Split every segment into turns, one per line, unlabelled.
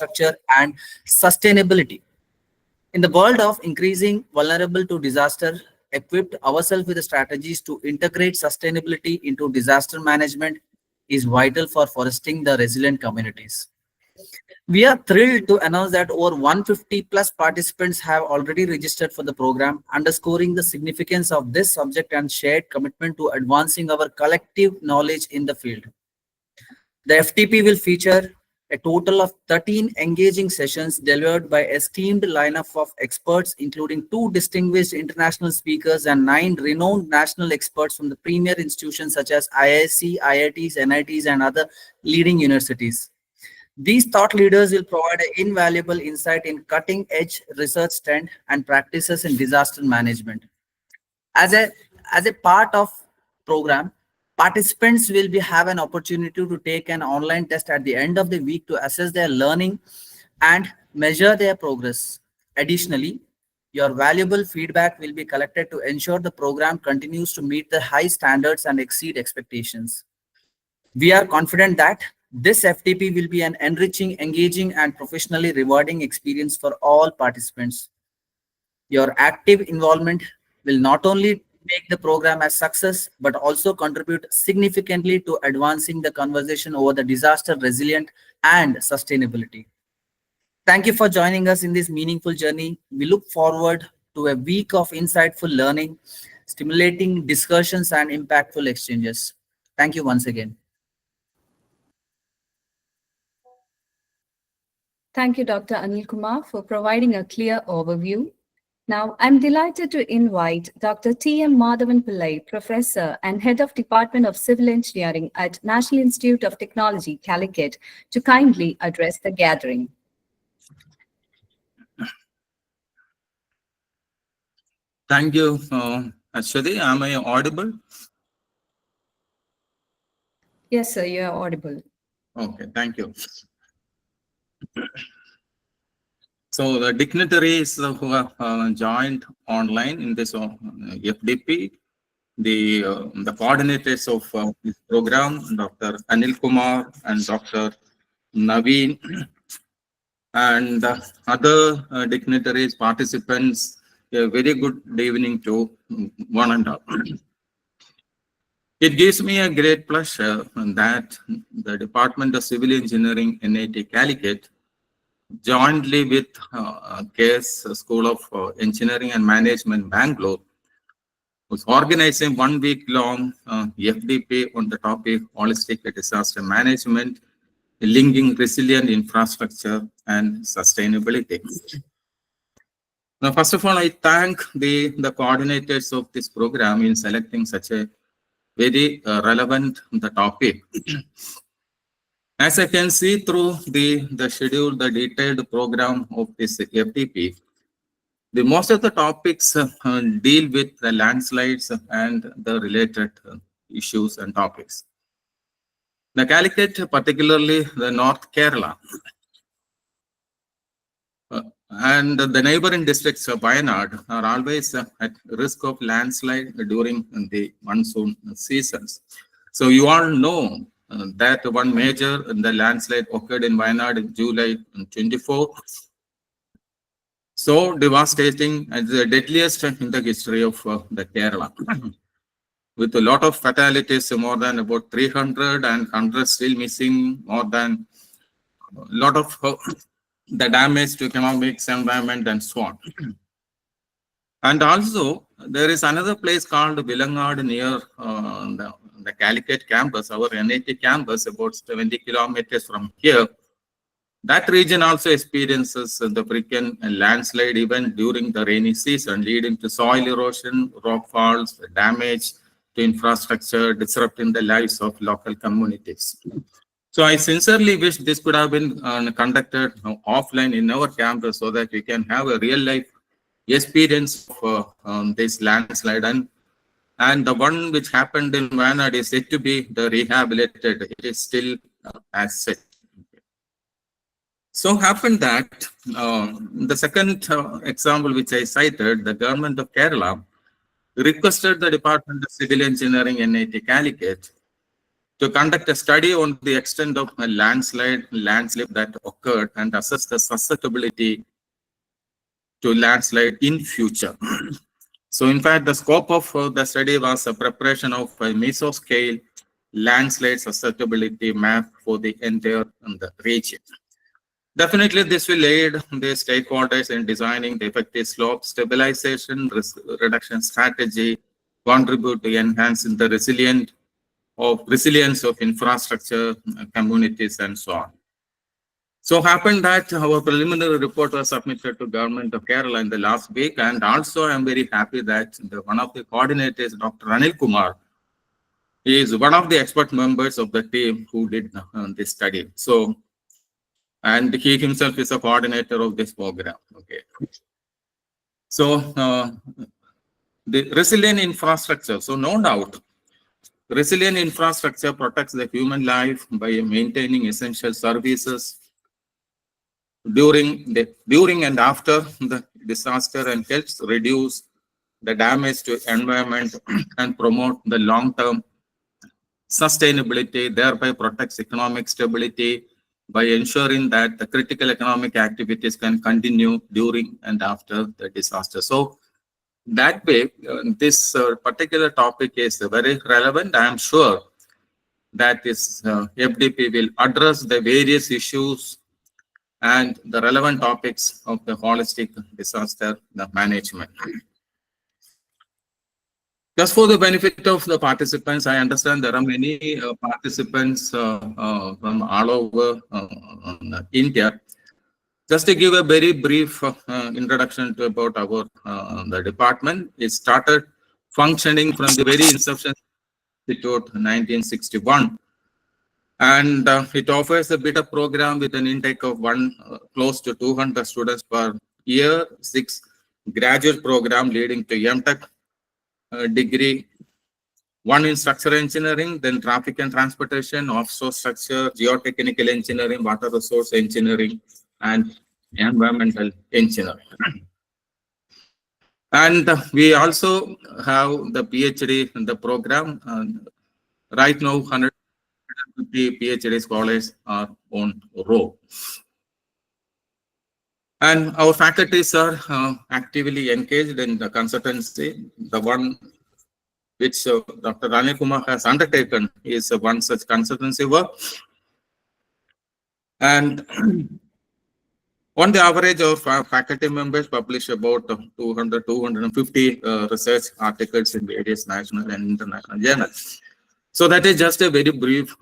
infrastructure and sustainability. In the world of increasing vulnerable to disaster, equipped ourselves with the strategies to integrate sustainability into disaster management is vital for fostering the resilient communities. We are thrilled to announce that over 150 plus participants have already registered for the program, underscoring the significance of this subject and shared commitment to advancing our collective knowledge in the field. The FTP will feature a total of 13 engaging sessions delivered by esteemed lineup of experts, including 2 distinguished international speakers and 9 renowned national experts from the premier institutions such as IISc, IITs, NITs, and other leading universities. These thought leaders will provide an invaluable insight in cutting-edge research trend and practices in disaster management. As a as a part of program, participants will have an opportunity to take an online test at the end of the week to assess their learning and measure their progress. Additionally, your valuable feedback will be collected to ensure the program continues to meet the high standards and exceed expectations. We are confident that this FTP will be an enriching, engaging, and professionally rewarding experience for all participants. Your active involvement will not only make the program a success, but also contribute significantly to advancing the conversation over the disaster resilient and sustainability. Thank you for joining us in this meaningful journey. We look forward to a week of insightful learning, stimulating discussions, and impactful exchanges. Thank you once again.
Thank you, Dr. Anil Kumar, for providing a clear overview. Now, I'm delighted to invite Dr. T.M. Madhavan Pillai, Professor and Head of Department of Civil Engineering at National Institute of Technology, Calicut, to kindly address the gathering.
Thank you, Ashwati. Am I audible?
Yes, sir, you are audible.
Okay, thank you. So the dignitaries who have joined online in this FDP, the coordinators of this program, Dr. Anil Kumar and Dr. Naveen, and other dignitaries, participants, a very good evening to one and all. It gives me a great pleasure that the Department of Civil Engineering, NIT Calicut, jointly with KS School of Engineering and Management, Bangalore, was organizing 1 week long FDP on the topic holistic disaster management, linking resilient infrastructure and sustainability. Now, first of all, I thank the coordinators of this program in selecting such a very relevant topic. As I can see through the schedule, the detailed program of this FDP, the most of the topics deal with the landslides and the related issues and topics. The Calicut, particularly the North Kerala, and the neighboring districts of Wayanad are always at risk of landslide during the monsoon seasons. So you all know that one major the landslide occurred in Wayanad in July 24. So devastating and the deadliest in the history of the Kerala. With a lot of fatalities, more than about 300 and hundreds still missing, more than a lot of the damage to economics, environment, and so on. And also, there is another place called Vilangad near the Calicut campus, our NIT campus, about 70 kilometers from here. That region also experiences the frequent landslide even during the rainy season, leading to soil erosion, rock falls, damage to infrastructure, disrupting the lives of local communities. So I sincerely wish this could have been conducted offline in our campus so that we can have a real life experience of this landslide. And the one which happened in Wayanad is yet to be rehabilitated. It is still as such. So happened that the second example which I cited, the government of Kerala requested the Department of Civil Engineering, NIT Calicut, to conduct a study on the extent of a landslip that occurred and assess the susceptibility to landslide in future. So in fact, the scope of the study was a preparation of a mesoscale landslide susceptibility map for the entire region. Definitely, this will aid the stakeholders in designing the effective slope stabilization, risk reduction strategy, contribute to enhancing the resilience of infrastructure, communities, and so on. So happened that our preliminary report was submitted to Government of Kerala in the last week, and also I'm very happy that one of the coordinators, Dr. Anil Kumar, is one of the expert members of the team who did this study. So, and he himself is a coordinator of this program. Okay. So the resilient infrastructure. So no doubt, resilient infrastructure protects the human life by maintaining essential services during and after the disaster, and helps reduce the damage to environment and promote the long-term sustainability, thereby protects economic stability by ensuring that the critical economic activities can continue during and after the disaster. So that way, this particular topic is very relevant. I am sure that this FDP will address the various issues and the relevant topics of the holistic disaster management. Just for the benefit of the participants, I understand there are many participants from all over India. Just to give a very brief introduction to about our the department, it started functioning from the very inception Institute 1961, and it offers a beta program with an intake of close to 200 students per year, 6 graduate program leading to MTech degree, 1 in structural engineering, then traffic and transportation, offshore structure, geotechnical engineering, water resource engineering, and environmental engineering. And we also have the PhD in the program. Right now, 150 PhD scholars are on roll. And our faculties are actively engaged in the consultancy. The one which Dr. Anil Kumar has undertaken is one such consultancy work. And on the average, our faculty members publish about 250 research articles in various national and international journals. So that is just a very brief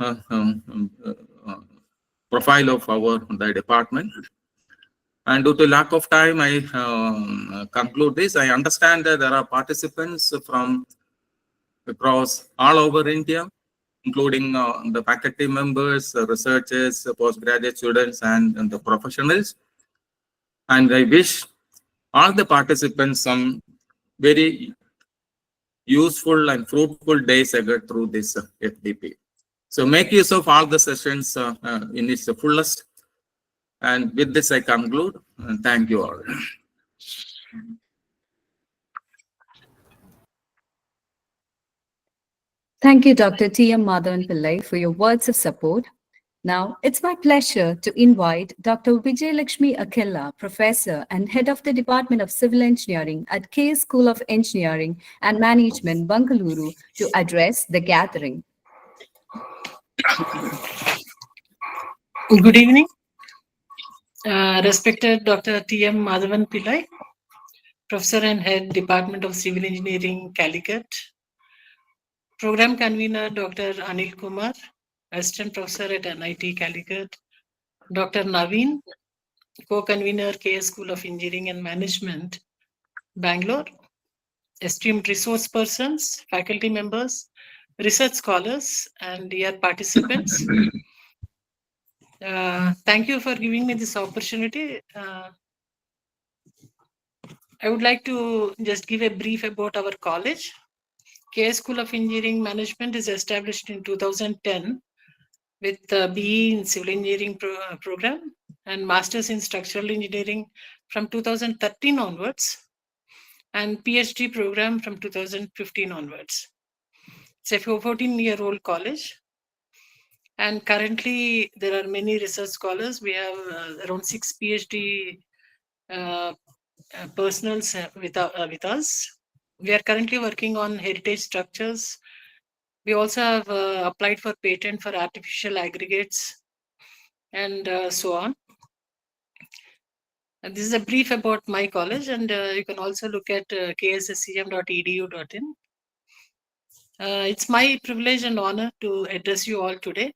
profile of the department. And due to lack of time, I conclude this. I understand that there are participants from across all over India, including the faculty members, researchers, postgraduate students, and the professionals. And I wish all the participants some very useful and fruitful days ahead through this FDP. So make use of all the sessions in its fullest. And with this, I conclude. And thank you all.
Thank you, Dr. T.M. Madhavan Pillai, for your words of support. Now, it's my pleasure to invite Dr. Vijayalakshmi Akella, Professor and Head of the Department of Civil Engineering at KS School of Engineering and Management, Bangalore, to address the gathering.
Good evening. Respected Dr. T.M. Madhavan Pillai, Professor and Head, Department of Civil Engineering, Calicut. Program Convener, Dr. Anil Kumar, Assistant Professor at NIT Calicut. Dr. Naveen, Co-Convener, KS School of Engineering and Management, Bangalore. Esteemed resource persons, faculty members, research scholars, and dear participants. Thank you for giving me this opportunity. I would like to just give a brief about our college. KS School of Engineering Management is established in 2010 with BE in Civil Engineering program and Masters in Structural Engineering from 2013 onwards, and PhD program from 2015 onwards. It's a 14-year-old college. And currently, there are many research scholars. We have around 6 PhD personals with us. We are currently working on heritage structures. We also have applied for patent for artificial aggregates and so on. And this is a brief about my college, and you can also look at ksscm.edu.in. It's my privilege and honor to address you all today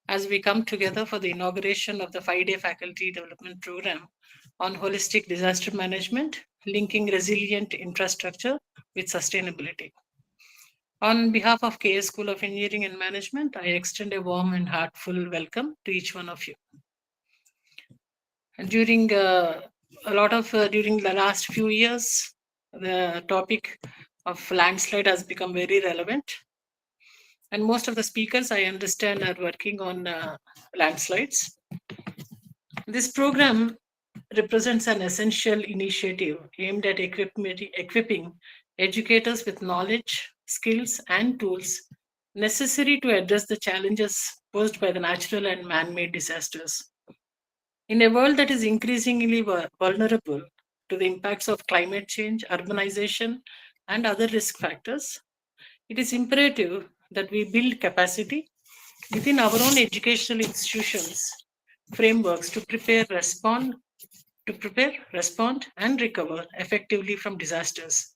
as we come together for the inauguration of the 5-day faculty development program on holistic disaster management, linking resilient infrastructure with sustainability. On behalf of KS School of Engineering and Management, I extend a warm and heartful welcome to each one of you. And during during the last few years, the topic of landslide has become very relevant. And most of the speakers, I understand, are working on landslides. This program represents an essential initiative aimed at equipping educators with knowledge, skills, and tools necessary to address the challenges posed by the natural and man-made disasters. In a world that is increasingly vulnerable to the impacts of climate change, urbanization, and other risk factors, it is imperative that we build capacity within our own educational institutions frameworks to prepare, respond, and recover effectively from disasters.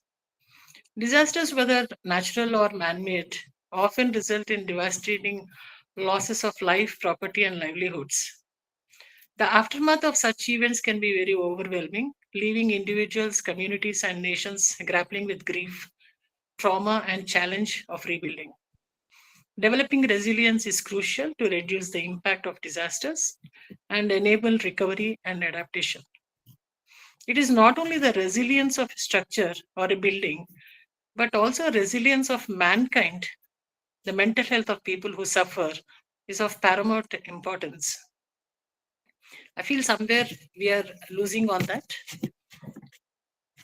Disasters, whether natural or man-made, often result in devastating losses of life, property, and livelihoods. The aftermath of such events can be very overwhelming, leaving individuals, communities, and nations grappling with grief, trauma, and challenge of rebuilding. Developing resilience is crucial to reduce the impact of disasters and enable recovery and adaptation. It is not only the resilience of a structure or a building, but also resilience of mankind. The mental health of people who suffer is of paramount importance. I feel somewhere we are losing on that.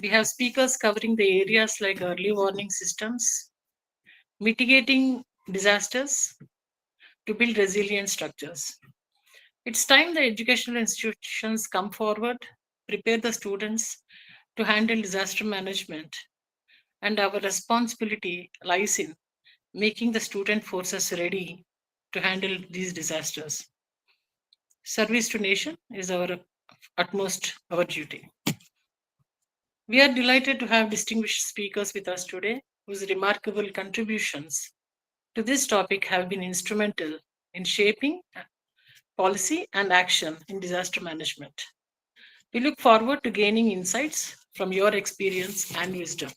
We have speakers covering the areas like early warning systems, mitigating disasters, to build resilient structures. It's time the educational institutions come forward, prepare the students to handle disaster management, and our responsibility lies in making the student forces ready to handle these disasters. Service to nation is our utmost our duty. We are delighted to have distinguished speakers with us today whose remarkable contributions to this topic have been instrumental in shaping policy and action in disaster management. We look forward to gaining insights from your experience and wisdom.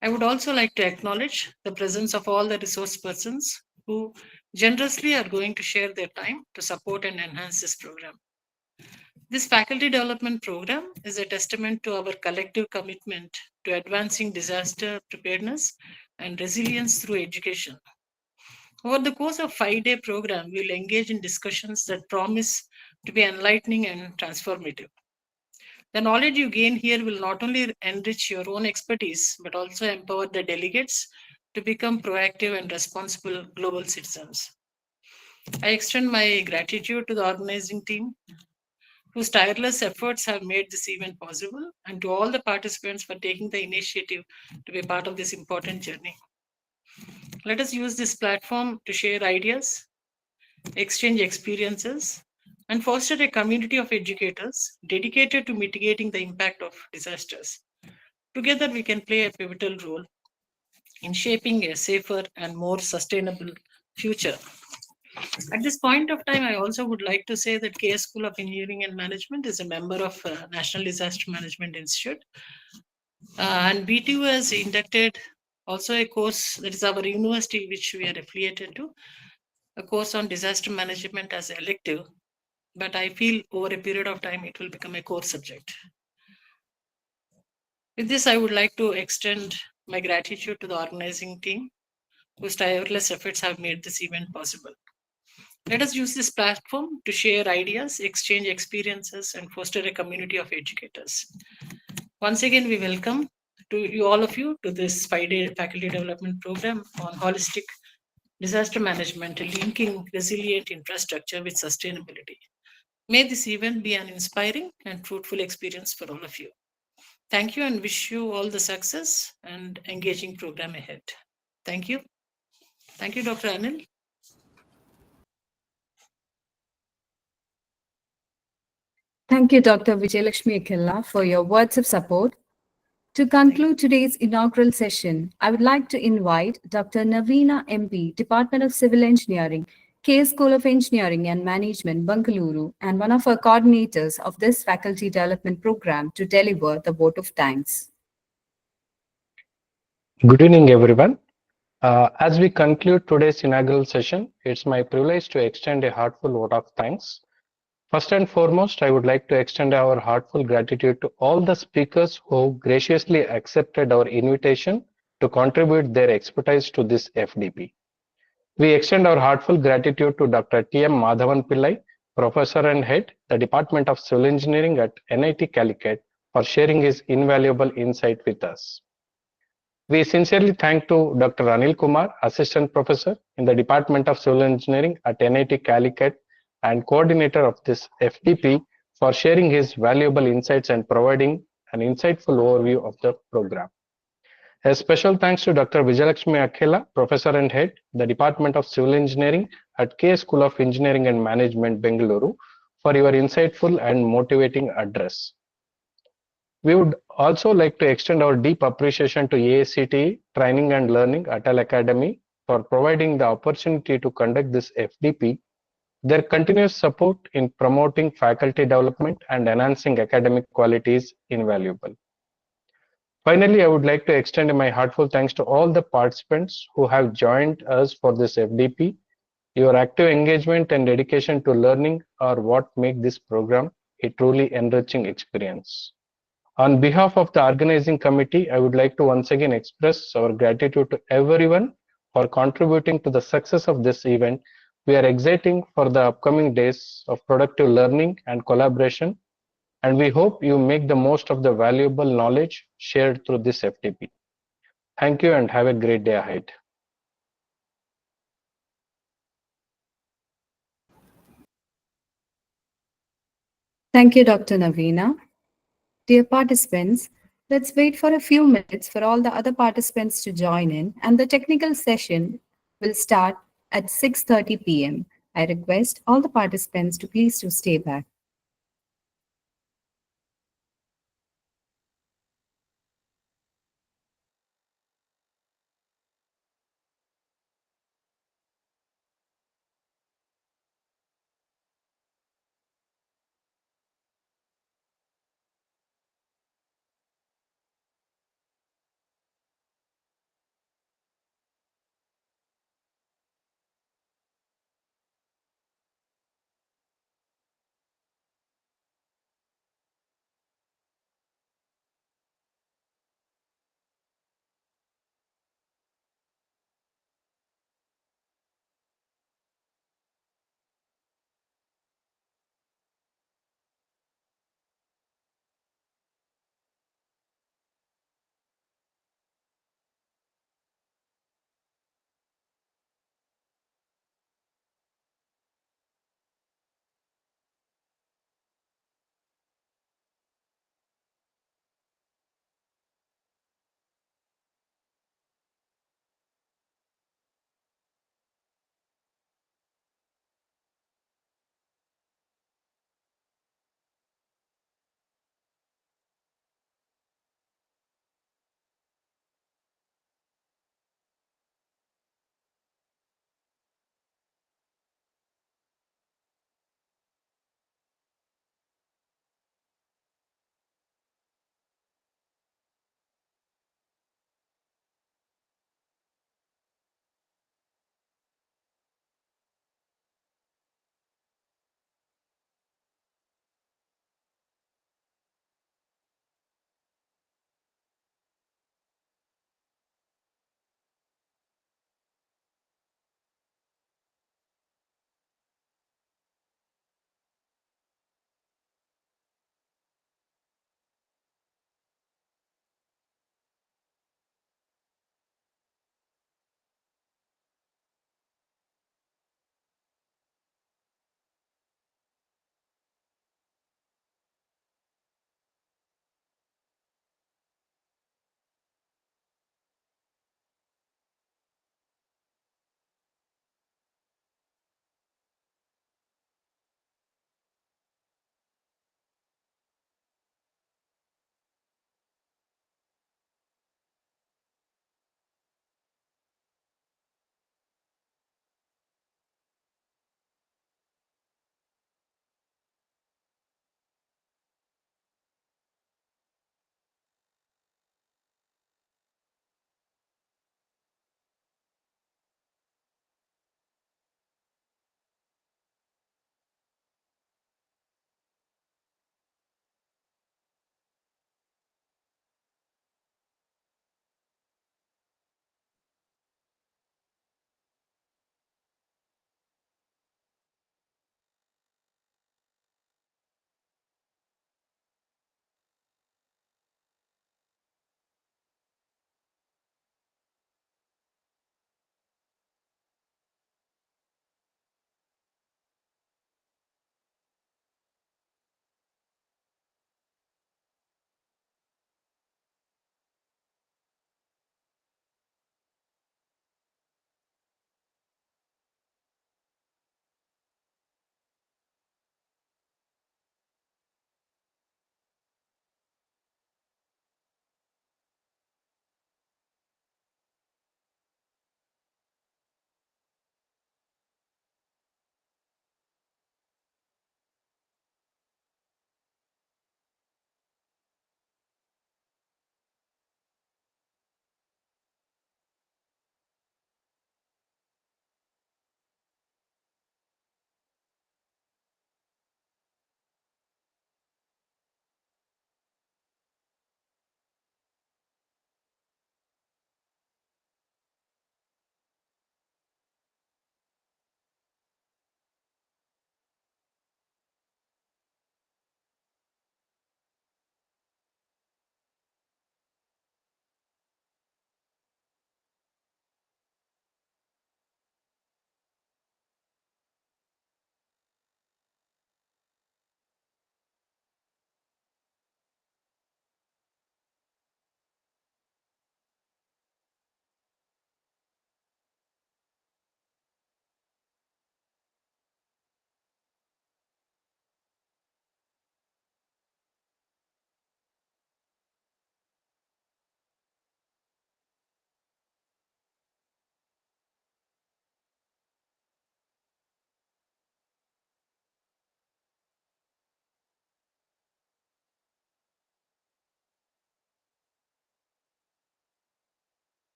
I would also like to acknowledge the presence of all the resource persons who generously are going to share their time to support and enhance this program. This faculty development program is a testament to our collective commitment to advancing disaster preparedness and resilience through education. Over the course of 5-day program, we'll engage in discussions that promise to be enlightening and transformative. The knowledge you gain here will not only enrich your own expertise, but also empower the delegates to become proactive and responsible global citizens. I extend my gratitude to the organizing team, whose tireless efforts have made this event possible, and to all the participants for taking the initiative to be part of this important journey. Let us use this platform to share ideas, exchange experiences, and foster a community of educators dedicated to mitigating the impact of disasters. Together, we can play a pivotal role in shaping a safer and more sustainable future. At this point of time, I also would like to say that KS School of Engineering and Management is a member of National Disaster Management Institute. And BTU has inducted also a course, that is our university which we are affiliated to, a course on disaster management as an elective. But I feel over a period of time, it will become a core subject. With this, I would like to extend my gratitude to the organizing team, whose tireless efforts have made this event possible. Let us use this platform to share ideas, exchange experiences, and foster a community of educators. Once again, we welcome to you all of you to this 5-day faculty development program on holistic disaster management, linking resilient infrastructure with sustainability. May this event be an inspiring and fruitful experience for all of you. Thank you and wish you all the success and engaging program ahead. Thank you. Thank you, Dr. Anil.
Thank you, Dr. Vijayalakshmi Akella, for your words of support. To conclude today's inaugural session, I would like to invite Dr. Naveena MP, Department of Civil Engineering, K School of Engineering and Management, Bengaluru, and one of our coordinators of this faculty development program to deliver the vote of thanks.
Good evening, everyone. As we conclude today's inaugural session, it's my privilege to extend a heartfelt vote of thanks. First and foremost, I would like to extend our heartfelt gratitude to all the speakers who graciously accepted our invitation to contribute their expertise to this FDP. We extend our heartfelt gratitude to Dr. T.M. Madhavan Pillai, Professor and Head, the Department of Civil Engineering at NIT Calicut, for sharing his invaluable insight with us. We sincerely thank to Dr. Anil Kumar, Assistant Professor in the Department of Civil Engineering at NIT Calicut and coordinator of this FDP, for sharing his valuable insights and providing an insightful overview of the program. A special thanks to Dr. Vijayalakshmi Akella, Professor and Head, the Department of Civil Engineering at K School of Engineering and Management, Bengaluru, for your insightful and motivating address. We would also like to extend our deep appreciation to AICTE Training and Learning Atal Academy for providing the opportunity to conduct this FDP. Their continuous support in promoting faculty development and enhancing academic quality is invaluable. Finally, I would like to extend my heartfelt thanks to all the participants who have joined us for this FDP. Your active engagement and dedication to learning are what make this program a truly enriching experience. On behalf of the organizing committee, I would like to once again express our gratitude to everyone for contributing to the success of this event. We are excited for the upcoming days of productive learning and collaboration, and we hope you make the most of the valuable knowledge shared through this FDP. Thank you and have a great day ahead.
Thank you, Dr. Naveena. Dear participants, let's wait for a few minutes for all the other participants to join in, and the technical session will start at 6:30 p.m. I request all the participants to please to stay back.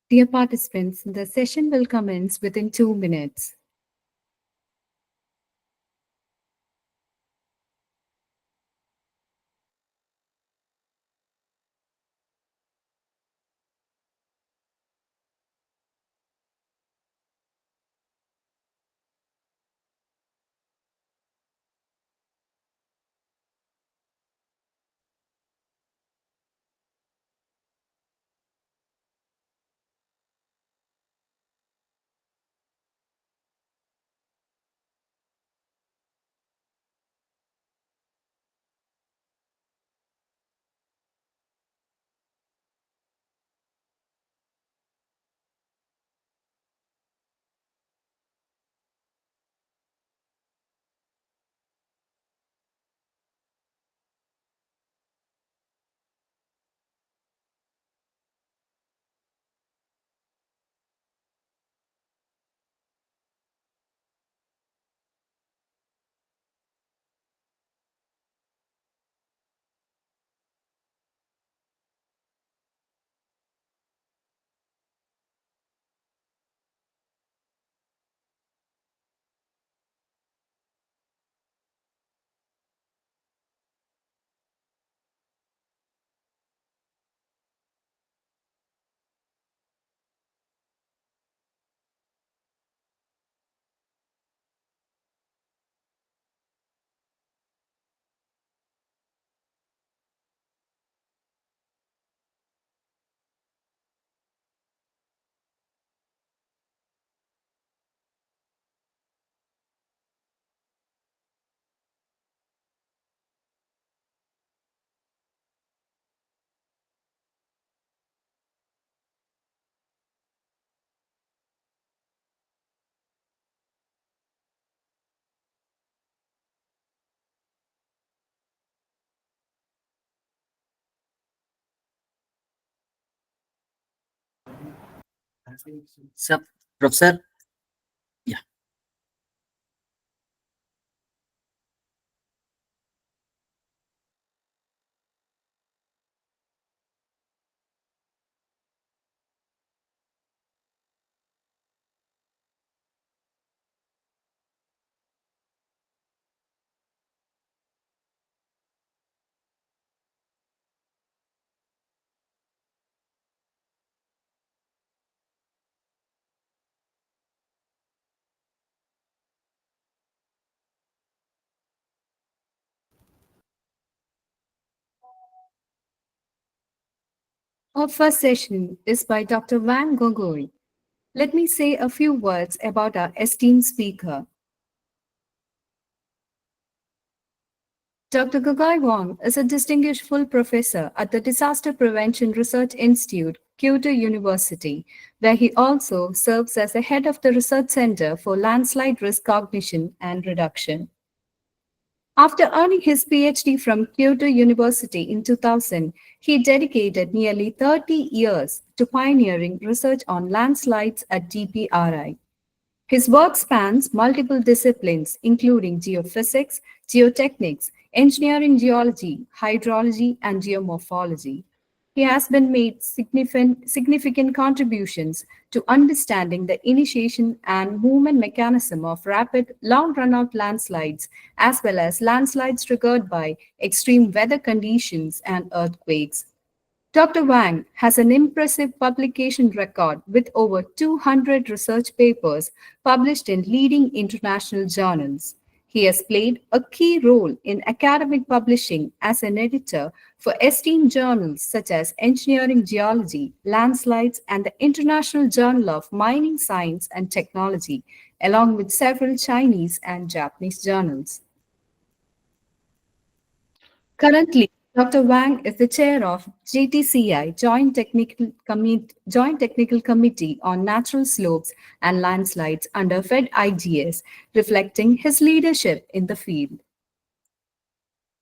Dear participants, the session will commence within 2 minutes.
So, Professor, yeah.
Our first session is by Dr. Wang Gogoi. Let me say a few words about our esteemed speaker. Dr. Gogoi Wang is a distinguished full professor at the Disaster Prevention Research Institute, Kyoto University, where he also serves as the head of the Research Center for Landslide Risk Cognition and Reduction. After earning his PhD from Kyoto University in 2000, he dedicated nearly 30 years to pioneering research on landslides at DPRI. His work spans multiple disciplines, including geophysics, geotechnics, engineering geology, hydrology, and geomorphology. He has been made significant contributions to understanding the initiation and movement mechanism of rapid, long runout landslides, as well as landslides triggered by extreme weather conditions and earthquakes. Dr. Wang has an impressive publication record with over 200 research papers published in leading international journals. He has played a key role in academic publishing as an editor for esteemed journals such as Engineering Geology, Landslides, and the International Journal of Mining Science and Technology, along with several Chinese and Japanese journals. Currently, Dr. Wang is the chair of JTCI, Joint Technical Committee on Natural Slopes and Landslides under Fed IGS, reflecting his leadership in the field.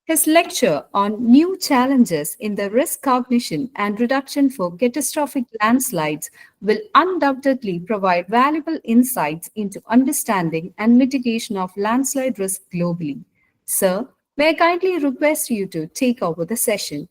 His lecture on new challenges in the risk cognition and reduction for catastrophic landslides will undoubtedly provide valuable insights into understanding and mitigation of landslide risk globally. Sir, may I kindly request you to take over the session?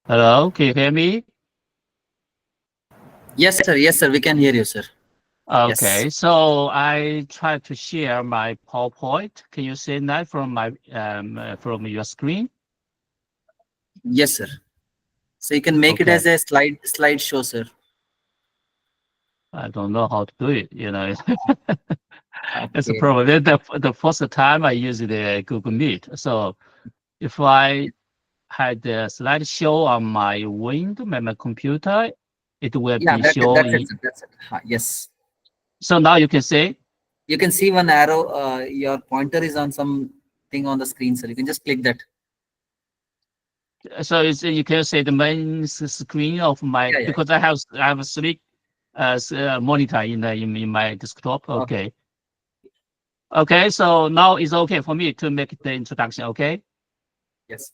Hello, can you hear me?
Yes, sir. Yes, sir. We can hear you, sir.
Okay,
Yes.
so I try to share my PowerPoint. Can you see that from my from your screen?
Yes, sir. So you can make it
Okay.
as a slideshow, sir.
I don't know how to do it. You know, it's a
Okay.
problem. The first time I use the Google Meet. So if I had the slideshow on my window, my computer, it will
Yeah,
be
that's
showing.
it, sir. That's it. Yes.
So now you can see.
You can see one arrow. Your pointer is on something on the screen, sir. You can just click that.
So it's, you can see the main screen of my,
Yeah, yeah.
because I have three monitor in my desktop. Okay. Okay. So now it's okay for me to make the introduction. Okay.
Yes.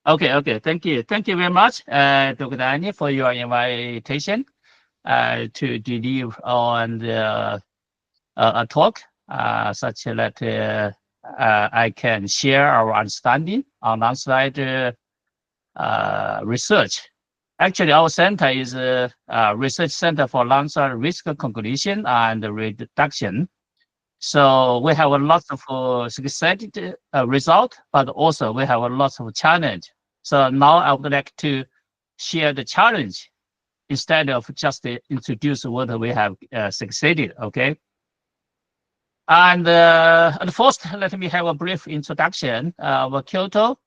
Okay. Okay. Thank you. Thank you very much, Dr. Dani, for your invitation to deliver on a talk such that I can share our understanding on landslide research. Actually, our center is a research center for landslide risk calculation and reduction. So we have a lot of successful result, but also we have a lot of challenge. So now I would like to share the challenge instead of just introduce what we have succeeded. Okay. And first, let me have a brief introduction of Kyoto.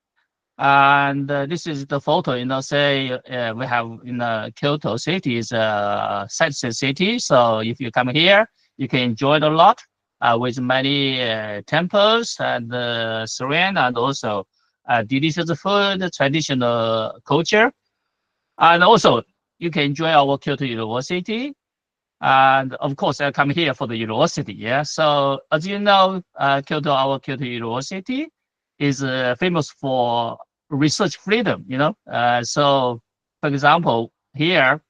And this is the photo, say we have in Kyoto city is a sightseeing city. So if you come here, you can enjoy it a lot with many temples and serene and also delicious food, traditional culture. And also you can enjoy our Kyoto University. And of course, I come here for the university. Yeah. So as you know, our Kyoto University is famous for research freedom. So for example, here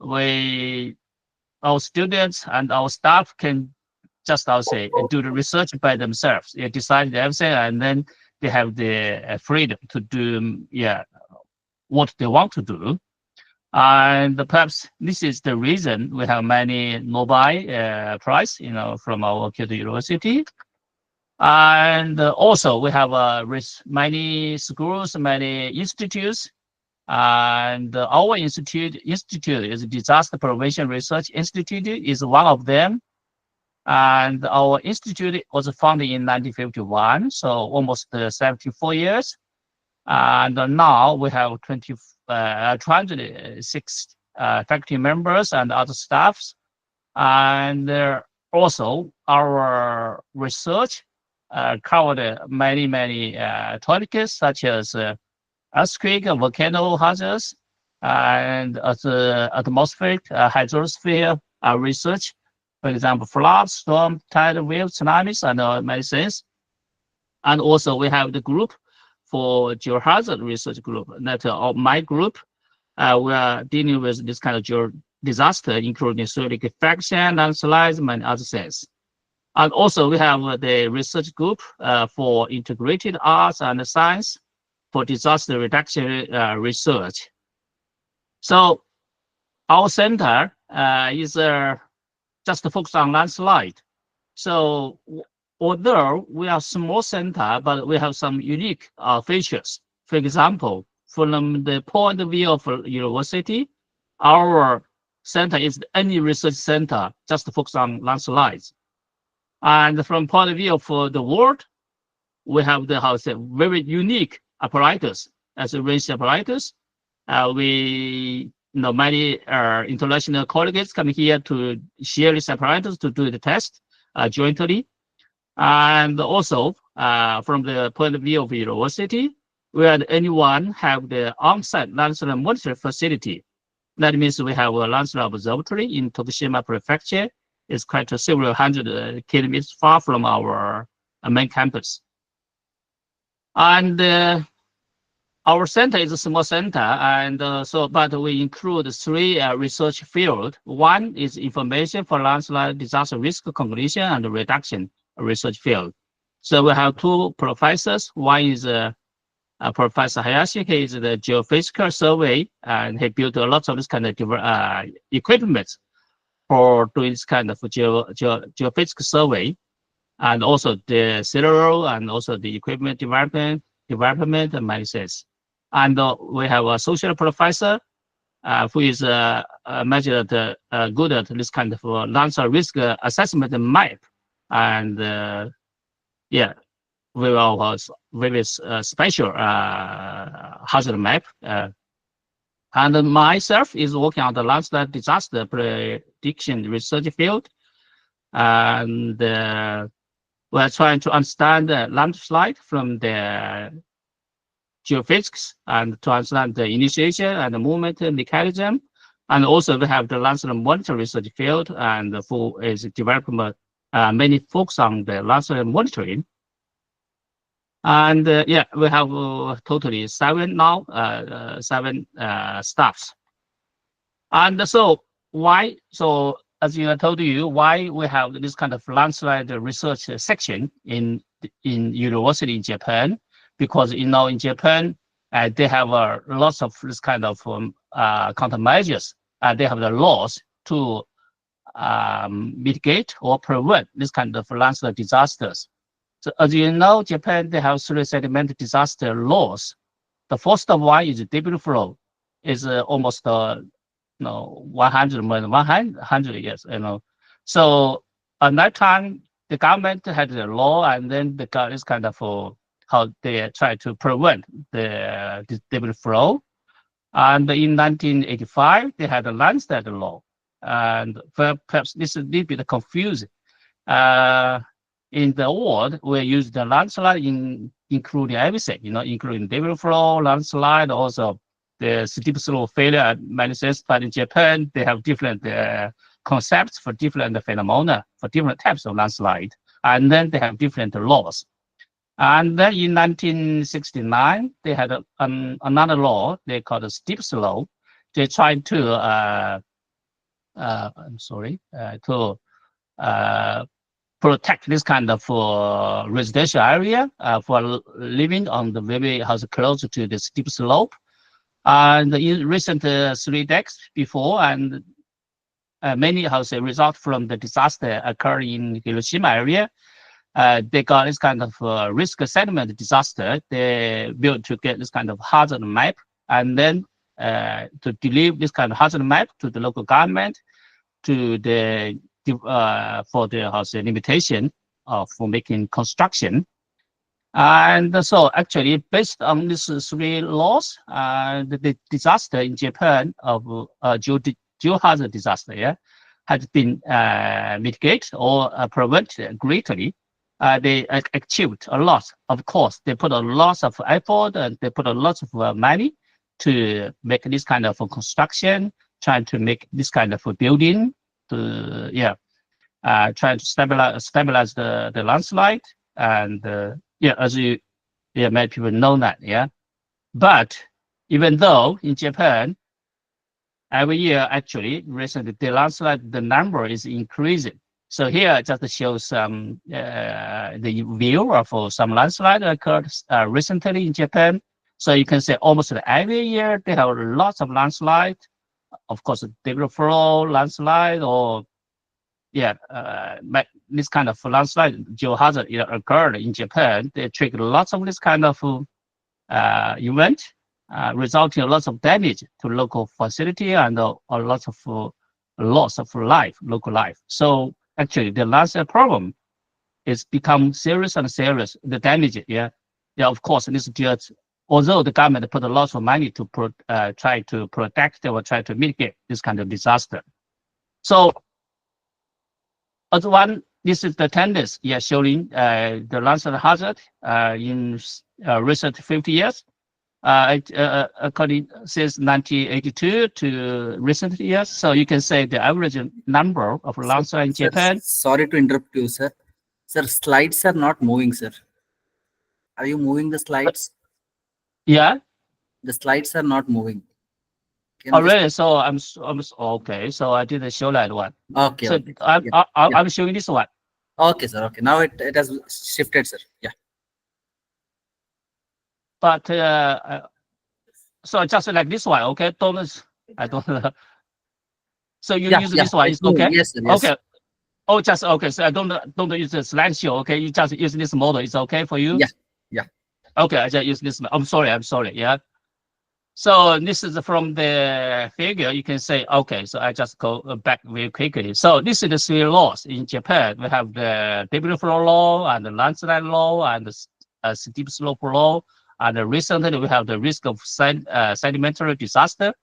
our students and our staff can just do the research by themselves. They decide everything, and then they have the freedom to do what they want to do. And perhaps this is the reason we have many Nobel Prize, from our Kyoto University. And also we have many schools, many institutes. And our institute is Disaster Prevention Research Institute is one of them. And our institute was founded in 1951, so almost 74 years. And now we have 206 faculty members and other staffs. And also our research covered many topics such as earthquake, volcano hazards, and atmospheric hydrosphere research. For example, floods, storm, tidal waves, tsunamis, and many things. And also we have the group for geohazard research group. That my group, we are dealing with this kind of disaster, including soil liquefaction, landslides, and other things. And also we have the research group for integrated arts and science for disaster reduction research. So our center is just focused on landslide. So although we are a small center, but we have some unique features. For example, from the point of view of university, our center is the only research center just focused on landslides. And from point of view of the world, we have the very unique apparatus as a range apparatus. Many international colleagues come here to share this apparatus to do the test jointly. And also, from the point of view of university, we are the only one have the on-site landslide monitoring facility. That means we have a landslide observatory in Tokushima Prefecture. It's quite several hundred kilometers far from our main campus. And our center is a small center, and but we include three research fields. One is information for landslide disaster risk calculation and reduction research field. So we have two professors. One is Professor Hayashi. He is the geophysical survey, and he built a lot of this kind of equipment for doing this kind of geophysical survey, and also the serial and also the equipment development and analysis. And we have a social professor who is measured good at this kind of landslide risk assessment map, and yeah, we will have various special hazard map. And myself is working on the landslide disaster prediction research field, and we're trying to understand the landslide from the geophysics and to understand the initiation and the movement mechanism. And also we have the landslide monitoring research field, and who is developing many focus on the landslide monitoring. And yeah, we have totally 7 now, 7 staffs. And so why? So as I told you, why we have this kind of landslide research section in university in Japan? Because in Japan they have lots of this kind of countermeasures. They have the laws to mitigate or prevent this kind of landslide disasters. So as you know, Japan, they have 3 sediment disaster laws. The first one is debris flow, is almost 100 more than 100 years. So at that time, the government had the law, and then they got this kind of how they try to prevent the debris flow. And in 1985, they had a landslide law, and perhaps this is a little bit confusing. In the world, we use the landslide including everything, including debris flow, landslide, also the steep slope failure analysis. But in Japan, they have different concepts for different phenomena, for different types of landslide. And then they have different laws. And then in 1969, they had another law they called the steep slope. They tried to, protect this kind of residential area for living on the very house close to the steep slope. And in recent 3 decades before, and many houses result from the disaster occurring in Hiroshima area, they got this kind of risk assessment disaster. They built to get this kind of hazard map, and then to deliver this kind of hazard map to the local government, to the for the limitation for making construction. And so actually based on these 3 laws, the disaster in Japan of geohazard disaster had been mitigated or prevented greatly. They achieved a lot. Of course, they put a lot of effort and they put a lot of money to make this kind of construction, trying to make this kind of building, to trying to stabilize the landslide. And as many people know that, but even though in Japan every year actually recently the landslide, the number is increasing. So here just shows some the view of some landslide occurred recently in Japan. So you can say almost every year they have lots of landslide. Of course, debris flow, landslide, or this kind of landslide geohazard occurred in Japan. They triggered lots of this kind of event, resulting in lots of damage to local facility and a lot of loss of life, local life. So actually, the landslide problem is become serious and serious. The damage, of course, this just although the government put a lot of money to try to protect or try to mitigate this kind of disaster. So as one, this is the tendency showing the landslide hazard in recent 50 years. According since 1982 to recent years. So you can say the average number of landslide in Japan.
Sorry to interrupt you, sir. Sir, slides are not moving, sir. Are you moving the slides?
Yeah.
The slides are not moving.
Really? So I'm okay. So I didn't show that one.
Okay.
So
okay.
I'm showing this one.
Okay, sir. Okay. Now it has shifted, sir. Yeah.
but so just like this one, okay? I don't know. So you use this one, it's okay?
Yes, sir, yes.
Okay. Oh, just okay. So I don't use the slideshow. Okay, you just use this model. It's okay for you?
Yeah, yeah.
Okay, I just use this. I'm sorry. Yeah. So this is from the figure. You can say, okay. So I just go back very quickly. So this is the three laws in Japan. We have the debris flow law and the landslide law and the steep slope law. And recently we have the risk of sedimentary disaster.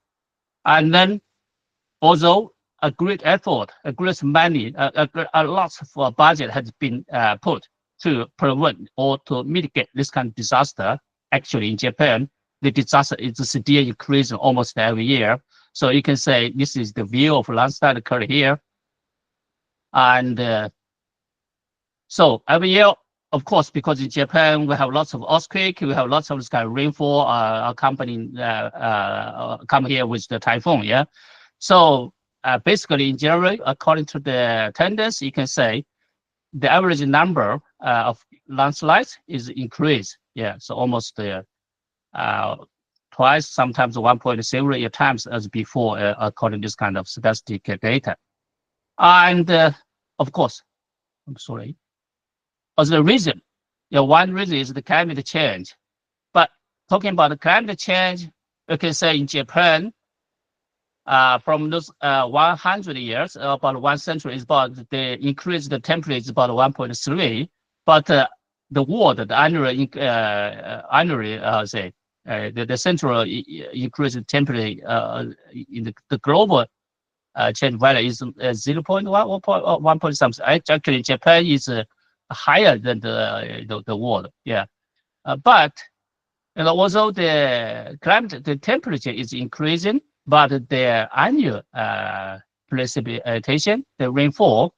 And then although a great effort, a great money, a lot of budget has been put to prevent or to mitigate this kind of disaster. Actually, in Japan, the disaster is still increasing almost every year. So you can say this is the view of landslide occurred here. And so every year, of course, because in Japan, we have lots of earthquake, we have lots of this kind of rainfall accompanying come here with the typhoon, yeah? So basically, in general, according to the tendency, you can say the average number of landslides is increased. Yeah, so almost twice, sometimes 1.0 times as before, according to this kind of statistic data. And of course, I'm sorry. As the reason, one reason is the climate change. But talking about the climate change, you can say in Japan, from those 100 years, about 1 century, is about the increase the temperature is about 1.3, but the world, the annually, the central increase in temperature in the global change value is 0.1 1 point something. Actually, Japan is higher than the world. Yeah, but although the climate, the temperature is increasing, but the annual precipitation, the rainfall,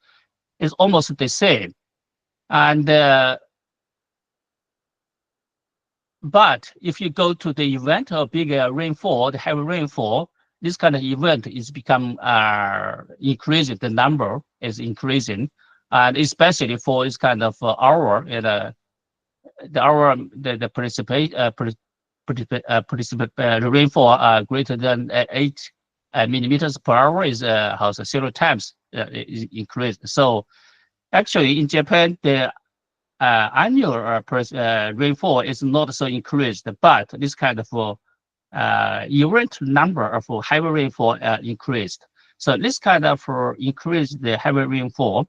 is almost the same. And but if you go to the event of bigger rainfall, the heavy rainfall, this kind of event is become increasing. The number is increasing, and especially for this kind of hour, the rainfall greater than 8 millimeters per hour is 0 times is increased. So actually, in Japan, the annual rainfall is not so increased, but this kind of event number of heavy rainfall increased. So this kind of increase the heavy rainfall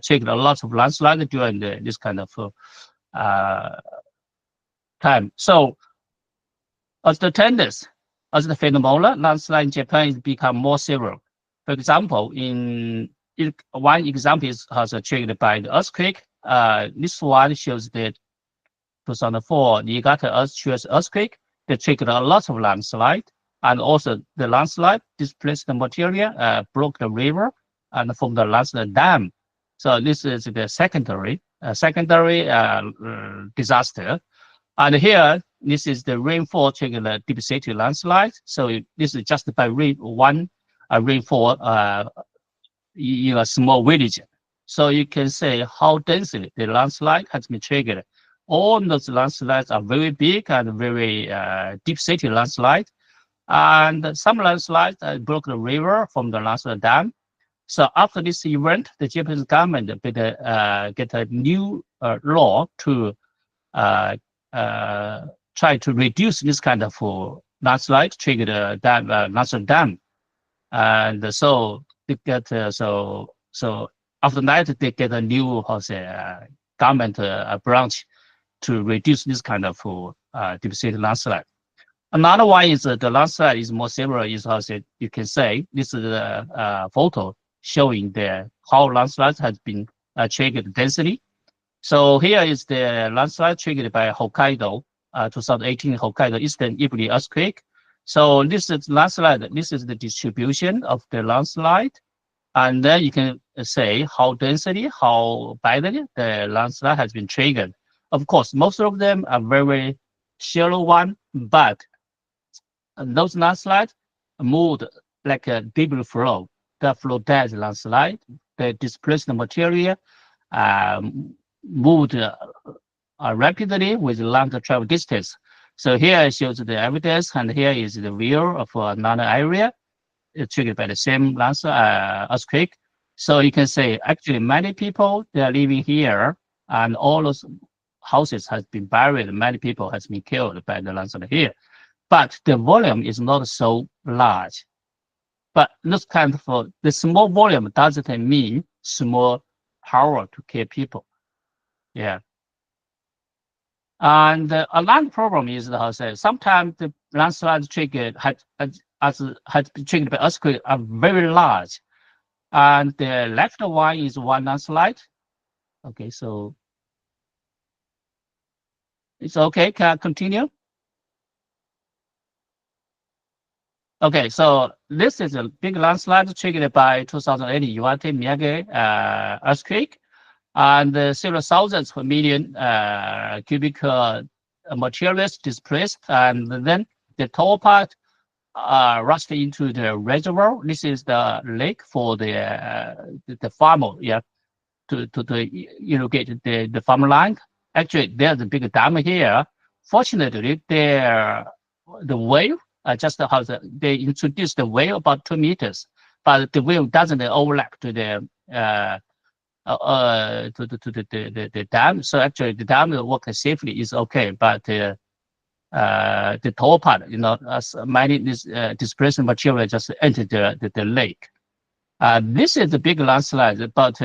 triggered a lot of landslide during this kind of time. So as the tendency, as the phenomena, landslide in Japan has become more severe. For example, one example is triggered by the earthquake. This one shows the 2004 Niigata earthquake that triggered a lot of landslide, and also the landslide displaced the material, broke the river, and formed the landslide dam. So this is the secondary disaster. And here, this is the rainfall triggered the deep-seated landslide. So this is just by one rainfall in a small village. So you can say how densely the landslide has been triggered. All those landslides are very big and very deep-seated landslide. And some landslides broke the river from the landslide dam. So after this event, the Japanese government get a new law to try to reduce this kind of landslide triggered landslide dam. And so they get so after that they get a new government branch to reduce this kind of deep-seated landslide. Another one is the landslide is more severe. Is you can say this is a photo showing how landslides has been triggered density. So here is the landslide triggered by Hokkaido, 2018 Hokkaido Eastern Iburi earthquake. So this is landslide. This is the distribution of the landslide, and then you can say how badly the landslide has been triggered. Of course, most of them are very shallow one, but those landslides moved like a debris flow. The flow does landslide, the displaced material moved rapidly with longer travel distance. So here it shows the evidence, and here is the view of another area triggered by the same earthquake. So you can say actually many people they are living here, and all those houses has been buried. Many people has been killed by the landslide here, but the volume is not so large. But this kind of the small volume doesn't mean small power to kill people. Yeah. And another problem is that sometimes the landslide triggered has been triggered by earthquake are very large. And the left one is one landslide. Okay, so it's okay. Can I continue? Okay, so this is a big landslide triggered by 2008 Iwate Miyagi earthquake, and several thousands of million cubic materials displaced, and then the tall part rushed into the reservoir. This is the lake for the farmer, yeah, to irrigate the farmland. Actually, there's a big dam here. Fortunately, the wave just how they introduced the wave about 2 meters, but the wave doesn't overlap to the dam. So actually, the dam working safely is okay, but the tall part, as many displaced material just entered the lake. This is a big landslide, about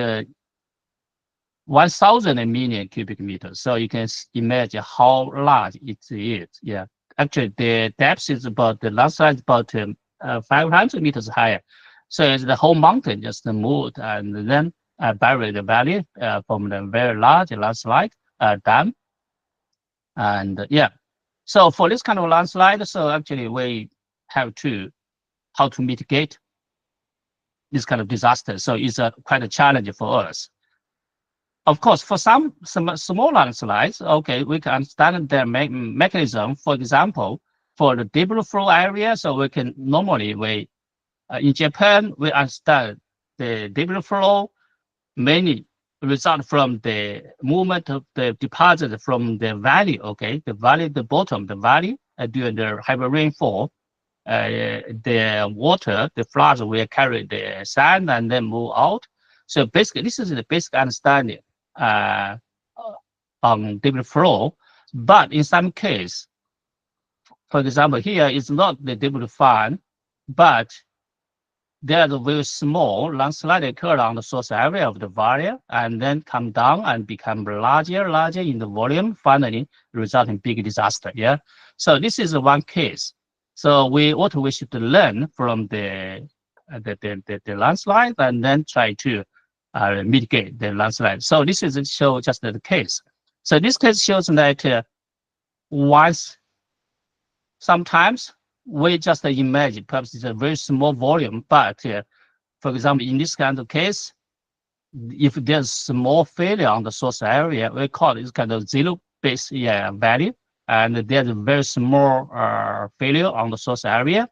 1,000 million cubic meters. So you can imagine how large it is. Yeah, actually the depth is about the landslide about 500 meters higher. So it's the whole mountain just moved and then buried the valley from the very large landslide dam. And yeah, so for this kind of landslide, so actually we have how to mitigate this kind of disaster. So it's quite a challenge for us. Of course, for some small landslides, okay, we can understand the mechanism. For example, for the debris flow area, so we can normally in Japan we understand the debris flow mainly result from the movement of the deposit from the valley. Okay, the bottom, the valley during the heavy rainfall, the water, the floods will carry the sand and then move out. So basically, this is the basic understanding on debris flow. But in some case, for example, here is not the debris fan, but there's a very small landslide occur on the source area of the valley and then come down and become larger in the volume, finally resulting in big disaster. Yeah. So this is one case. So what we should learn from the landslide and then try to mitigate the landslide. So this is show just the case. So this case shows that sometimes we just imagine perhaps it's a very small volume, but for example, in this kind of case, if there's small failure on the source area, we call it kind of zero-base value, and there's a very small failure on the source area,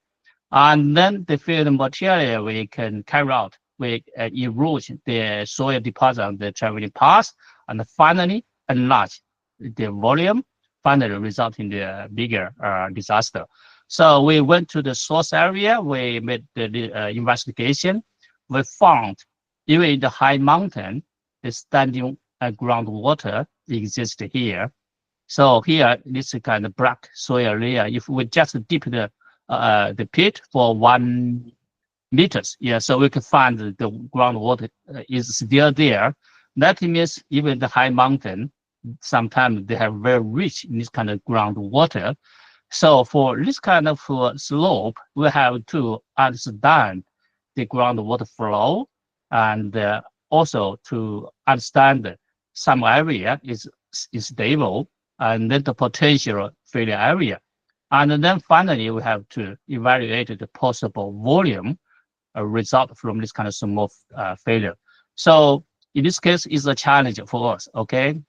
and then the failed material we can carry out, we erode the soil deposit on the traveling path, and finally enlarge the volume, finally resulting in the bigger disaster. So we went to the source area, we made the investigation, we found even in the high mountain, the standing groundwater exists here. So here, this kind of black soil layer, if we just dip the pit for 1 meters, yeah, so we can find the groundwater is still there. That means even the high mountain, sometimes they have very rich in this kind of groundwater. So for this kind of slope, we have to understand the groundwater flow and also to understand that some area is stable and then the potential failure area. And then finally, we have to evaluate the possible volume result from this kind of small failure. So in this case, it's a challenge for us, okay?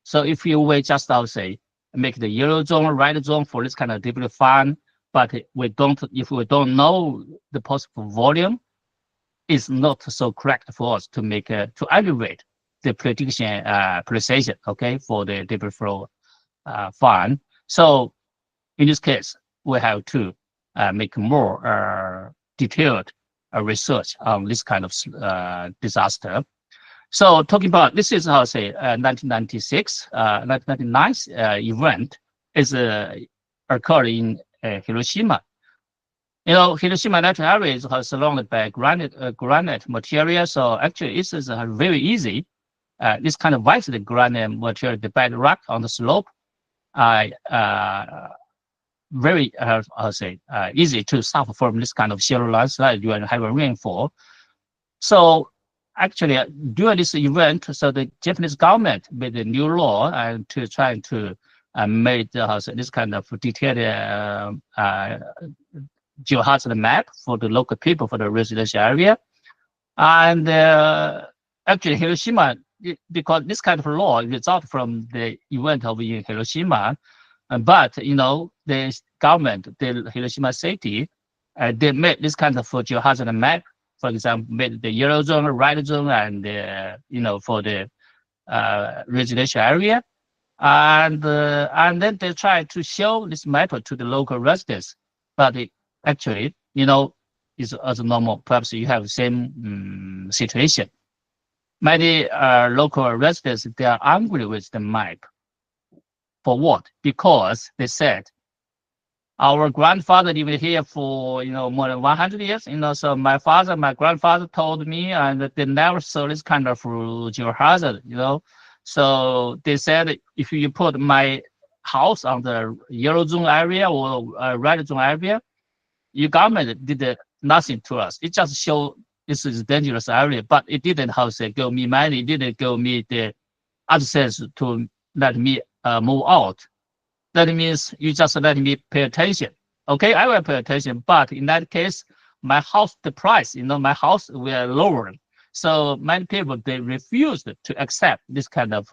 So if you will just, I would say, make the yellow zone, red zone for this kind of debris fan, but if we don't know the possible volume, it's not so correct for us to make to evaluate the prediction precision, okay, for the debris flow fan. So in this case, we have to make more detailed research on this kind of disaster. So talking about, this is how I say 1996, 1999 event is occurred in Hiroshima. You know, Hiroshima natural area is surrounded by granite material. So actually, this is very easy. This kind of white granite material, the bedrock on the slope, very easy to suffer from this kind of shallow landslide during heavy rainfall. So actually, during this event, so the Japanese government made a new law and to try to make this kind of detailed geohazard map for the local people for the residential area. And actually, Hiroshima, because this kind of law resulted from the event of Hiroshima, but you know, the government, the Hiroshima city, they made this kind of geohazard map. For example, made the yellow zone, red zone, and you know, for the residential area, and then they try to show this method to the local residents. But actually, you know, is as normal. Perhaps you have the same situation. Many local residents, they are angry with the map. For what? Because they said, our grandfather lived here for, you know, more than 100 years. You know, so my grandfather told me, and they never saw this kind of geohazard. You know, so they said, if you put my house on the yellow zone area or red zone area, your government did nothing to us. It just showed this is a dangerous area, but it didn't give me money. It didn't give me the access to let me move out. That means you just let me pay attention. Okay, I will pay attention, but in that case, my house, the price, you know, my house will lower. So many people, they refused to accept this kind of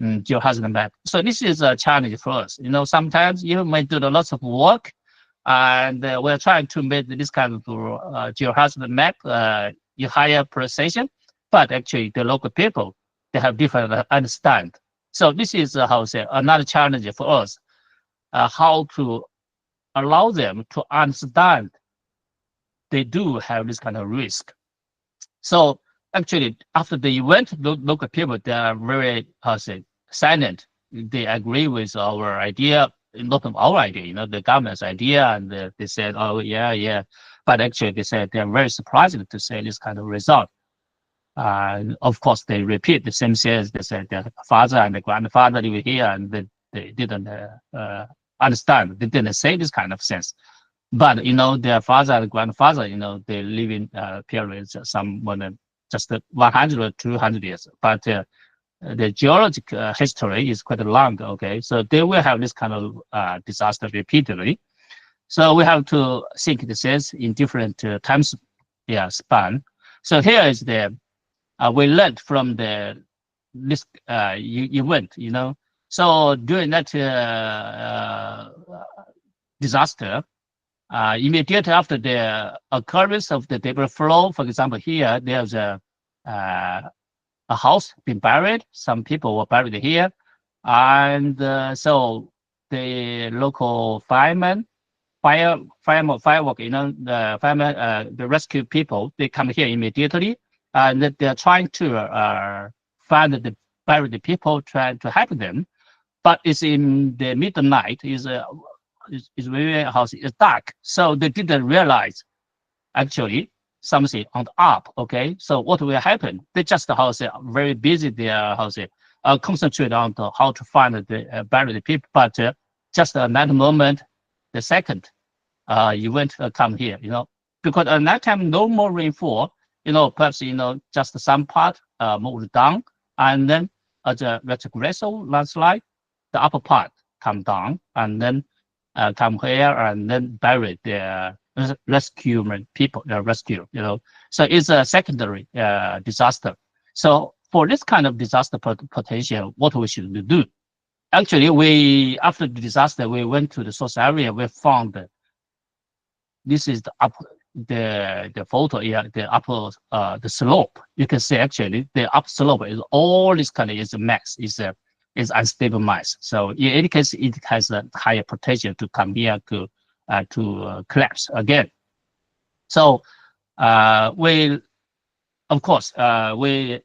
geohazard map. So this is a challenge for us. You know, sometimes you may do lots of work, and we're trying to make this kind of geohazard map in higher precision, but actually the local people, they have different understand. So this is another challenge for us, how to allow them to understand they do have this kind of risk. So actually, after the event, local people, they are very silent. They agree with our idea, not our idea, you know, the government's idea, and they said, oh yeah. But actually, they said they're very surprised to say this kind of result. Of course, they repeat the same things. They said their father and the grandfather live here, and they didn't understand. They didn't say this kind of sense. But you know, their father and grandfather, you know, they live in periods some more than just 100 or 200 years. But the geologic history is quite long. Okay, so they will have this kind of disaster repeatedly. So we have to think this is in different time span. So here is the we learned from this event, you know. So during that disaster, immediately after the occurrence of the debris flow, for example, here there's a house being buried. Some people were buried here, and so the local firework, you know, the firemen, the rescue people, they come here immediately, and they're trying to find the buried people, trying to help them. But it's in the midnight, it's very it's dark, so they didn't realize actually something on the up. Okay, so what will happen? They just very busy. They are concentrate on how to find the buried people, but just at that moment, the second event come here, you know, because at that time no more rainfall, you know, perhaps, you know, just some part moved down, and then the retrogressive landslide, the upper part come down, and then come here, and then bury the rescue people, rescue, you know. So it's a secondary disaster. So for this kind of disaster potential, what we should do? Actually, after the disaster, we went to the source area. We found that this is the photo here, the upper the slope. You can see actually the up slope is all this kind of is a mess. It's is unstable mass. So in any case, it has a higher potential to come here to collapse again. So of course, we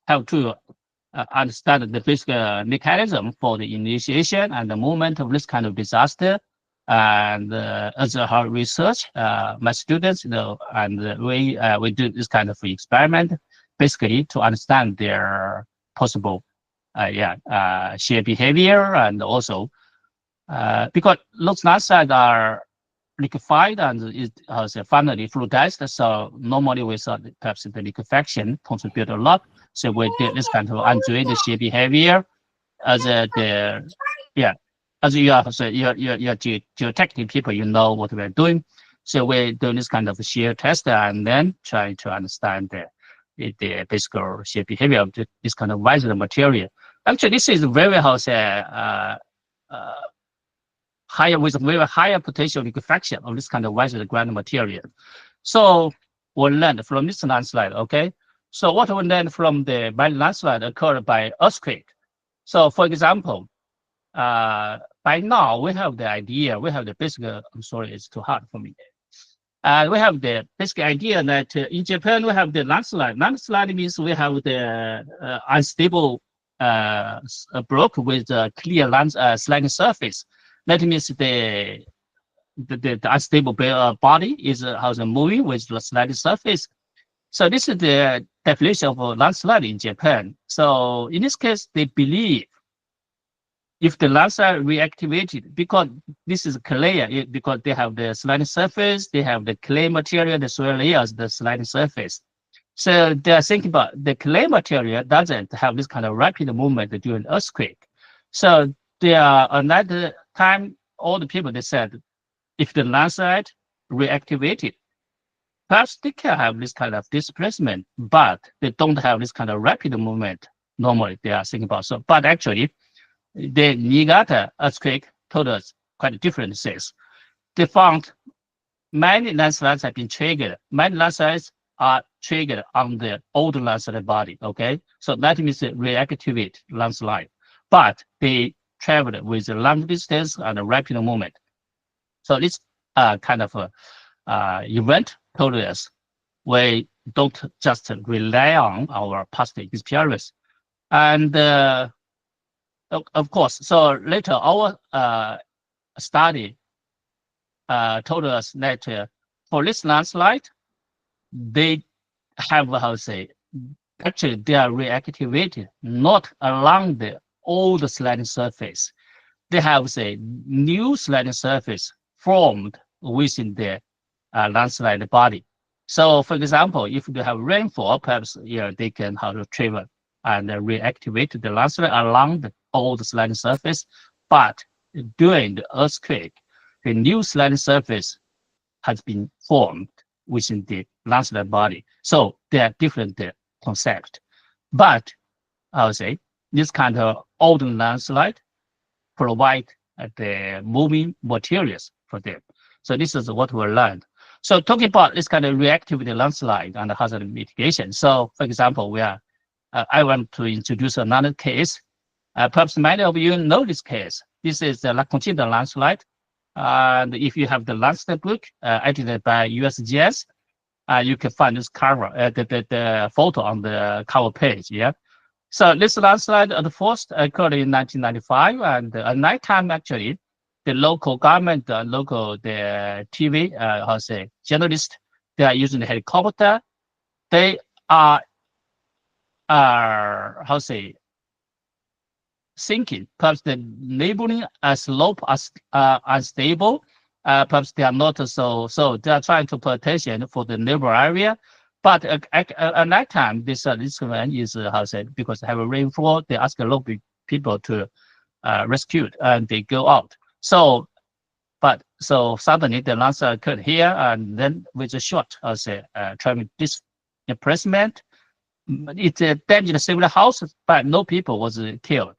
have to understand the basic mechanism for the initiation and the movement of this kind of disaster. And as our research, my students, and we do this kind of experiment, basically to understand their possible, shear behavior, and also because those landslides are liquefied and it has finally fluidized. So normally we thought that perhaps the liquefaction contribute a lot. So we did this kind of undulating shear behavior as as you are, so you're geotechnical people, you know what we're doing. So we're doing this kind of shear test and then trying to understand the basic shear behavior of this kind of visor material. Actually, this is very, higher with very higher potential liquefaction of this kind of visor ground material. So we learned from this landslide, okay? So what we learned from the landslide occurred by earthquake. So for example, by now we have the idea, we have the basic, I'm sorry, it's too hard for me. We have the basic idea that in Japan, we have the landslide. Landslide means we have the unstable block with a clear sliding surface. That means the unstable body is moving with the sliding surface. So this is the definition of a landslide in Japan. So in this case, they believe if the landslide reactivated, because this is clay, because they have the sliding surface, they have the clay material, the soil layers, the sliding surface. So they are thinking about the clay material doesn't have this kind of rapid movement during earthquake. So there are another time, all the people, they said, if the landslide reactivated, perhaps they can have this kind of displacement, but they don't have this kind of rapid movement. Normally, they are thinking about so, but actually, the Niigata earthquake told us quite different things. They found many landslides have been triggered. Many landslides are triggered on the old landslide body, okay? So that means it reactivate landslide, but they traveled with a long distance and a rapid movement. So this kind of event told us we don't just rely on our past experience. And of course, so later our study told us that for this landslide, they have, actually they are reactivated, not along the old sliding surface. They have, new sliding surface formed within the landslide body. So for example, if they have rainfall, perhaps they can travel and reactivate the landslide along the old sliding surface. But during the earthquake, the new sliding surface has been formed within the landslide body. So they are different concepts. But I would say this kind of old landslide provide the moving materials for them. So this is what we learned. So talking about this kind of reactivity landslide and hazard mitigation. So for example, I want to introduce another case. Perhaps many of you know this case. This is the La Conchita landslide. And if you have the landslide book edited by USGS, you can find this cover, the photo on the cover page. Yeah. So this landslide, the first occurred in 1995, and at night time, actually, the local government, the TV, journalists, they are using the helicopter. They are, thinking perhaps the neighboring slope is unstable. Perhaps they are not so they are trying to pay attention for the neighbor area. But at night time, this one is because they have a rainfall, they ask the local people to rescue it, and they go out. So suddenly the landslide occurred here, and then with a short traffic displacement, it damaged several houses, but no people was killed.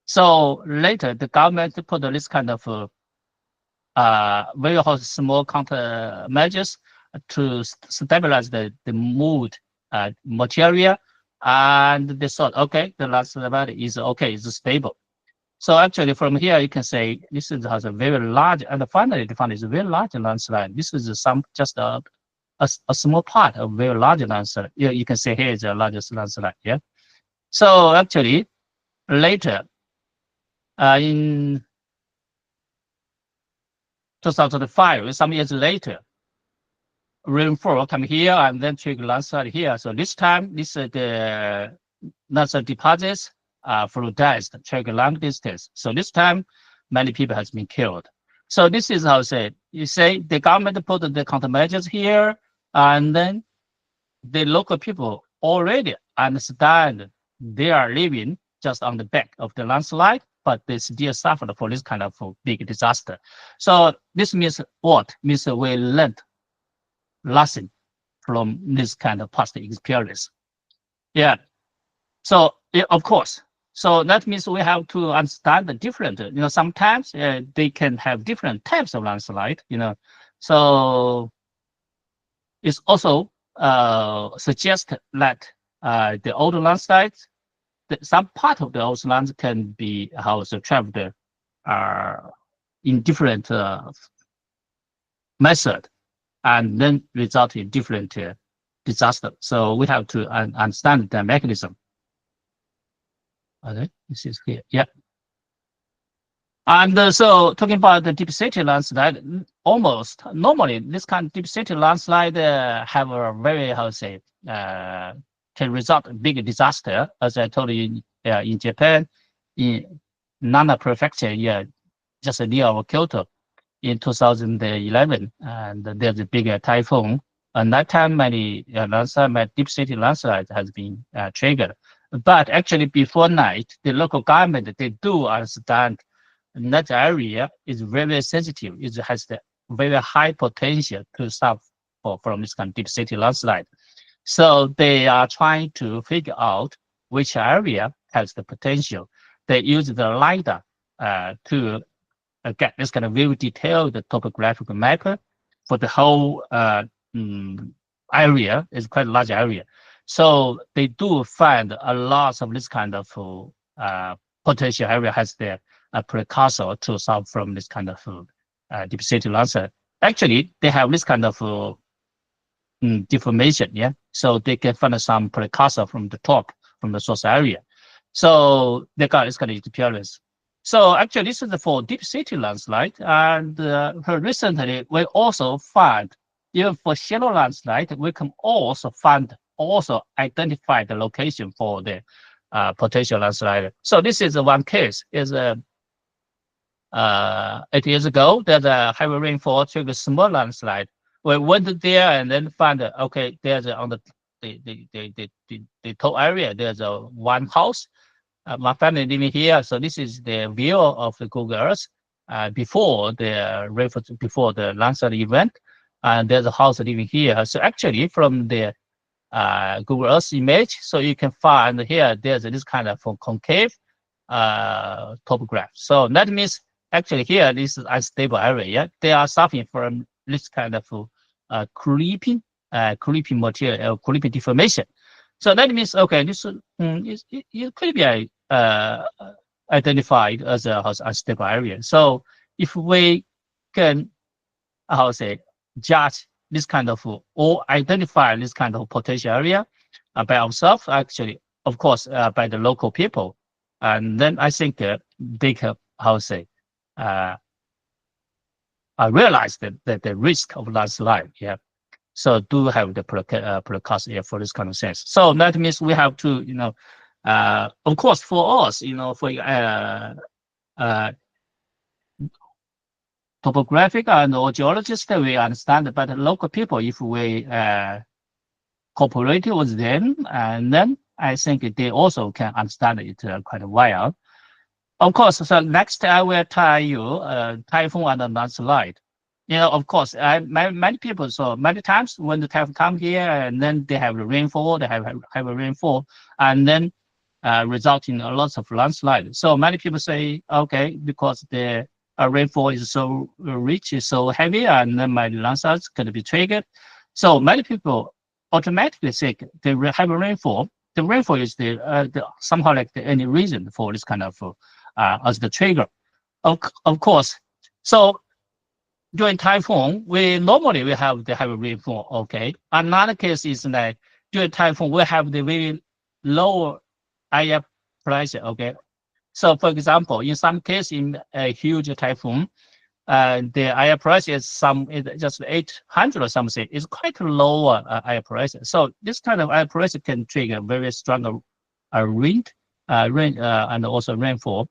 So later, the government put this kind of very small countermeasures to stabilize the moved material, and they thought, okay, the landslide is okay, it's stable. So actually from here, you can say this is has a very large, and finally defined is a very large landslide. This is just a small part of very large landslide. Yeah, you can say here is the largest landslide. Yeah. So actually later in 2005, some years later, rainfall come here and then trigger landslide here. So this time, this is the landslide deposits fluidized, trigger long distance. So this time, many people has been killed. So this is how you say the government put the countermeasures here, and then the local people already understand they are living just on the back of the landslide, but they still suffered for this kind of big disaster. So this means what? Means we learned lesson from this kind of past experience. Yeah. So yeah, of course. So that means we have to understand the different, sometimes they can have different types of landslide, So it's also suggests that the old landslides, some part of the old lands can be traveled in different method, and then result in different disaster. So we have to understand the mechanism. Okay, this is here. Yeah. And so talking about the deep city landslide, almost normally this kind of deep city landslide have a very can result in big disaster. As I told you, in Japan, in Nara Prefecture, just near Kyoto, in 2011, and there's a big typhoon. And that time, many deep city landslides has been triggered. But actually, before night, the local government, they do understand that area is very sensitive. It has the very high potential to suffer from this kind of deep city landslide. So they are trying to figure out which area has the potential. They use the LiDAR to get this kind of very detailed topographical map for the whole area. It's quite a large area. So they do find a lot of this kind of potential area has the precursor to solve from this kind of deep city landslide. Actually, they have this kind of deformation, yeah. So they can find some precursor from the top, from the source area. So they got this kind of experience. So actually, this is for deep city landslide, and recently we also find even for shallow landslide, we can also identify the location for the potential landslide. So this is one case. Is 8 years ago, there's a heavy rainfall triggered small landslide. We went there and then found okay, there's on the top area, there's one house. My family living here, so this is the view of the Google Earth before the landslide event, and there's a house living here. So actually, from the Google Earth image, so you can find here there's this kind of concave topograph. So that means actually here this is unstable area. Yeah? They are suffering from this kind of creeping material, creeping deformation. So that means okay, this it could be identified as a unstable area. So if we can judge this kind of or identify this kind of potential area by ourselves, actually, of course, by the local people, and then I think they can realize that the risk of landslide. Yeah. So do have the precursor for this kind of sense. So that means we have to, of course, for us, for topographic and geologists, we understand, but local people, if we cooperate with them, and then I think they also can understand it quite well. Of course, so next I will tell you typhoon and landslide. Of course, many people, so many times when the typhoon come here and then they have rainfall, they have a rainfall, and then resulting in a lot of landslide. So many people say, okay, because the rainfall is so rich, is so heavy, and then my landslide is going to be triggered. So many people automatically say they have a rainfall. The rainfall is the somehow like any reason for this kind of as the trigger. Of course. So during typhoon, we normally have the heavy rainfall. Okay. Another case is that during typhoon, we have the very low air pressure. Okay. So for example, in some case, in a huge typhoon, the air pressure is just 800 or something. It's quite lower air pressure. So this kind of air pressure can trigger very strong rain, and also rainfall.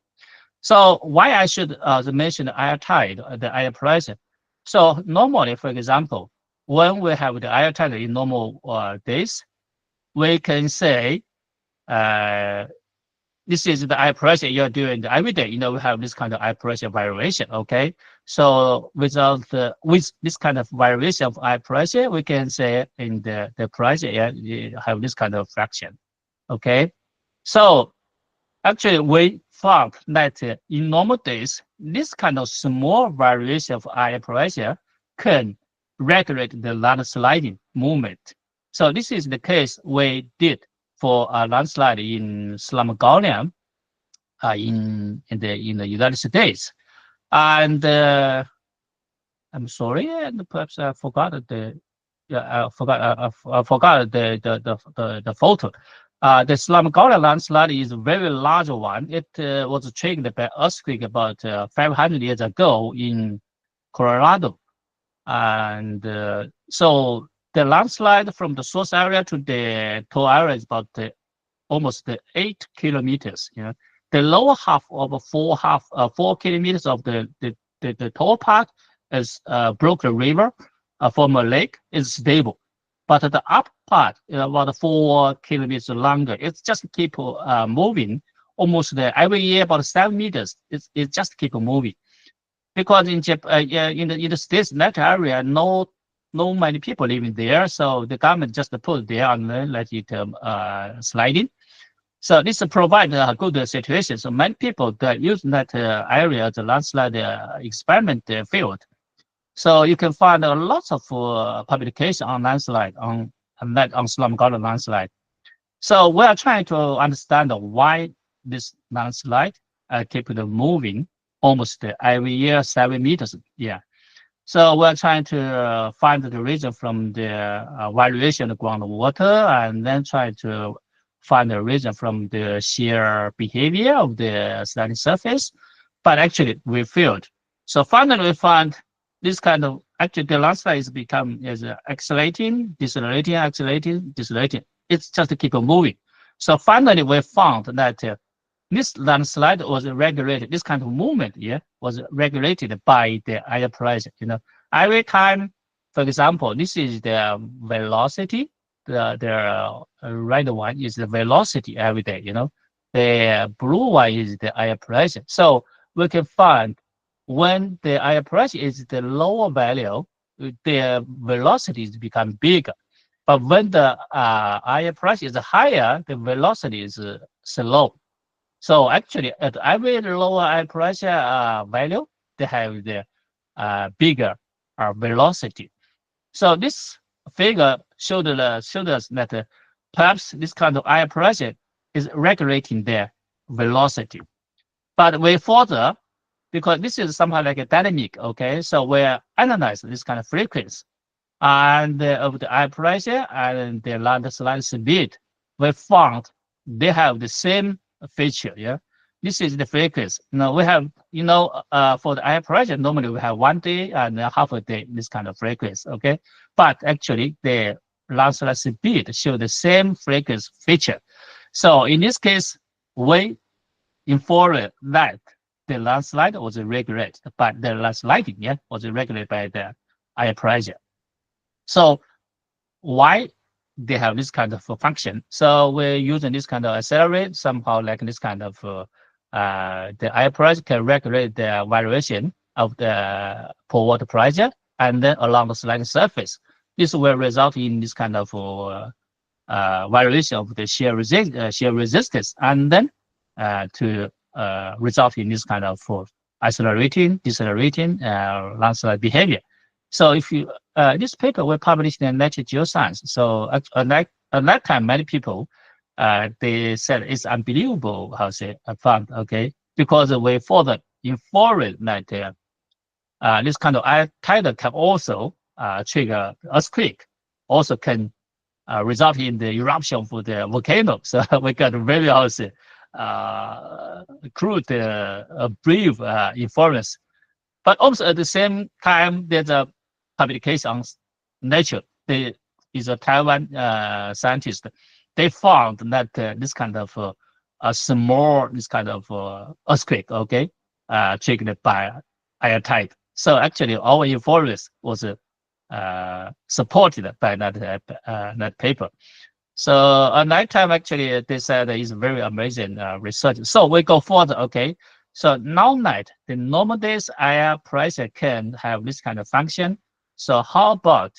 So why I should mention the air tide, the air pressure. So normally, for example, when we have the air tide in normal days, we can say this is the air pressure you're doing every day. We have this kind of air pressure variation. Okay, so with this kind of variation of air pressure, we can say in the pressure you have this kind of fraction. Okay, so actually we found that in normal days, this kind of small variation of air pressure can regulate the landsliding movement. So this is the case we did for a landslide in Slumgullion in the United States. And I'm sorry, and perhaps I forgot the photo. The Slumgullion landslide is a very large one. It was triggered by earthquake about 500 years ago in Colorado. And so the landslide from the source area to the toll area is about almost 8 kilometers. The lower half of 4 kilometers of the toll part is Brook River from a lake is stable. But the up part, about 4 kilometers longer, it's just keep moving almost every year about 7 meters. It just keep moving because in the States, in that area, no many people living there, so the government just put there and then let it sliding. So this provides a good situation. So many people that use that area, the landslide experiment field. So you can find lots of publication on landslide, on Slumgullion landslide. So we are trying to understand why this landslide keep moving almost every year 7 meters. Yeah. So we're trying to find the reason from the variation of groundwater, and then try to find the reason from the shear behavior of the sliding surface. But actually, we failed. So finally, we found this kind of the landslide is accelerating, decelerating, accelerating, decelerating. It's just to keep moving. So finally, we found that this landslide was regulated. This kind of movement, was regulated by the air pressure. Every time, for example, this is the velocity. The red one is the velocity every day. The blue one is the air pressure. So we can find when the air pressure is the lower value, the velocities become bigger. But when the air pressure is higher, the velocity is slow. So actually, at every lower air pressure value, they have the bigger velocity. So this figure showed us that perhaps this kind of air pressure is regulating their velocity. But we further, because this is somehow like a dynamic, okay? So we analyze this kind of frequency and of the air pressure and the landslide speed. We found they have the same feature. This is the frequency. We have, for the air pressure, normally we have 1 day and half a day, this kind of frequency, okay? But actually, the landslide speed show the same frequency feature. So in this case, we infer that the landslide was regulated, but the landsliding, was regulated by the air pressure. So why they have this kind of function? So we're using this kind of accelerate, somehow like this kind of the air pressure can regulate the variation of the pore water pressure and then along the sliding surface. This will result in this kind of variation of the shear resistance, and then to result in this kind of accelerating, decelerating landslide behavior. So if you this paper was published in Nature Geoscience. So at that time, many people they said it's unbelievable how they found. Okay, because we further inferred that this kind of high tide can also trigger earthquake, also can result in the eruption of the volcano. So we got very also crude, brief inference. But also at the same time, there's a publication on Nature. There is a Taiwan scientist. They found that this kind of a small earthquake, okay, triggered by high tide. So actually, our inference was supported by that paper. So at night time, actually, they said is very amazing research. So we go further, okay. So now night, the normal days air pressure can have this kind of function. So how about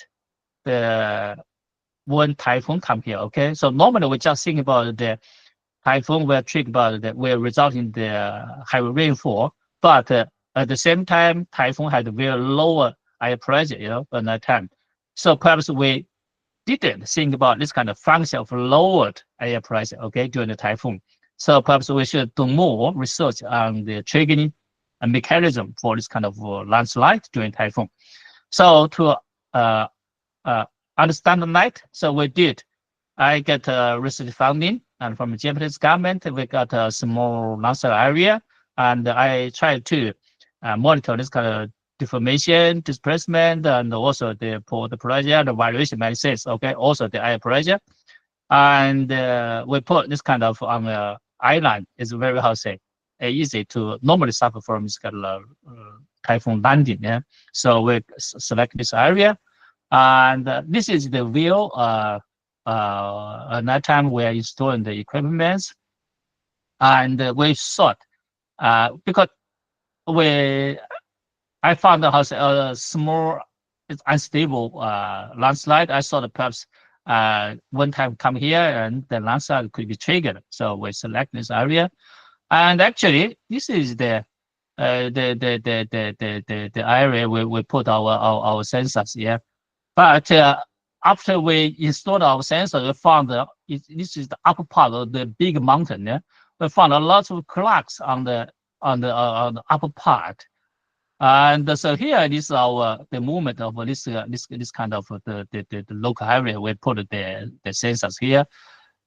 when typhoon come here, okay? So normally we just think about the typhoon will trigger about that will result in the heavy rainfall, but at the same time, typhoon had a very lower air pressure, at that time. So perhaps we didn't think about this kind of function of lowered air pressure, okay, during the typhoon. So perhaps we should do more research on the triggering mechanism for this kind of landslide during typhoon. So to understand the night, so we did. I get research funding, and from the Japanese government, we got a small landslide area, and I tried to monitor this kind of deformation, displacement, and also the pressure, the variation analysis, okay, also the air pressure. And we put this kind of on the island. It's very, easy to normally suffer from this kind of typhoon landing. Yeah, so we select this area, and this is the view. At that time, we are installing the equipment, and we thought because I found the house a small, unstable landslide. I thought perhaps one time come here and the landslide could be triggered. So we select this area, and actually this is the area where we put our sensors here. But after we installed our sensor, we found this is the upper part of the big mountain. Yeah? We found a lot of cracks on the upper part. And so here is the movement of this kind of the local area. We put the sensors here,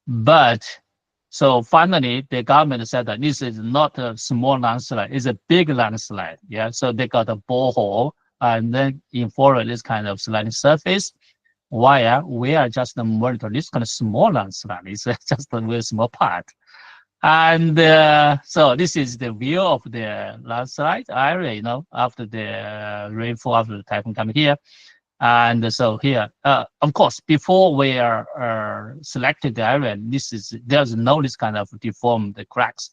but so finally the government said that this is not a small landslide; it's a big landslide. Yeah, so they got a borehole and then infer this kind of sliding surface. While we are just monitor this kind of small landslide, it's just a very small part. And so this is the view of the landslide area, after the rainfall, after the typhoon coming here. And so here, of course, before we are selected the area, there's no this kind of deformed cracks.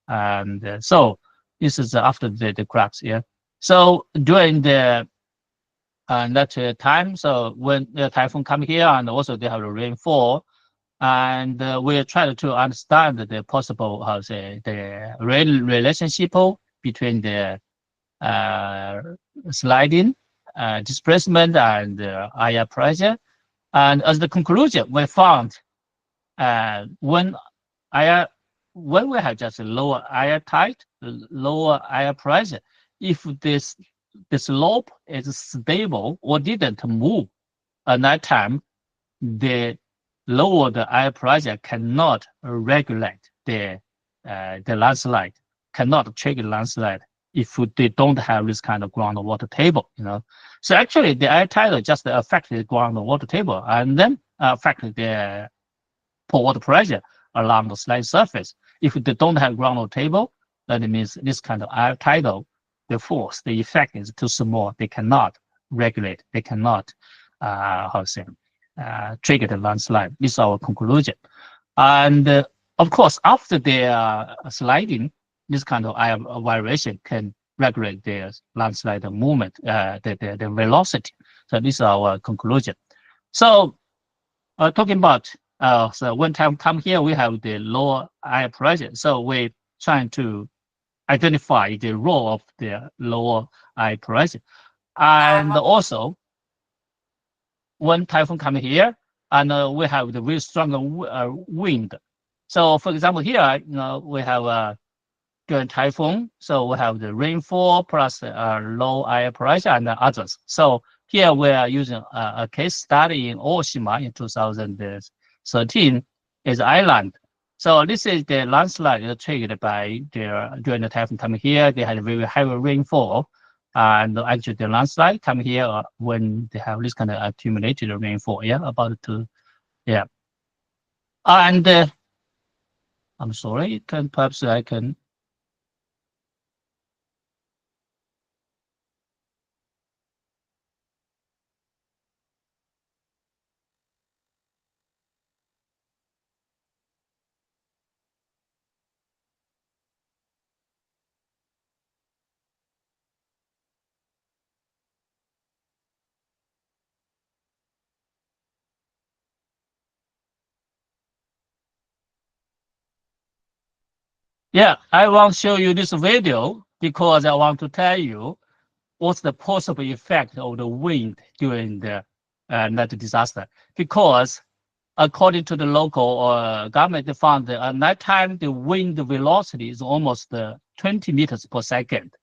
And so this is after the cracks, yeah. So during that time, so when the typhoon come here, and also they have the rainfall, and we try to understand the possible, the relationship between the sliding, displacement, and air pressure. And as the conclusion, we found when we have just a lower air tide, lower air pressure, if the slope is stable or didn't move at that time, the lower the air pressure cannot regulate the landslide, cannot trigger landslide if they don't have this kind of groundwater table, So actually the air tide just affect the groundwater table and then affect the pore water pressure along the slide surface. If they don't have groundwater table, that means this kind of air tidal, the force, the effect is too small. They cannot regulate, they cannot, trigger the landslide. This is our conclusion. And of course, after the sliding, this kind of air variation can regulate the landslide movement, the velocity. So this is our conclusion. So talking about, so when time come here, we have the lower air pressure. So we're trying to identify the role of the lower air pressure. And also, when typhoon come here, and we have the very strong wind. So, for example, here we have during typhoon. So we have the rainfall plus low air pressure and others. So here we are using a case study in Oshima in 2013 is island. So this is the landslide triggered by during the typhoon coming here. They had very heavy rainfall, and actually the landslide come here when they have this kind of accumulated rainfall. Yeah, about to, yeah. And I'm sorry, perhaps I can. Yeah, I want to show you this video because I want to tell you what's the possible effect of the wind during the natural disaster. Because according to the local government, they found that at night time, the wind velocity is almost 20 meters per second.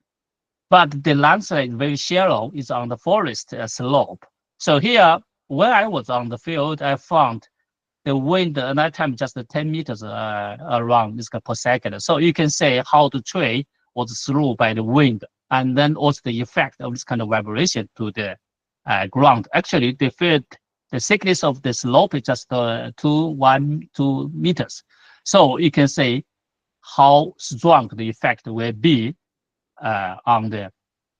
But the landslide is very shallow, it's on the forest slope. So here, when I was on the field, I found the wind at that time just 10 meters around this per second. So you can say how the tree was through by the wind, and then also the effect of this kind of vibration to the ground. Actually, the thickness of the slope is just 2 meters. So you can say how strong the effect will be on the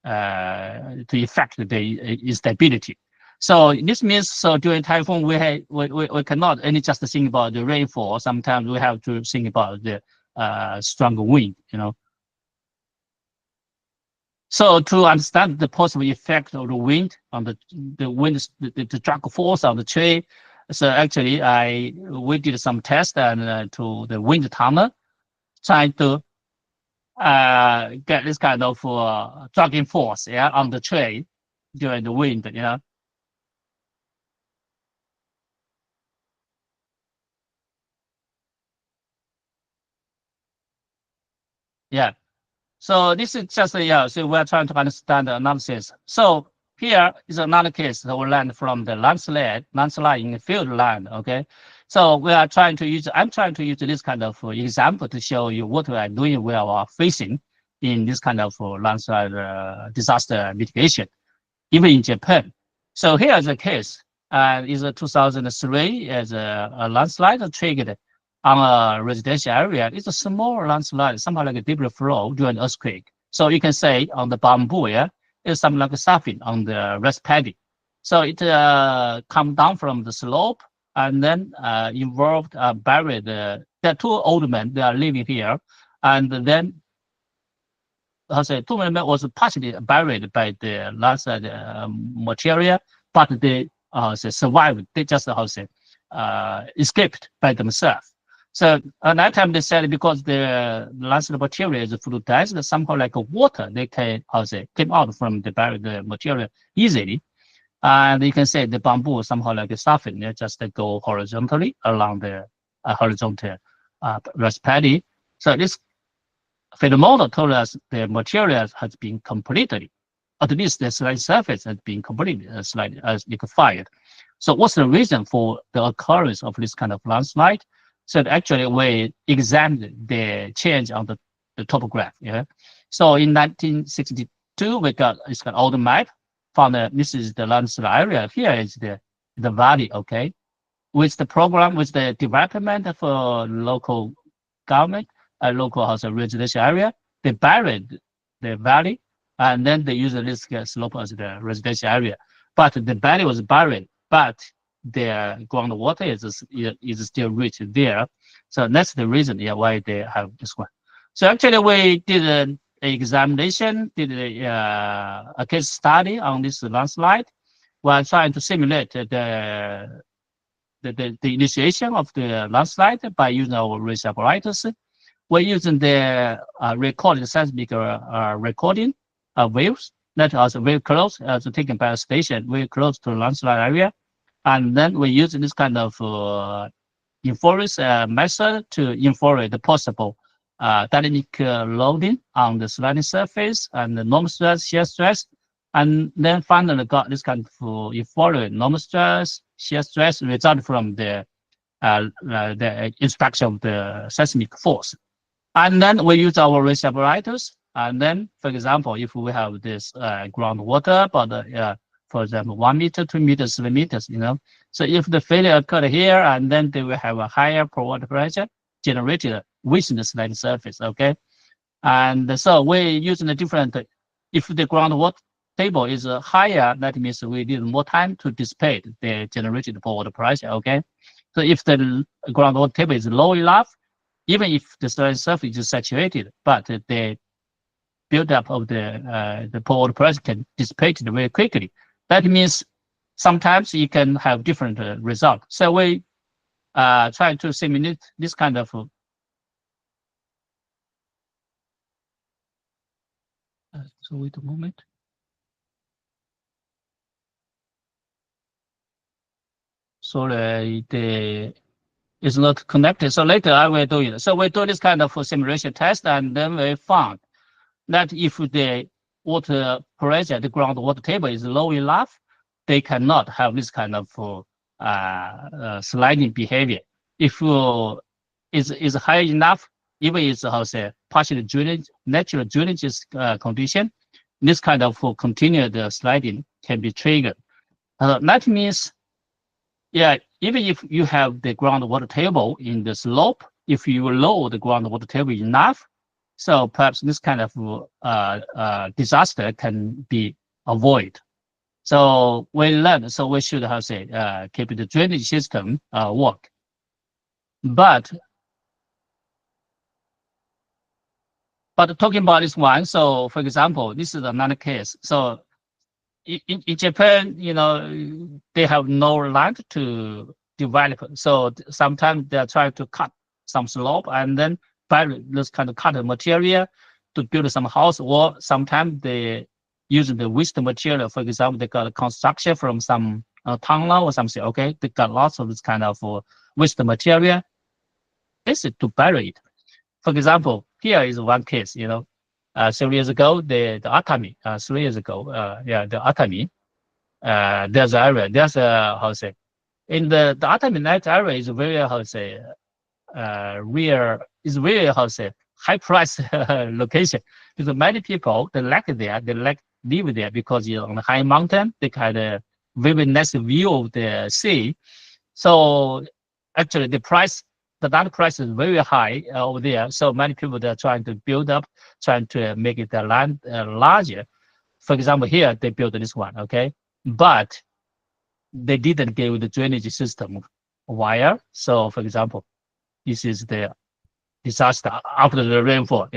to affect the instability. So this means, so during typhoon, we cannot only just think about the rainfall. Sometimes we have to think about the strong wind, you know. So to understand the possible effect of the wind on the wind, the drag force on the tree. So actually, we did some tests and to the wind tunnel, trying to get this kind of dragging force, yeah, on the tree during the wind, you know. Yeah. So this is just so we're trying to understand the analysis. So here is another case that we learned from the landslide in the field land. Okay. So we are trying to use, I'm trying to use this kind of example to show you what we are doing, we are facing in this kind of landslide disaster mitigation, even in Japan. So here is a case, is a 2003 as a landslide triggered on a residential area. It's a small landslide, somehow like a debris flow during earthquake. So you can say on the bamboo, yeah, it's something like a surfing on the rest paddy. So it come down from the slope and then involved buried. There are two old men, they are living here, and then two men was partially buried by the landslide material, but they survived. They just escaped by themselves. So at that time they said because the landslide material is fluidized, somehow like water, they can came out from the buried material easily. And you can say the bamboo somehow like a soften, they just go horizontally along the horizontal rest paddy. So this phenomenon told us the material has been completely, at least the slide surface has been completely liquefied. So what's the reason for the occurrence of this kind of landslide? So actually we examined the change on the topograph. Yeah. So in 1962, we got old map. Found this is the landslide area. Here is the valley. Okay. With the program, with the development for local government, local house residential area, they buried the valley and then they use this slope as the residential area. But the valley was buried, but the groundwater is still rich there. So that's the reason why they have this one. So actually we did an examination, did a case study on this landslide. We're trying to simulate the initiation of the landslide by using our research apparatus. We're using the recorded seismic recording waves that are very close, taken by a station, very close to the landslide area. And then we use this kind of inference method to infer the possible dynamic loading on the sliding surface and the normal stress, shear stress, and then finally got this kind of euphoria, normal stress, shear stress result from the inspection of the seismic force. And then we use our research apparatus. And then, for example, if we have this groundwater, but for example, 1 meter, 2 meters, 3 meters, So if the failure occurred here, and then they will have a higher pore water pressure generated within the sliding surface, okay? And so we're using a different, if the groundwater table is higher, that means we need more time to dissipate the generated pore water pressure, okay? So if the groundwater table is low enough, even if the sliding surface is saturated, but the buildup of the pore water pressure can dissipate very quickly. That means sometimes you can have different results. So we try to simulate this kind of so wait a moment. Sorry, it's not connected. So later I will do it. So we do this kind of simulation test, and then we found that if the water pressure, the groundwater table is low enough, they cannot have this kind of sliding behavior. If is high enough, even it's partial drainage, natural drainage condition, this kind of continued sliding can be triggered. That means, yeah, even if you have the groundwater table in the slope, if you lower the groundwater table enough, so perhaps this kind of disaster can be avoided. So we learned, so we should keep the drainage system work. But talking about this one, so for example, this is another case. So in Japan, they have no land to develop. So sometimes they are trying to cut some slope and then bury this kind of cut material to build some house, or sometimes they use the waste material. For example, they got a construction from some tunnel or something. Okay, they got lots of this kind of waste material. This is to bury it. For example, here is one case. 3 years ago, the Atami. 3 years ago, the Atami. There's an area. There's a in the Atami net area is very rare. Is very high price location, because many people they like live there because on the high mountain they had a very nice view of the sea. So actually the land price is very high over there. So many people they are trying to build up, trying to make it the land larger. For example, here they built this one, okay, but they didn't give the drainage system wire. So for example, this is the disaster after the rainfall,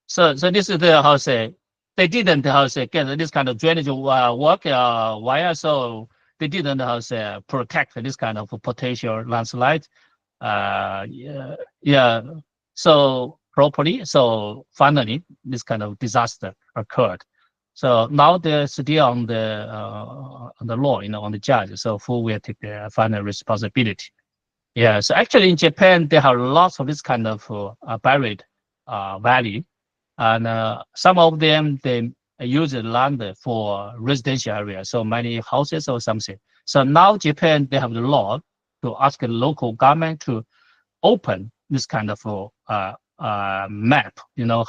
So this is the they didn't get this kind of drainage work wire, so they didn't protect this kind of potential landslide. So properly. So finally, this kind of disaster occurred. So now they're still on the law, on the judge. So who will take the final responsibility? Yeah. So actually, in Japan, they have lots of this kind of buried valley. And some of them, they use the land for residential area, so many houses or something. So now Japan, they have the law to ask the local government to open this kind of map,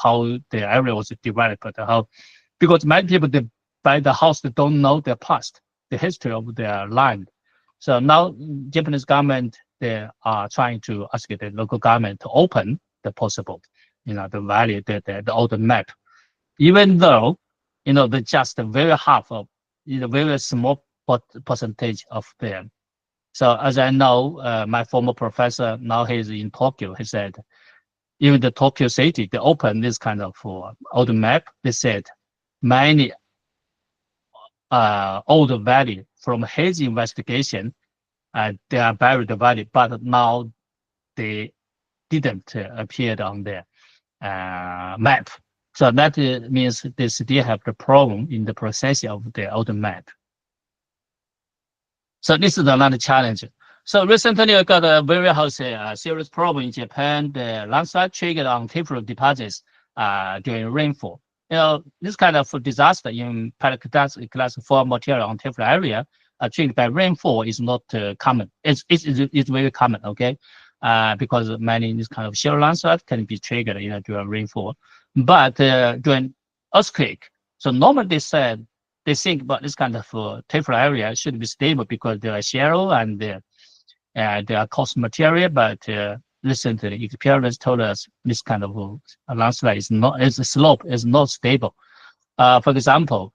how the area was developed, because many people, they buy the house, they don't know their past, the history of their land. So now Japanese government, they are trying to ask the local government to open the possible the value, the old map, even though, they just very half of, very small percentage of them. So as I know, my former professor, now he's in Tokyo, he said, even the Tokyo city, they open this kind of old map. They said many old valley from his investigation, they are very divided, but now they didn't appear on the map. So that means they still have the problem in the processing of the old map. So this is another challenge. So recently, I got a very serious problem in Japan. The landslide triggered on tephra deposits during rainfall. You know, this kind of disaster in class 4 material on tephra area triggered by rainfall is not common. It's very common, okay? Because many this kind of shear landslide can be triggered, you know, during rainfall. But during earthquake, so normally they think about this kind of tephra area should be stable because they are shallow and they are coarse material. But recently, experience told us this kind of landslide is not, the slope is not stable. For example,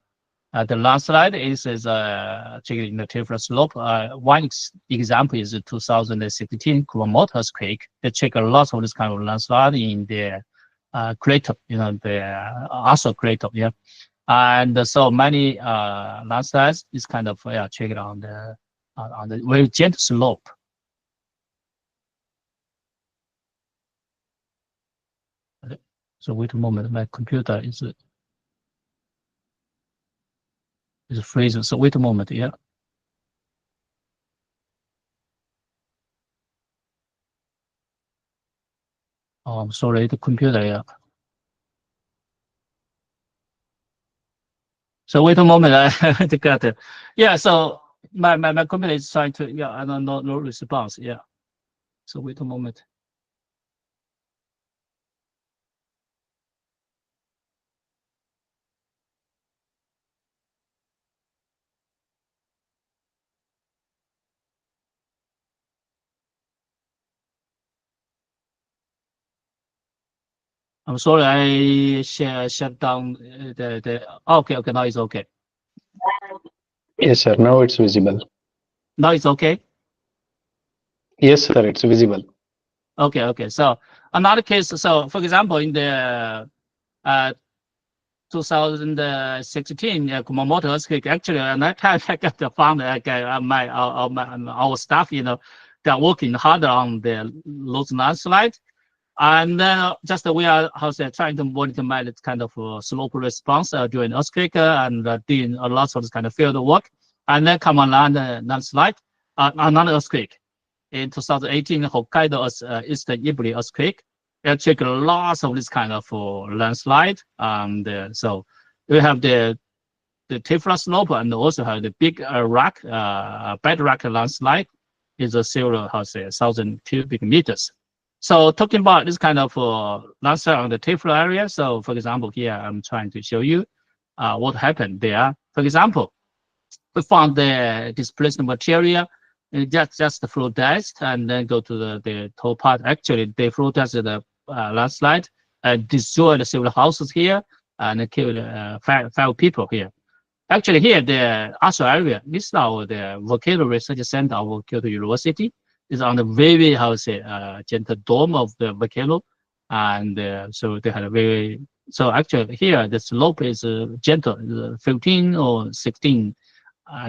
the landslide is triggered in the tephra slope. One example is the 2016 Kumamoto earthquake. They triggered lots of this kind of landslide in the crater, you know, the Aso crater, yeah. And so many landslides is kind of triggered on the very gentle slope. So wait a moment, my computer is freezing. So wait a moment, yeah. Oh, I'm sorry, the computer, yeah. So wait a moment, I got it. Yeah, so my computer is trying to, yeah, I don't know, no response, yeah. So wait a moment. I'm sorry, I shut down okay, now it's okay.
Yes, sir. Now it's visible.
Now it's okay?
Yes, sir. It's visible.
Okay. So another case, so for example, in the 2016 Kumamoto earthquake, actually, at that time I got found our staff, you know, they're working harder on the those landslide. And then just we are trying to monitor this kind of slope response during earthquake and doing a lot of this kind of field work. And then come along the landslide, another earthquake in 2018 Hokkaido Eastern Iburi earthquake. It took lots of this kind of landslide, and so we have the tephra slope and also have the big rock, bedrock landslide is a several 1,000 cubic meters. So talking about this kind of landslide on the tephra area. So for example, here I'm trying to show you what happened there. For example, we found the displaced material just the flow dust and then go to the top part. Actually, they flow dust the landslide destroyed several houses here and killed 5 people here. Actually, here the Aso area, this is our the volcano research center of Kyoto University. Is on the very gentle dome of the volcano, and so they had a very actually here the slope is gentle, 15 or 16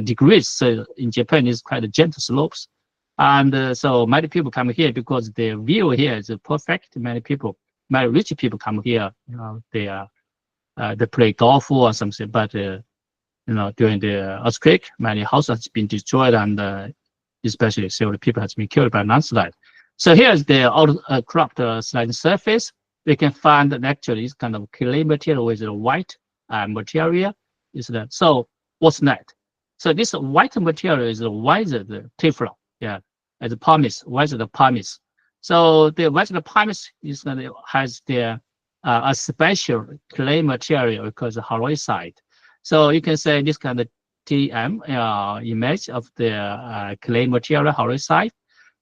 degrees. So in Japan, it's quite a gentle slopes, and so many people come here because the view here is perfect. Many rich people come here. You know, they play golf or something, but you know, during the earthquake, many houses has been destroyed and especially several people has been killed by landslide. So here's the outcropped sliding surface. We can find that actually it's kind of clay material with a white material. Is that so? What's that? So this white material is wiser the tephra, yeah, as a pumice, wiser the pumice. So the wiser pumice is has the a special clay material called halloysite. So you can say this kind of TM image of the clay material halloysite,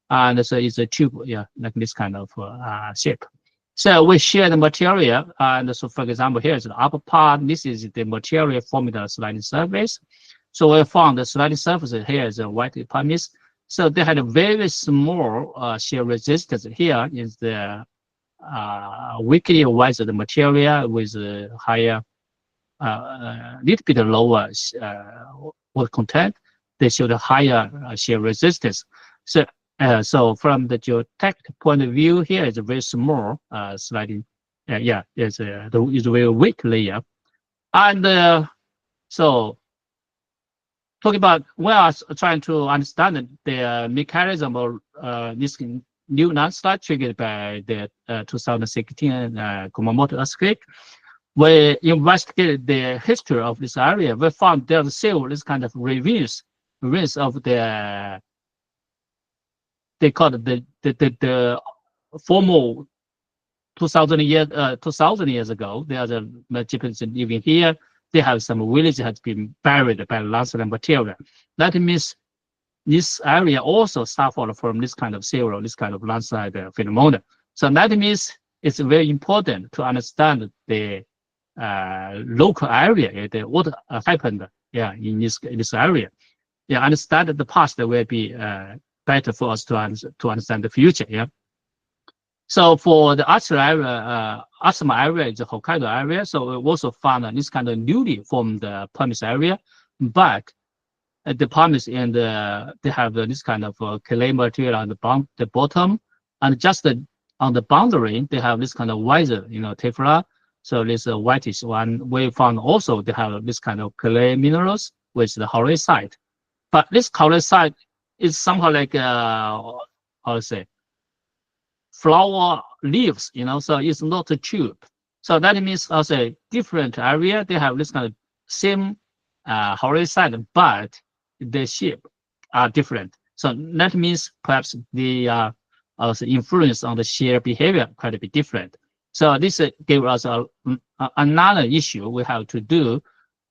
and so it's a tube, yeah, like this kind of shape. So we share the material, and so for example, here's the upper part. This is the material forming the sliding surface. So we found the sliding surface here is a white pumice. So they had a very small shear resistance. Here is the weakly wiser the material with higher little bit lower water content, they showed a higher shear resistance. So, so from the geotechnical point of view, here is a very small, slightly, it's a very weak layer. And so, talking about, we are trying to understand the mechanism of this new landslide triggered by the 2016 Kumamoto earthquake. We investigated the history of this area. We found there's still this kind of ravines of the, they call it the formal 2000 years ago. There's a Japanese living here. They have some village has been buried by landslide material. That means this area also suffered from this kind of zero, this kind of landslide phenomenon. So that means it's very important to understand the local area, what happened in this area. Understand the past will be better for us to understand the future. So for the Asama area, the Hokkaido area, so we also found this kind of newly formed pumice area, but the pumice and they have this kind of clay material on the bottom, and just on the boundary they have this kind of wiser, tephra. So this whitish one we found also they have this kind of clay minerals with the halloysite, but this halloysite is somehow like how to say, flower leaves, so it's not a tube. So that means I'll say different area, they have this kind of same halloysite, but the shape are different. So that means perhaps the influence on the shear behavior quite a bit different. So this gave us another issue we have to do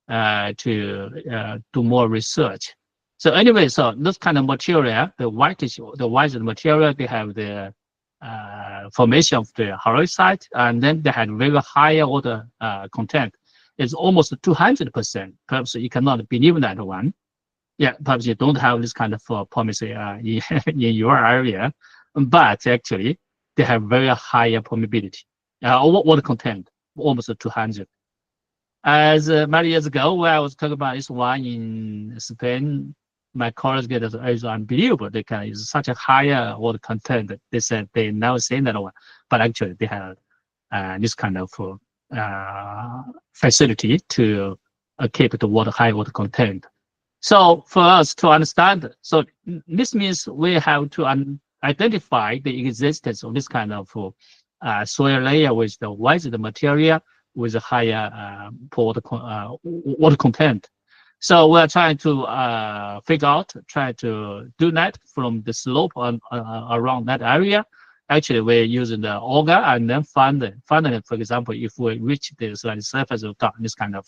to do more research. So anyway, so this kind of material, the whitish material, they have the formation of the halloysite, and then they had very high water content. It's almost 200%. Perhaps you cannot believe that one. Perhaps you don't have this kind of pumice in your area, but actually they have very high permeability. Water content, almost 200. As many years ago, when I was talking about this one in Spain, my colleagues get it's unbelievable. They can use such a higher water content. They said they never seen that one, but actually they have this kind of facility to keep the high water content. So for us to understand, so this means we have to identify the existence of this kind of soil layer with the wiser material with a higher water content. So we're trying to figure out, try to do that from the slope around that area. Actually, we're using the auger and then finally, for example, if we reach the surface of this kind of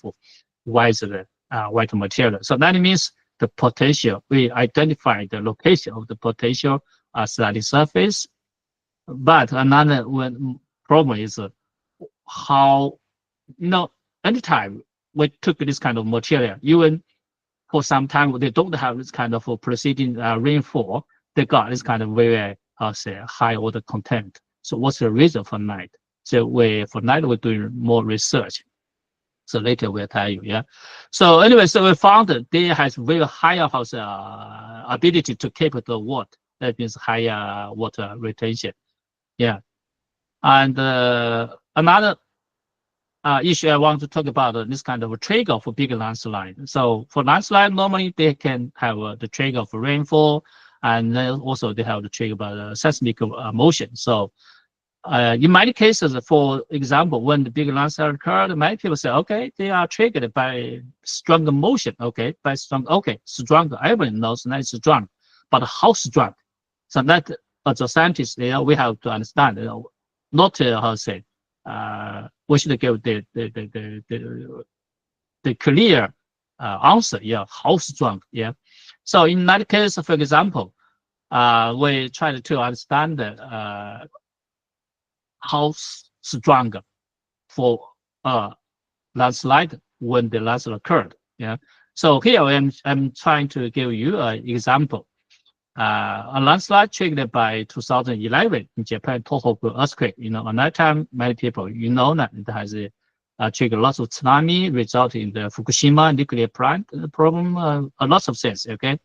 wiser white material. So that means the potential, we identify the location of the potential sliding surface. But another problem is how, anytime we took this kind of material, even for some time, they don't have this kind of preceding rainfall, they got this kind of very, high water content. So what's the reason for that? So for that, we're doing more research. So later we'll tell you, So anyway, so we found that they has very higher ability to keep the water. That means higher water retention. And another issue I want to talk about this kind of a trigger for big landslide. So for landslide, normally they can have the trigger for rainfall, and then also they have the trigger by the seismic motion. So in many cases, for example, when the big landslide occurred, many people say, okay, they are triggered by stronger motion. Stronger. Everyone knows that it's strong, but how strong? So that as a scientist, we have to understand, not how to say, we should give the clear answer, how strong, So in that case, for example, we try to understand how strong for landslide when the landslide occurred, So here I'm trying to give you an example. A landslide triggered by 2011 in Japan Tohoku earthquake. On that time, many people, that it has trigger lots of tsunami, result in the Fukushima nuclear plant problem, a lot of things, okay?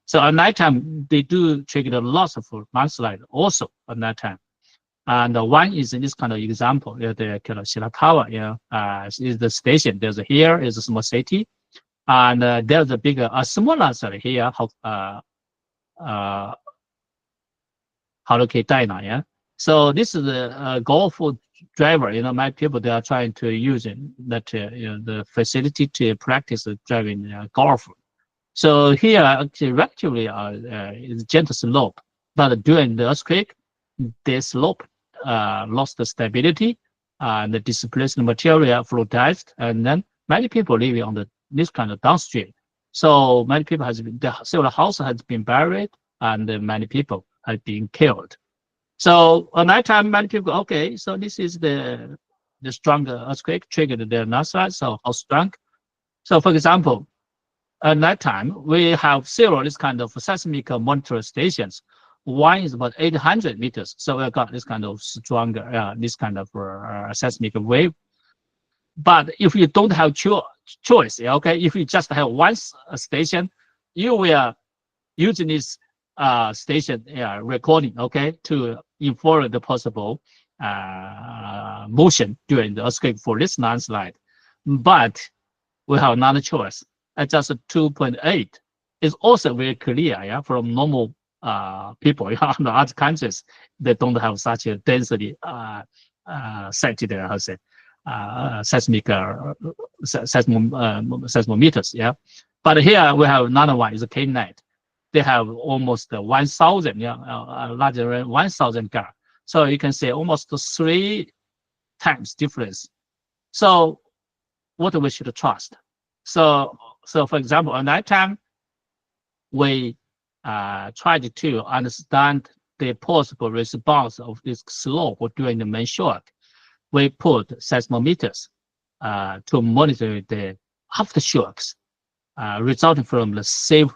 So at nighttime, they do trigger lots of landslide also at nighttime. And one is in this kind of example, the Shirakawa, is the station. There's here is a small city, and there's a small landslide here, Haruki Daina, yeah. So this is a golf driver. Many people they are trying to use that the facility to practice driving golf. So here actually relatively is gentle slope, but during the earthquake, the slope lost the stability, and the displaced material floatized, and then many people living on this kind of downstream. So many people several houses has been buried, and many people have been killed. So at night time, many people, okay, so this is the stronger earthquake triggered the landslide. So how strong? So for example, at night time, we have several this kind of seismic monitor stations. One is about 800 meters. So we got this kind of stronger, this kind of seismic wave. But if you don't have choice, okay, if you just have one station, you will using this station recording, okay, to inform the possible motion during the earthquake for this landslide. But we have another choice. At just 2.8 is also very clear, from normal people in other countries. They don't have such a density seismic seismometers, But here we have another one, is a KNET. They have almost 1,000, larger than 1,000 GAR. So you can say almost 3 times difference. So what we should trust? So for example, at night time, we tried to understand the possible response of this slope during the main shock. We put seismometers to monitor the aftershocks resulting from the same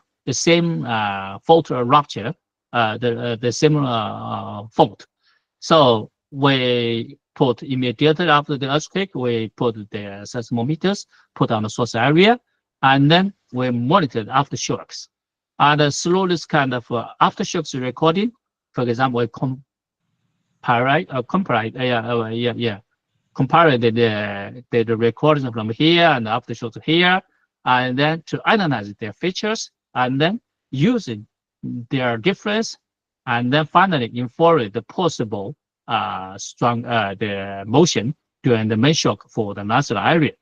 fault rupture, the same fault. So we put immediately after the earthquake, we put the seismometers, put on the source area, and then we monitored aftershocks. And through this kind of aftershocks recording, for example, we compare the recordings from here and the aftershocks here, and then to analyze their features, and then using their difference, and then finally inform the possible the motion during the main shock for the landslide area.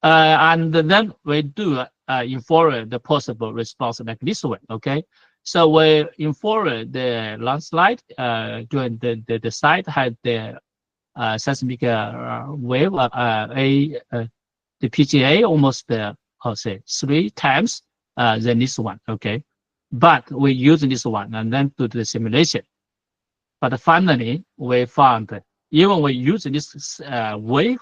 And then we do inform the possible response like this one, okay? So we inform the landslide during the site had the seismic wave, the PGA almost, 3 times than this one, okay? But we use this one and then do the simulation. But finally, we found that even we use this wave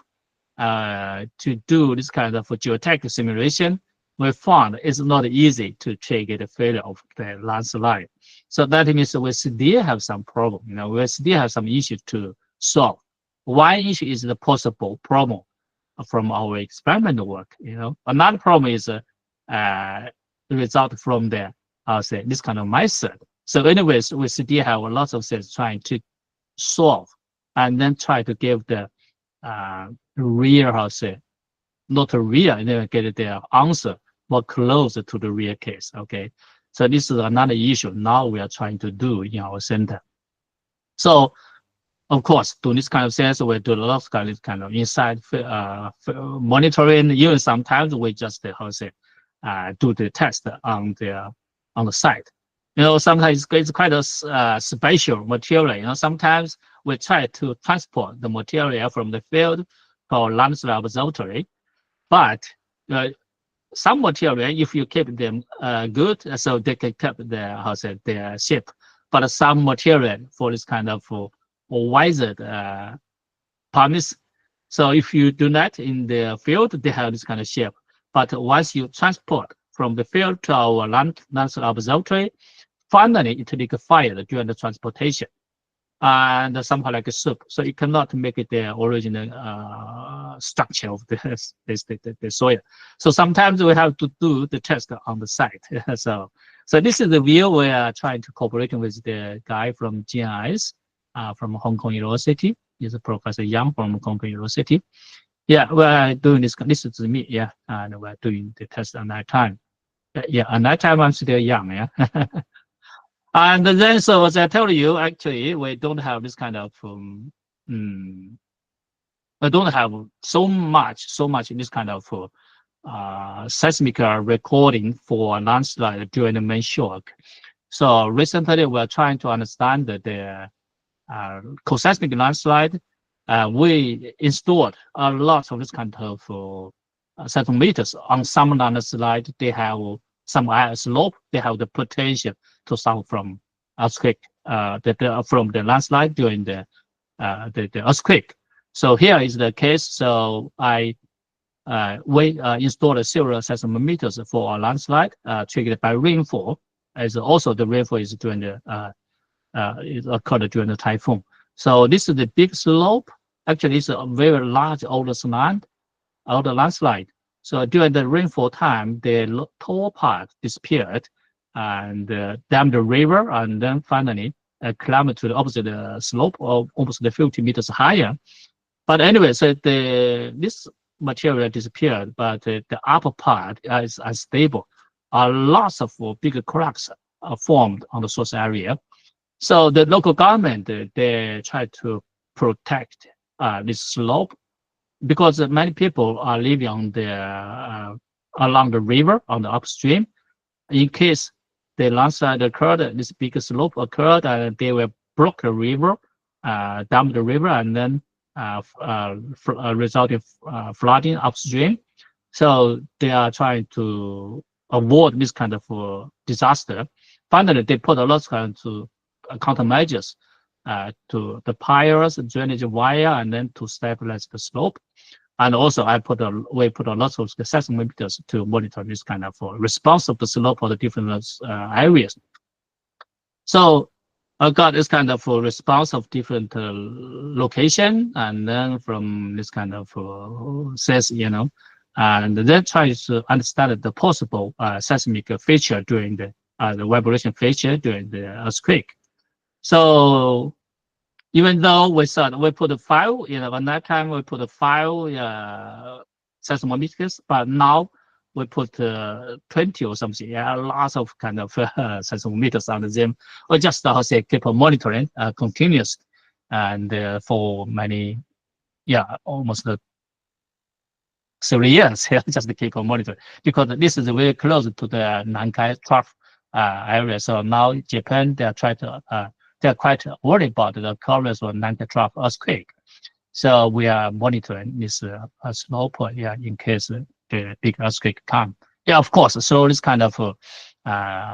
to do this kind of geotech simulation, we found it's not easy to trigger the failure of the landslide. So that means we still have some problem. We still have some issues to solve. One issue is the possible problem from our experimental work. Another problem is the result from the this kind of method. So anyways, we still have a lot of things trying to solve, and then try to give the real, not a real, and then get the answer more closer to the real case. Okay, so this is another issue now we are trying to do in our center. So of course, doing this kind of things, we do a lot of kind of inside monitoring. Even sometimes we just do the test on the site. Sometimes it's quite a special material. Sometimes we try to transport the material from the field for landslide observatory, but some material, if you keep them good, so they can keep their shape. But some material for this kind of wiser promise. So if you do that in the field, they have this kind of shape. But once you transport from the field to our landslide observatory, finally it will get fired during the transportation. and somehow like a soup. So you cannot make it the original structure of the soil. So sometimes we have to do the test on the site. So this is the view we are trying to cooperate with the guy from GIS from Hong Kong University. Is Professor Yang from Hong Kong University. Yeah, we're doing this. This is me. Yeah, and we're doing the test on that time. Yeah, and that time I'm still young. Yeah. And then, so as I told you, actually, we don't have this kind of, we don't have so much in this kind of seismic recording for landslide during the main shock. So recently, we're trying to understand the co-seismic landslide. We installed a lot of this kind of seismometers on some landslide. They have some slope. They have the potential to suffer from earthquake, from the landslide during the earthquake. So here is the case. So we installed several seismometers for a landslide triggered by rainfall. As also the rainfall is during the it occurred during the typhoon. So this is the big slope. Actually, it's a very large older landslide. So during the rainfall time, the tall part disappeared and dammed the river, and then finally climbed to the opposite slope of almost 50 meters higher. But anyway, so this material disappeared, but the upper part is unstable. Lots of big cracks are formed on the source area. So the local government, they try to protect this slope, because many people are living on along the river on the upstream. In case the landslide occurred, this big slope occurred, and they will block the river, dam the river, and then resulting flooding upstream. So they are trying to avoid this kind of disaster. Finally, they put a lot of countermeasures to the piers, drainage wire, and then to stabilize the slope. And also, we put a lot of seismometers to monitor this kind of response of the slope for the different areas. So I got this kind of response of different location, and then from this kind of says, and then try to understand the possible seismic feature during the vibration feature during the earthquake. So even though we put a file, at that time we put a file seismometers, but now we put 20 or something, lots of kind of seismometers on them. We just keep on monitoring continuous, and for many, almost several years, just to keep on monitoring, because this is very close to the Nankai Trough area. So now Japan, they're quite worried about the occurrence of Nankai Trough earthquake. So we are monitoring this slope, in case the big earthquake come. Of course. So this kind of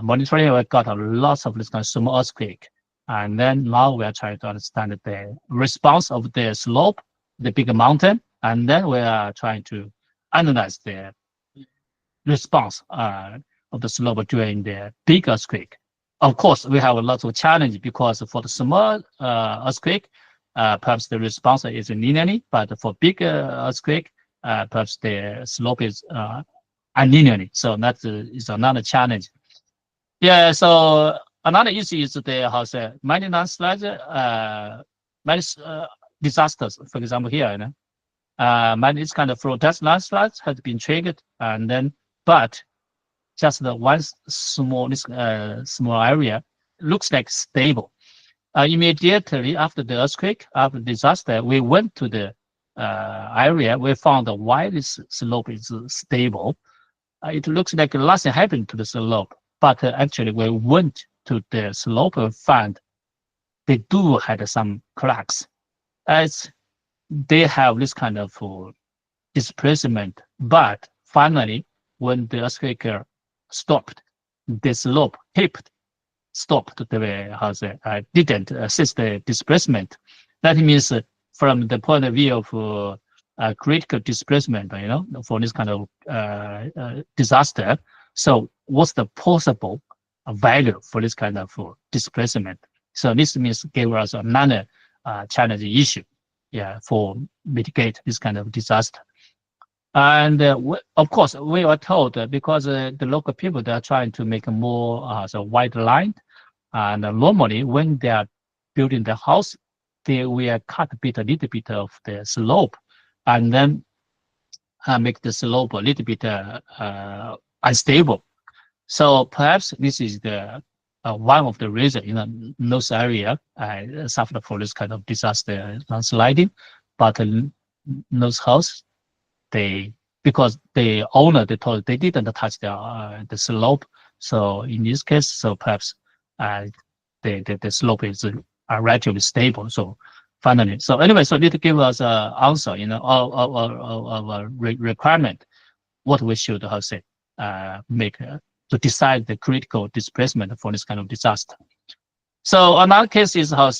monitoring, we got a lot of this kind of small earthquake, and then now we are trying to understand the response of the slope, the big mountain, and then we are trying to analyze the response of the slope during the big earthquake. Of course, we have a lot of challenge, because for the small earthquake, perhaps the response is linearly, but for big earthquake, perhaps the slope is unlinearly. So that is another challenge. So another issue is many landslides, many disasters. For example, here, many this kind of flow test landslides has been triggered, and then but just the one small area looks like stable. Immediately after the earthquake, after the disaster, we went to the area. We found why this slope is stable. It looks like nothing happened to the slope, but actually we went to the slope and found they do have some cracks, as they have this kind of displacement. But finally, when the earthquake stopped, the slope stopped. Didn't assist the displacement. That means from the point of view of critical displacement, for this kind of disaster. So what's the possible value for this kind of displacement? So this means gave us another challenging issue, yeah, for mitigate this kind of disaster. And of course, we were told because the local people, they are trying to make a more so wide line. And normally when they are building the house, they will cut a little bit of the slope and then make the slope a little bit unstable. So perhaps this is the one of the reasons in those areas suffered for this kind of disaster landsliding. But those houses, because the owner, they told they didn't touch the slope. So in this case, so perhaps the slope is relatively stable. So finally, so anyway, so this give us an answer, of requirement, what we should, make to decide the critical displacement for this kind of disaster. So another case is analyze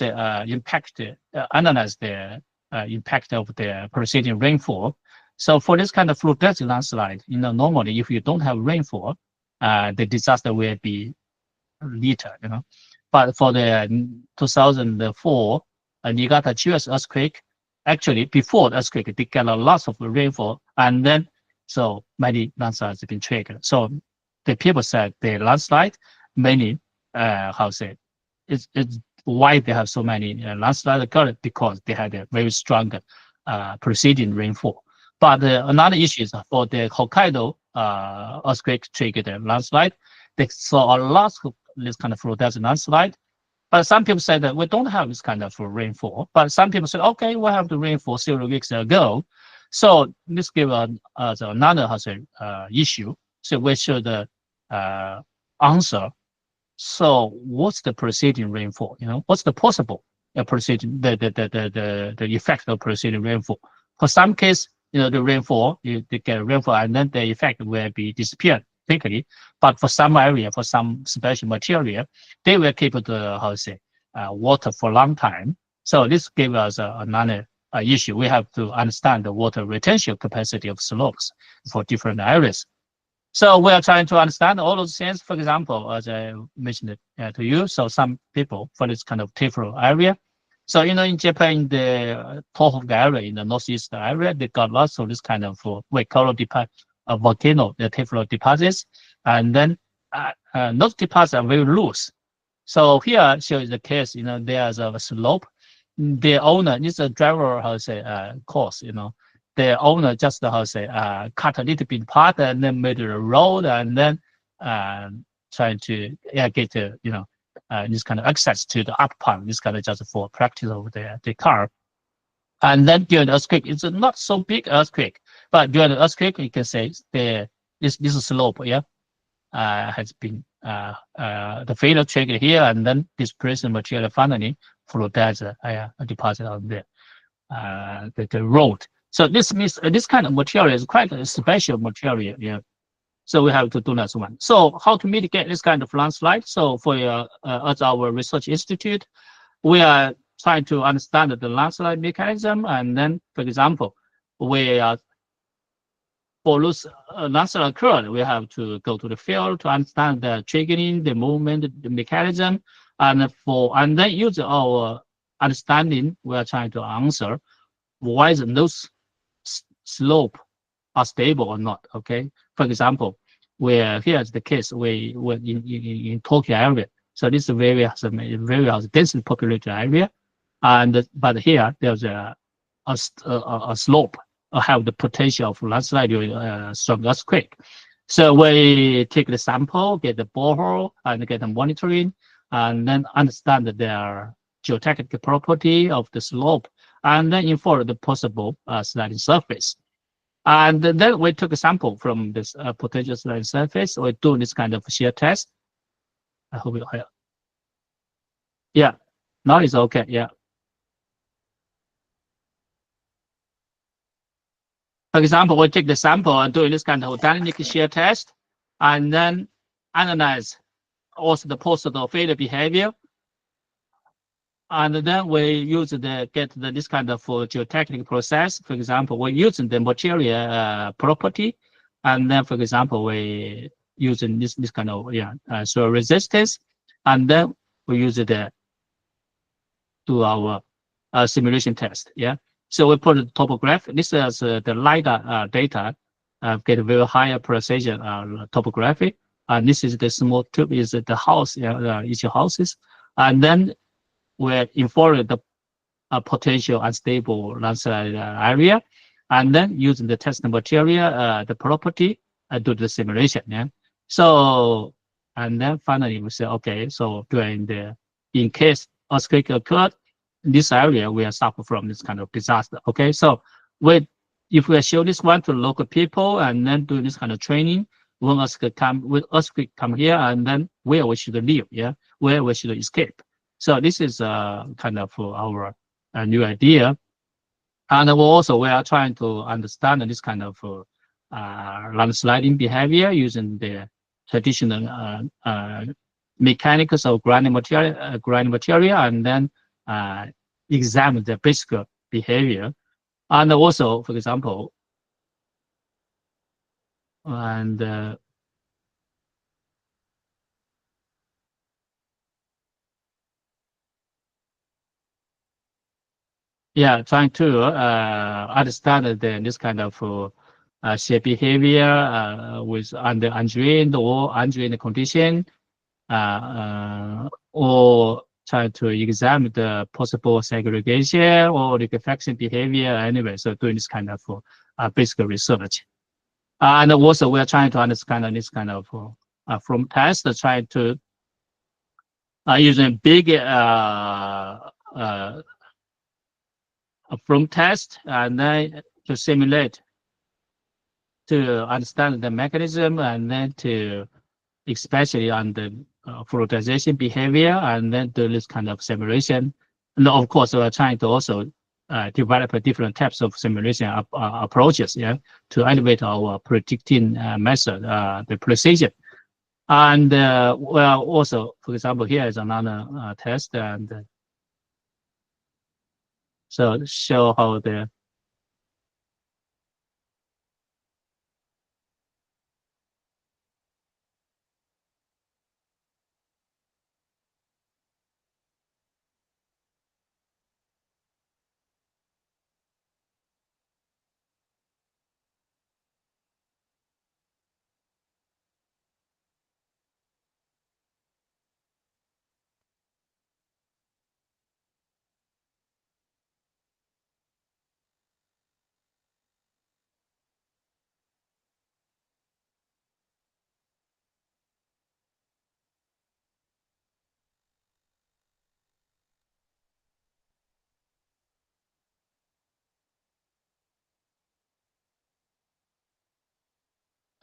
the impact of the preceding rainfall. So for this kind of flood landslide, normally if you don't have rainfall, the disaster will be later, But for the 2004 Niigata-Chiyoda earthquake, actually before the earthquake, they get a lot of rainfall, and then so many landslides have been triggered. So the people said the landslide mainly, it's why they have so many landslides occurred, because they had a very strong preceding rainfall. But another issue is for the Hokkaido earthquake triggered landslide, they saw a lot of this kind of flood landslide. But some people said that we don't have this kind of rainfall. But some people said, okay, we have the rainfall several weeks ago. So this gives us another issue. So we should answer. So what's the preceding rainfall? What's the possible preceding the effect of preceding rainfall? For some case, the rainfall, they get rainfall and then the effect will be disappeared quickly. But for some area, for some special material, they will keep the water for a long time. So this gives us another issue. We have to understand the water retention capacity of slopes for different areas. So we are trying to understand all those things. For example, as I mentioned to you, so some people for this kind of temporal area. So, in Japan, in the Tohoku area, in the northeast area, they got lots of this kind of we call it volcano, the temporal deposits. And then those deposits are very loose. So here shows the case, there's a slope. The owner is a driver, course, the owner just cut a little bit part and then made a road and then trying to get this kind of access to the up pump, this kind of just for practice of the car. And then during the earthquake, it's not so big earthquake, but during the earthquake, you can say this slope, has been the failure triggered here, and then displaced material finally flow deposit on the road. So this means this kind of material is quite a special material. So we have to do that one. So how to mitigate this kind of landslide? So for at our research institute, we are trying to understand the landslide mechanism, and then, for example, we are for those landslide occurred, we have to go to the field to understand the triggering, the movement, the mechanism, and then use our understanding. We are trying to answer why those slope are stable or not. Okay, for example, here's the case we were in Tokyo area. So this is a very densely populated area, but here there's a slope have the potential of landslide during strong earthquake. So we take the sample, get the borehole, and get the monitoring, and then understand their geotechnical property of the slope, and then infer the possible sliding surface. And then we took a sample from this potential sliding surface. We do this kind of shear test. I hope it helps. Yeah, now it's okay. Yeah. For example, we take the sample and do this kind of dynamic shear test, and then analyze also the post-failure failure behavior. And then we use this kind of geotechnical process. For example, we're using the material property, and then, for example, we using this kind of soil resistance, and then we use the do our simulation test. Yeah. So we put the topograph. This is the LiDAR data, get a very higher precision topography. And this is the small tube is the house, each houses. And then we inform the potential unstable landslide area, and then using the test material, the property, do the simulation. Yeah. So, and then finally we say, okay, so in case earthquake occurred in this area, we are suffer from this kind of disaster. Okay, so if we show this one to local people and then do this kind of training, when earthquake come here, and then where we should live, yeah, where we should escape. So this is kind of our new idea, and we are trying to understand this kind of landsliding behavior using the traditional mechanics of ground material, and then examine the basic behavior, and also, for example, and yeah, trying to understand this kind of shape behavior with under undrained or undrained condition, or try to examine the possible segregation or liquefaction behavior anyway. So doing this kind of basic research. And also we're trying to understand this kind of from test, trying to using big from test and then to simulate, to understand the mechanism, and then to especially on the fluidization behavior, and then do this kind of simulation. And of course, we're trying to also develop different types of simulation approaches, yeah, to elevate our predicting method, the precision. And well, also, for example, here is another test, and so show how the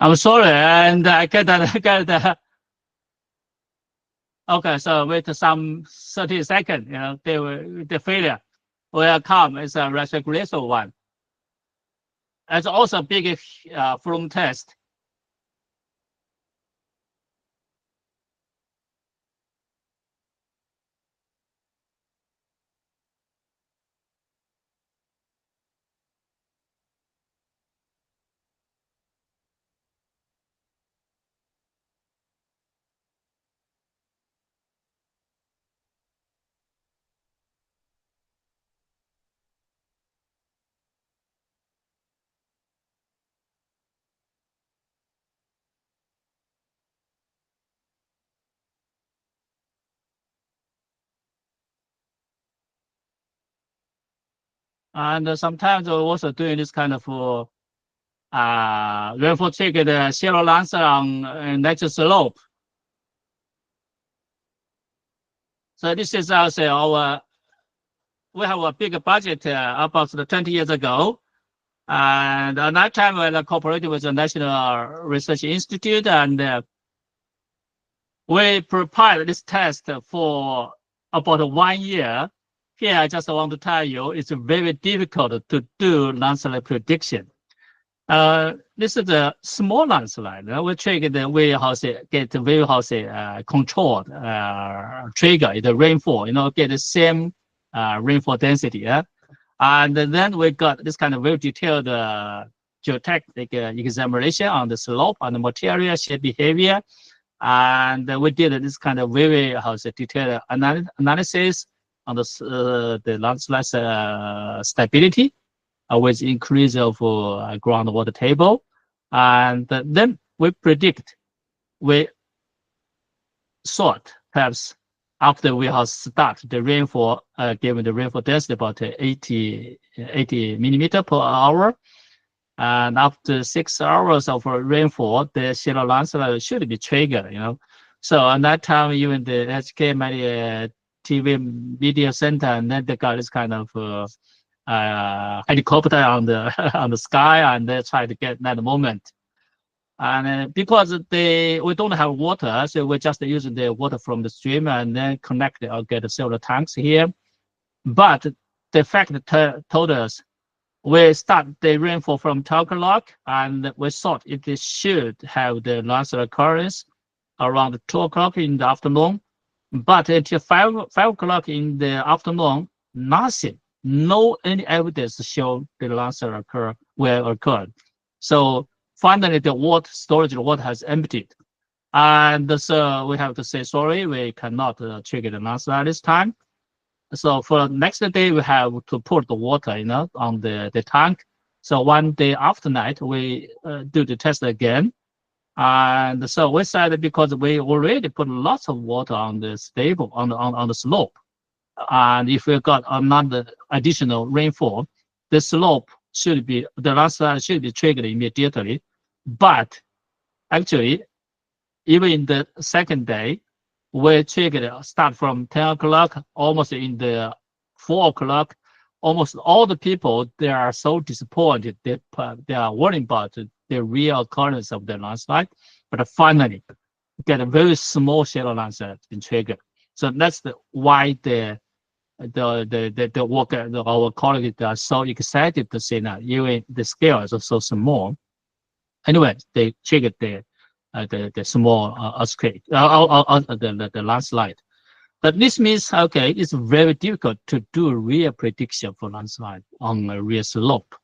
I'm sorry, and I get that. Okay, so wait some 30 seconds. You know, the failure will come as a retrogressive one. It's also a big flume test. And sometimes we're also doing this kind of rainfall triggered zero lancer on natural slope. So this is also we have a big budget about 20 years ago. And at that time, we cooperated with the National Research Institute, and we prepared this test for about 1 year. Here, I just want to tell you, it's very difficult to do landslide prediction. This is a small landslide. We trigger the get very controlled trigger the rainfall. Get the same rainfall density. Yeah? And then we got this kind of very detailed geotechnical examination on the slope, on the material shape behavior, and we did this kind of very detailed analysis on the landslide stability with increase of groundwater table. And then we predict, we thought perhaps after we have started the rainfall, given the rainfall density about 80 millimeter per hour, and after 6 hours of rainfall, the shallow landslide should be triggered, So at that time, even the HK Media TV Media Center, and then they got this kind of helicopter on the on the sky, and they try to get that moment. And because we don't have water, so we're just using the water from the stream and then connect it or get several tanks here. But the fact told us we start the rainfall from 12 o'clock, and we thought it should have the landslide occurrence around 2 o'clock in the afternoon. But until 5 o'clock in the afternoon, nothing, no any evidence to show the landslide will occur. So finally, the water storage water has emptied. And so we have to say, sorry, we cannot trigger the landslide this time. So for next day, we have to put the water, on the tank. So one day after night, we do the test again. And so we said because we already put lots of water on the stable, on the slope. And if we got another additional rainfall, the slope should be, the landslide should be triggered immediately. But actually, even in the second day, we triggered start from 10 o'clock, almost in the 4 o'clock. Almost all the people, they are so disappointed. They are worrying about the real occurrence of the landslide. But finally, get a very small shallow landslide been triggered. So that's why our colleagues are so excited to see that even the scales are so small. Anyway, they triggered the small earthquake, the landslide. But this means, okay, it's very difficult to do a real prediction for landslide on a real slope.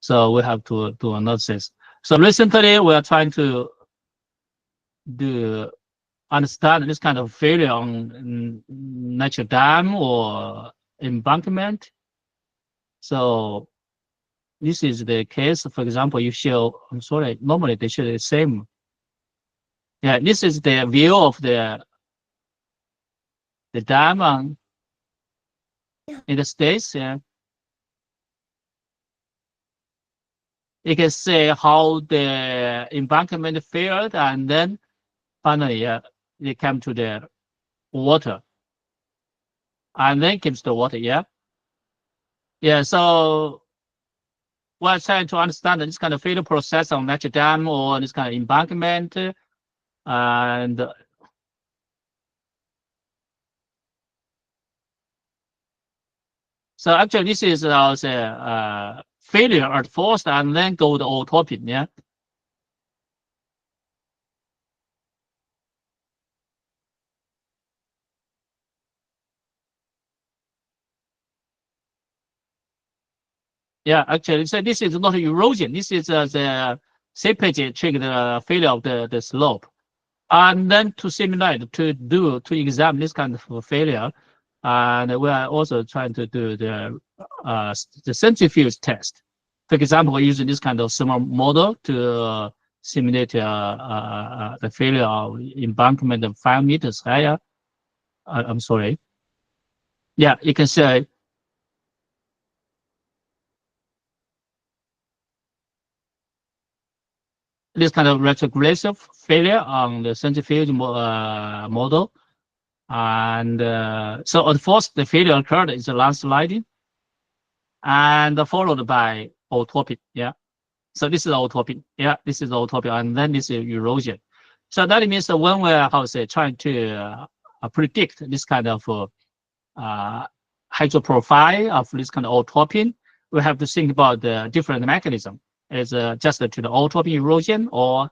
So we have to do analysis. So recently, we are trying to understand this kind of failure on natural dam or embankment. So this is the case. For example, you show, I'm sorry, normally they show the same. Yeah, this is the view of the dam in the States. Yeah. You can see how the embankment failed, and then finally they come to the water. And then comes the water, yeah. Yeah, so we're trying to understand this kind of failure process on natural dam or this kind of embankment. And so actually this is also failure at first and then go to outcropping, yeah. Yeah, actually, so this is not erosion. This is the seepage triggered failure of the slope. And then to simulate, to examine this kind of failure, and we are also trying to do the centrifuge test. For example, using this kind of small model to simulate the failure of embankment of 5 meters higher. I'm sorry. Yeah, you can say. This kind of retrogressive failure on the centrifuge model. And so at first, the failure occurred is a landsliding and followed by outcropping. Yeah. So this is outcropping. Yeah, this is outcropping. And then this is erosion. So that means that when we're trying to predict this kind of hydroprofile of this kind of outcropping, we have to think about the different mechanism. Is just to the outcropping erosion, or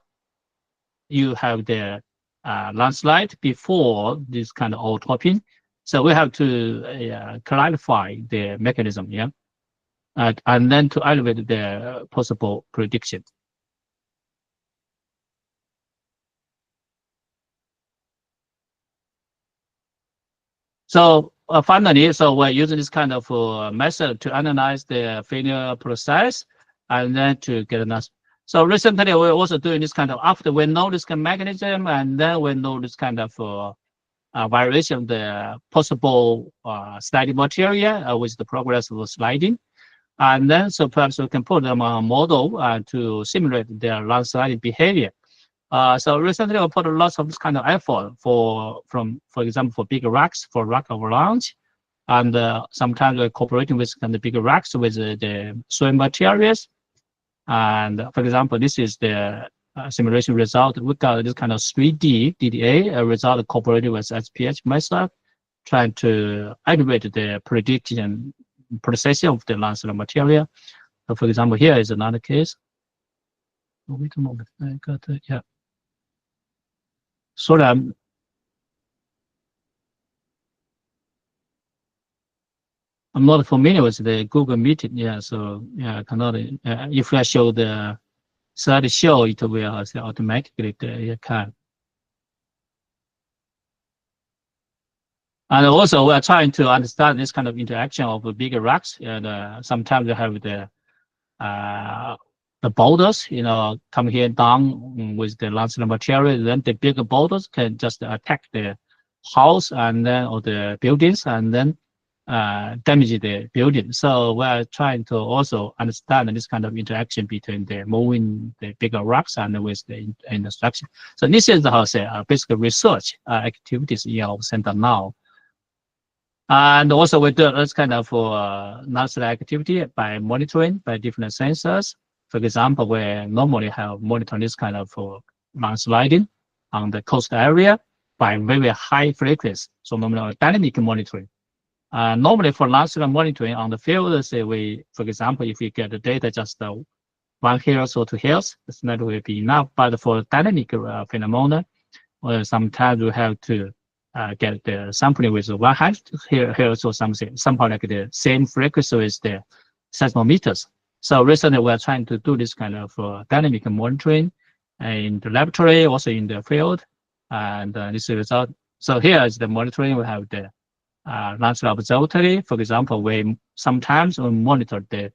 you have the landslide before this kind of outcropping. So we have to clarify the mechanism, yeah, and then to elevate the possible prediction. So finally, so we're using this kind of method to analyze the failure process and then to get an answer. So recently, we're also doing this kind of, after we know this kind of mechanism, and then we know this kind of variation of the possible sliding material with the progress of sliding. And then, so perhaps we can put them on a model to simulate their landsliding behavior. So recently, we put lots of this kind of effort for example, for bigger rocks, for rock avalanche, and sometimes we're cooperating with kind of bigger rocks with the soil materials. And for example, this is the simulation result. We got this kind of 3D DDA result cooperated with SPH method, trying to aggregate the prediction processing of the landslide material. So for example, here is another case. Oh, wait a moment, I got it, yeah. Sorry, I'm not familiar with the Google Meeting. Yeah, so yeah, I cannot. If I show the slideshow, it will automatically can. And also, we're trying to understand this kind of interaction of bigger rocks. And sometimes you have the boulders, come here down with the landslide material. Then the bigger boulders can just attack the house and then or the buildings and then damage the building. So we're trying to also understand this kind of interaction between the moving the bigger rocks and with the infrastructure. So this is how say basic research activities in our center now. And also we do this kind of landslide activity by monitoring by different sensors. For example, we normally have monitored this kind of landsliding on the coast area by very high frequency. So normally dynamic monitoring. Normally for landslide monitoring on the field, say we, for example, if we get the data just 1 hills or 2 hills, it's not will be enough. But for dynamic phenomena, sometimes we have to get the sampling with 100 hills or something, somehow like the same frequency with the seismometers. So recently we are trying to do this kind of dynamic monitoring in the laboratory, also in the field, and this is the result. So here is the monitoring. We have the landslide observatory. For example, we sometimes monitor the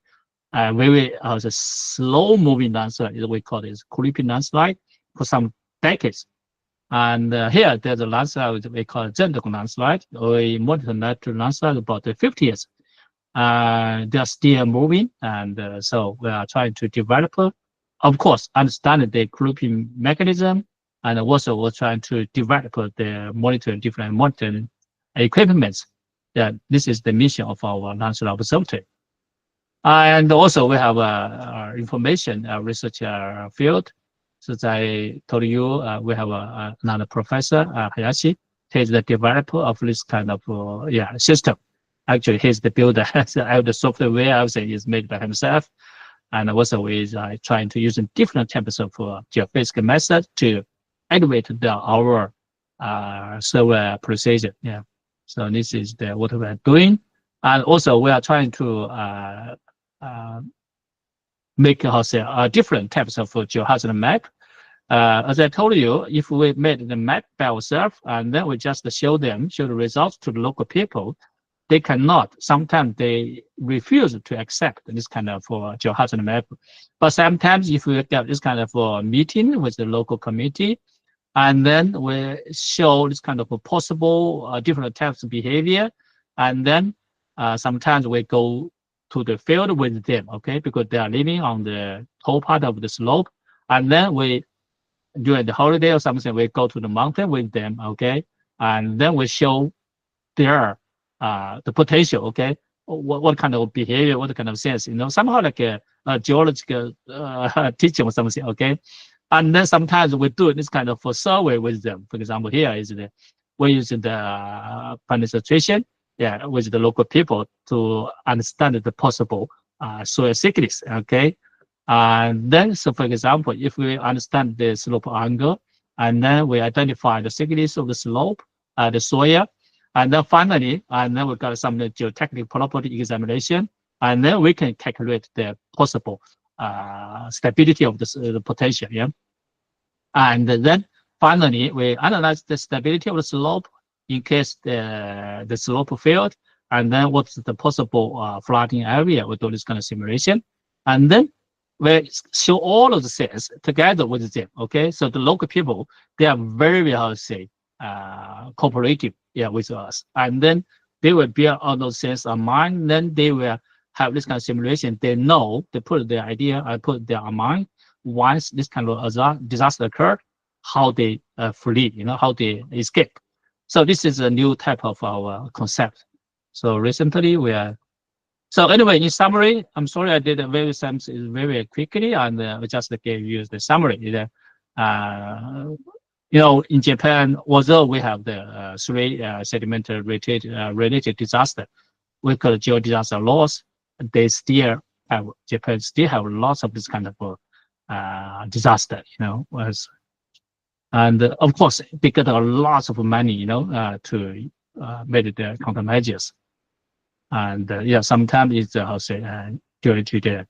very slow moving landslide, we call it creeping landslide, for some decades. And here there's a landslide we call Zhendong landslide. We monitor that landslide about 50 years. They're still moving, and so we are trying to develop, of course, understand the grouping mechanism, and also we're trying to develop the different monitoring equipments. Yeah, this is the mission of our landslide observatory. And also we have information research field. So as I told you, we have another professor, Hayashi. He's the developer of this kind of system. Actually, he's the builder. The software, I would say, is made by himself. And also is trying to use different types of geophysical methods to activate our server procedure. Yeah. So this is what we are doing. And also we are trying to make different types of geohazard map. As I told you, if we made the map by ourselves and then we just show the results to the local people, they cannot. Sometimes they refuse to accept this kind of geohazard map. But sometimes if we get this kind of meeting with the local committee, and then we show this kind of possible different types of behavior, and then sometimes we go to the field with them, okay, because they are living on the whole part of the slope, and then we, during the holiday or something, we go to the mountain with them, okay, and then we show their the potential, okay, what kind of behavior, what kind of sense, somehow like a geological teaching or something, okay. And then sometimes we do this kind of survey with them. For example, here is we use the penetration, with the local people to understand the possible soil thickness, okay. And then, so for example, if we understand the slope angle, and then we identify the thickness of the slope, the soil, and then finally, and then we got some geotechnical property examination, and then we can calculate the possible stability of the potential, yeah. And then finally, we analyze the stability of the slope, in case the slope failed, and then what's the possible flooding area. We do this kind of simulation, and then we show all of the scenes together with them. Okay, so the local people, they are very, how to say, cooperative, with us, and then they will build all those scenes on mind. Then they will have this kind of simulation. They know, they put their idea, I put their mind. Once this kind of disaster occurred, how they flee, how they escape. So this is a new type of our concept. So recently we are. So anyway, in summary, I'm sorry I did a very quickly, and I just gave you the summary. In Japan, although we have the 3 sedimentary related disaster, we call geodisaster loss, Japan still have lots of this kind of disaster, and of course they get a lot of money, to make the countermeasures. And sometimes it's due to the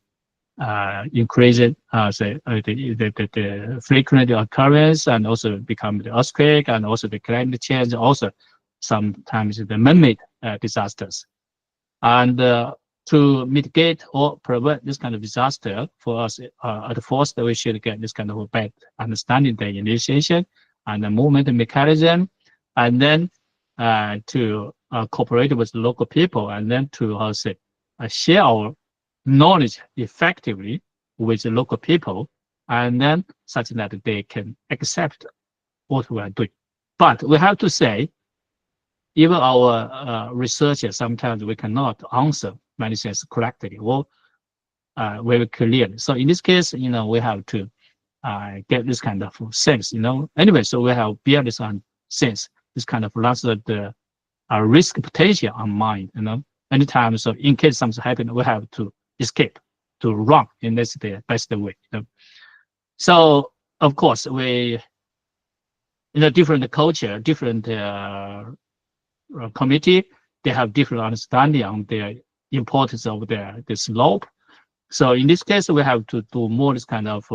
increasing the frequent occurrence, and also become the earthquake, and also the climate change, also sometimes the man-made disasters. And to mitigate or prevent this kind of disaster, for us at first we should get this kind of bad understanding the initiation and the movement mechanism, and then to cooperate with local people, and then to share our knowledge effectively with the local people, and then such that they can accept what we are doing. But we have to say, even our researchers, sometimes we cannot answer many things correctly or very clearly. So in this case, we have to get this kind of sense, Anyway, so we have built this on sense, this kind of lots of the risk potential on mind, Anytime, so in case something happens, we have to escape, to run, and that's the best way. So of course, we, different culture, different committee, they have different understanding on the importance of the slope. So in this case, we have to do more this kind of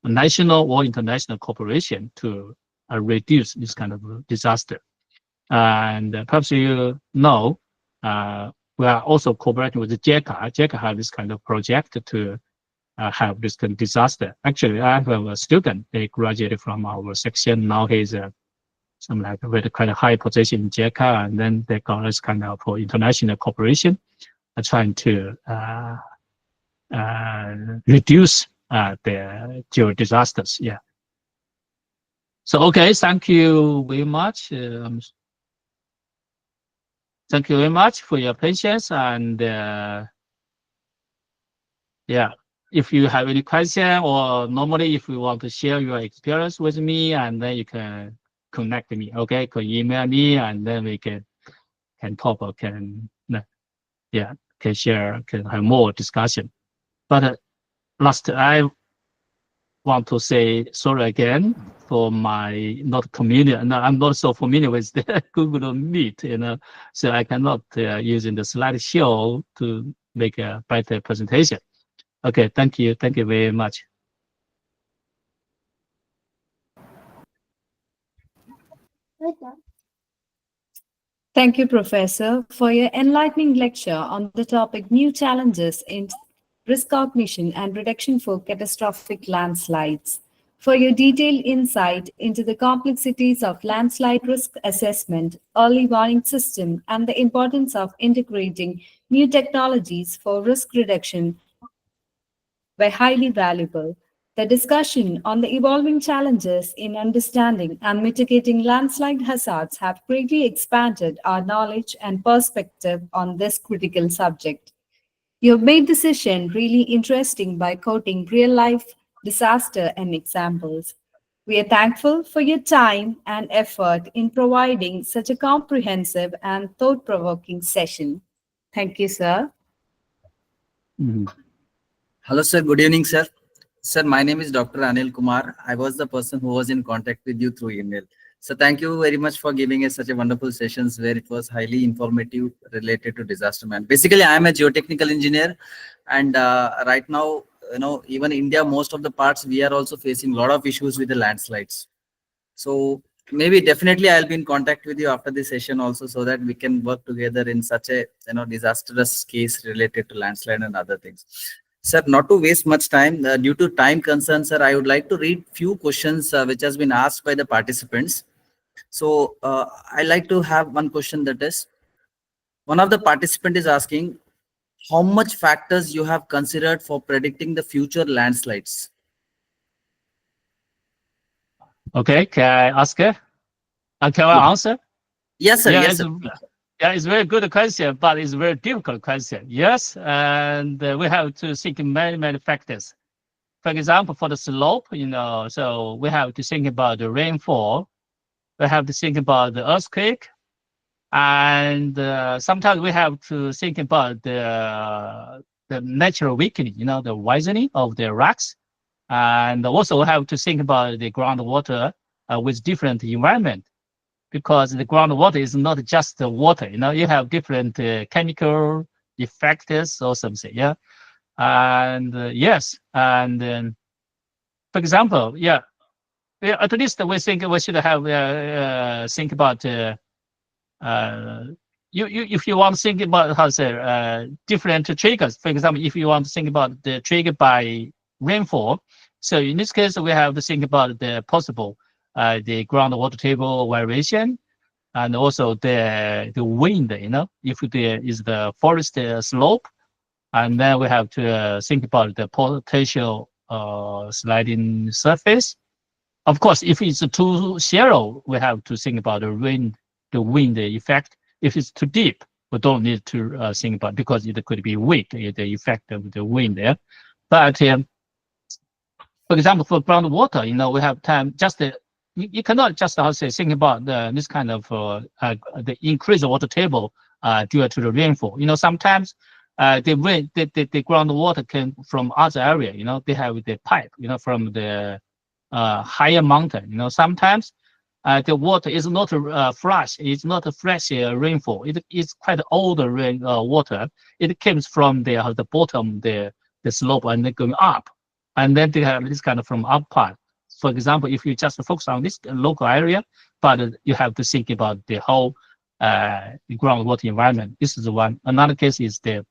national or international cooperation to reduce this kind of disaster. And perhaps we are also cooperating with the JECA. JECA has this kind of project to have this kind of disaster. Actually, I have a student, they graduated from our section. Now he's with quite a high position in JECA, and then they got this kind of international cooperation, trying to reduce the geo disasters. Yeah. So okay, thank you very much. Thank you very much for your patience, and if you have any question, or normally if you want to share your experience with me, and then you can connect me, okay? Can email me, and then we can talk, or can share, can have more discussion. But last, I want to say sorry again for my not familiar. No, I'm not so familiar with the Google Meet, so I cannot using the slideshow to make a better presentation. Okay, thank you very much.
Thank you, Professor, for your enlightening lecture on the topic New Challenges in Risk Cognition and Reduction for Catastrophic Landslides, for your detailed insight into the complexities of landslide risk assessment, early warning system, and the importance of integrating new technologies for risk reduction were highly valuable. The discussion on the evolving challenges in understanding and mitigating landslide hazards have greatly expanded our knowledge and perspective on this critical subject. You have made the session really interesting by quoting real-life disaster and examples. We are thankful for your time and effort in providing such a comprehensive and thought-provoking session. Thank you, sir.
Hello, sir. Good evening, sir. Sir, my name is Dr. Anil Kumar. I was the person who was in contact with you through email. So thank you very much for giving us such a wonderful sessions where it was highly informative related to disaster management. Basically, I am a geotechnical engineer, and right now, even India, most of the parts, we are also facing a lot of issues with the landslides. So maybe definitely I'll be in contact with you after this session also, so that we can work together in such a disastrous case related to landslide and other things. Sir, not to waste much time, due to time concerns, sir, I would like to read few questions which has been asked by the participants. So I like to have one question, that is, one of the participant is asking, how much factors you have considered for predicting the future landslides?
Okay, can I ask her? Can I answer?
Yes, sir.
Yeah,
Yes,
it's,
sir.
yeah, it's a very good question, but it's a very difficult question. Yes, and we have to think many factors. For example, for the slope, so we have to think about the rainfall. We have to think about the earthquake, and sometimes we have to think about the natural weakening, the widening of the rocks, and also we have to think about the groundwater with different environment, because the groundwater is not just the water. You have different chemical effects or something. Yeah, and yes, and for example, yeah, at least we think we should have think about. If you want to think about how to say different triggers, for example, if you want to think about the trigger by rainfall, so in this case we have to think about the possible the groundwater table variation, and also the wind. If there is the forest slope, and then we have to think about the potential sliding surface. Of course, if it's too shallow, we have to think about the wind effect. If it's too deep, we don't need to think about, because it could be weak, the effect of the wind there. But for example, for groundwater, we have time. Just you cannot just think about this kind of the increased water table due to the rainfall. Sometimes the groundwater can from other area. They have the pipe. From the higher mountain. Sometimes the water is not fresh. It's not a fresh rainfall. It is quite old rain water. It comes from the bottom, the slope, and then going up, and then they have this kind of from up part. For example, if you just focus on this local area, but you have to think about the whole groundwater environment. This is one. Another case is the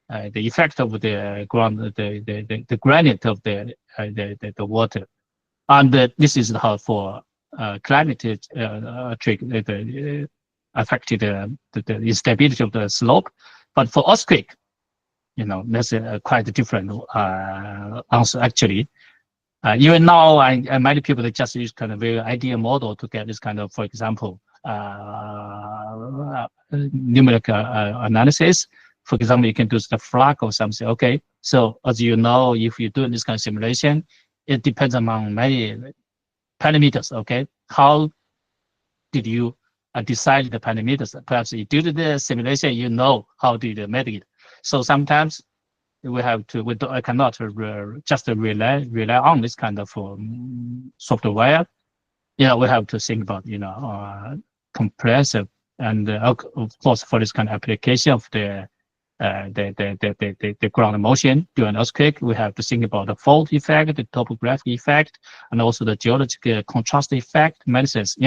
effect of the ground, the granite of the water. And this is how for climate affected the instability of the slope. But for earthquake, that's a quite different answer actually. Even now, many people, they just use kind of very ideal model to get this kind of, for example, numerical analysis. For example, you can do the flag or something. Okay, so as you know, if you do this kind of simulation, it depends among many parameters. Okay, how did you decide the parameters? Perhaps you do the simulation, how did you make it. So sometimes we have to. I cannot just rely on this kind of software. We have to think about comprehensive, and of course for this kind of application of the ground motion during earthquake, we have to think about the fault effect, the topographic effect, and also the geological contrast effect. Medicines,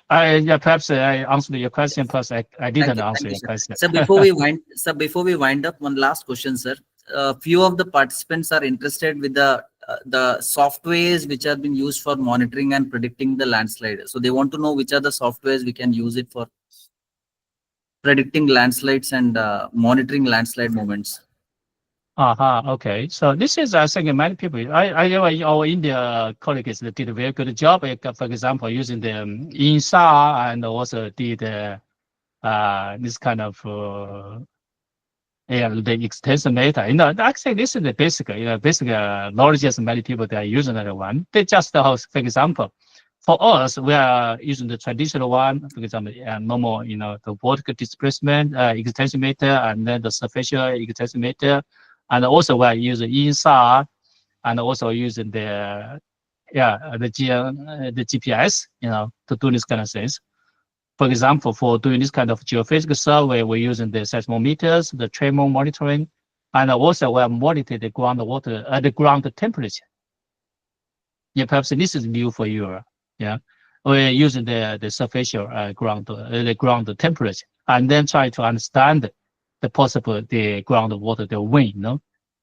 perhaps I answered your question. Plus, I didn't answer your question.
So before we wind up, one last question, sir. Few of the participants are interested with the softwares which have been used for monitoring and predicting the landslide. So they want to know which are the softwares we can use it for predicting landslides and monitoring landslide movements.
Okay. So this is, I think, many people. Our India colleagues did a very good job. For example, using the INSAR, and also did this kind of the extensive data. Actually, this is the basic knowledge. As many people that are using that one. They just, for example, for us, we are using the traditional one. For example, normal, the vertical displacement extensometer, and then the superficial extensometer. And also we are using INSAR, and also using the GPS, to do this kind of things. For example, for doing this kind of geophysical survey, we're using the seismometers, the tremor monitoring, and also we are monitoring the groundwater, the ground temperature. Yeah, perhaps this is new for you. Yeah, we're using the surface the ground temperature, and then try to understand the possible the groundwater, the wind.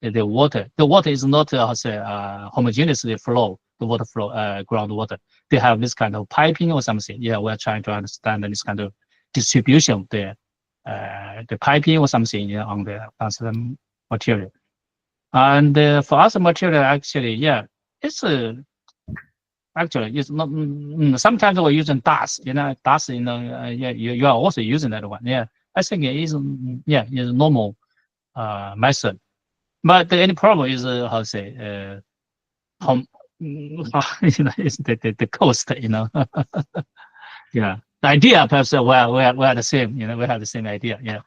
The water is not homogeneously flow. The water flow, groundwater. They have this kind of piping or something. Yeah, we're trying to understand this kind of distribution of the piping or something, yeah, on the material. And for other material, actually, yeah, it's actually it's not. Sometimes we're using dust. Dust. Yeah, you are also using that one. Yeah, I think it is. Yeah, it's a normal method. But the only problem is how to say how is the cost. Yeah, the idea perhaps we are the same. We have the same idea. Yeah.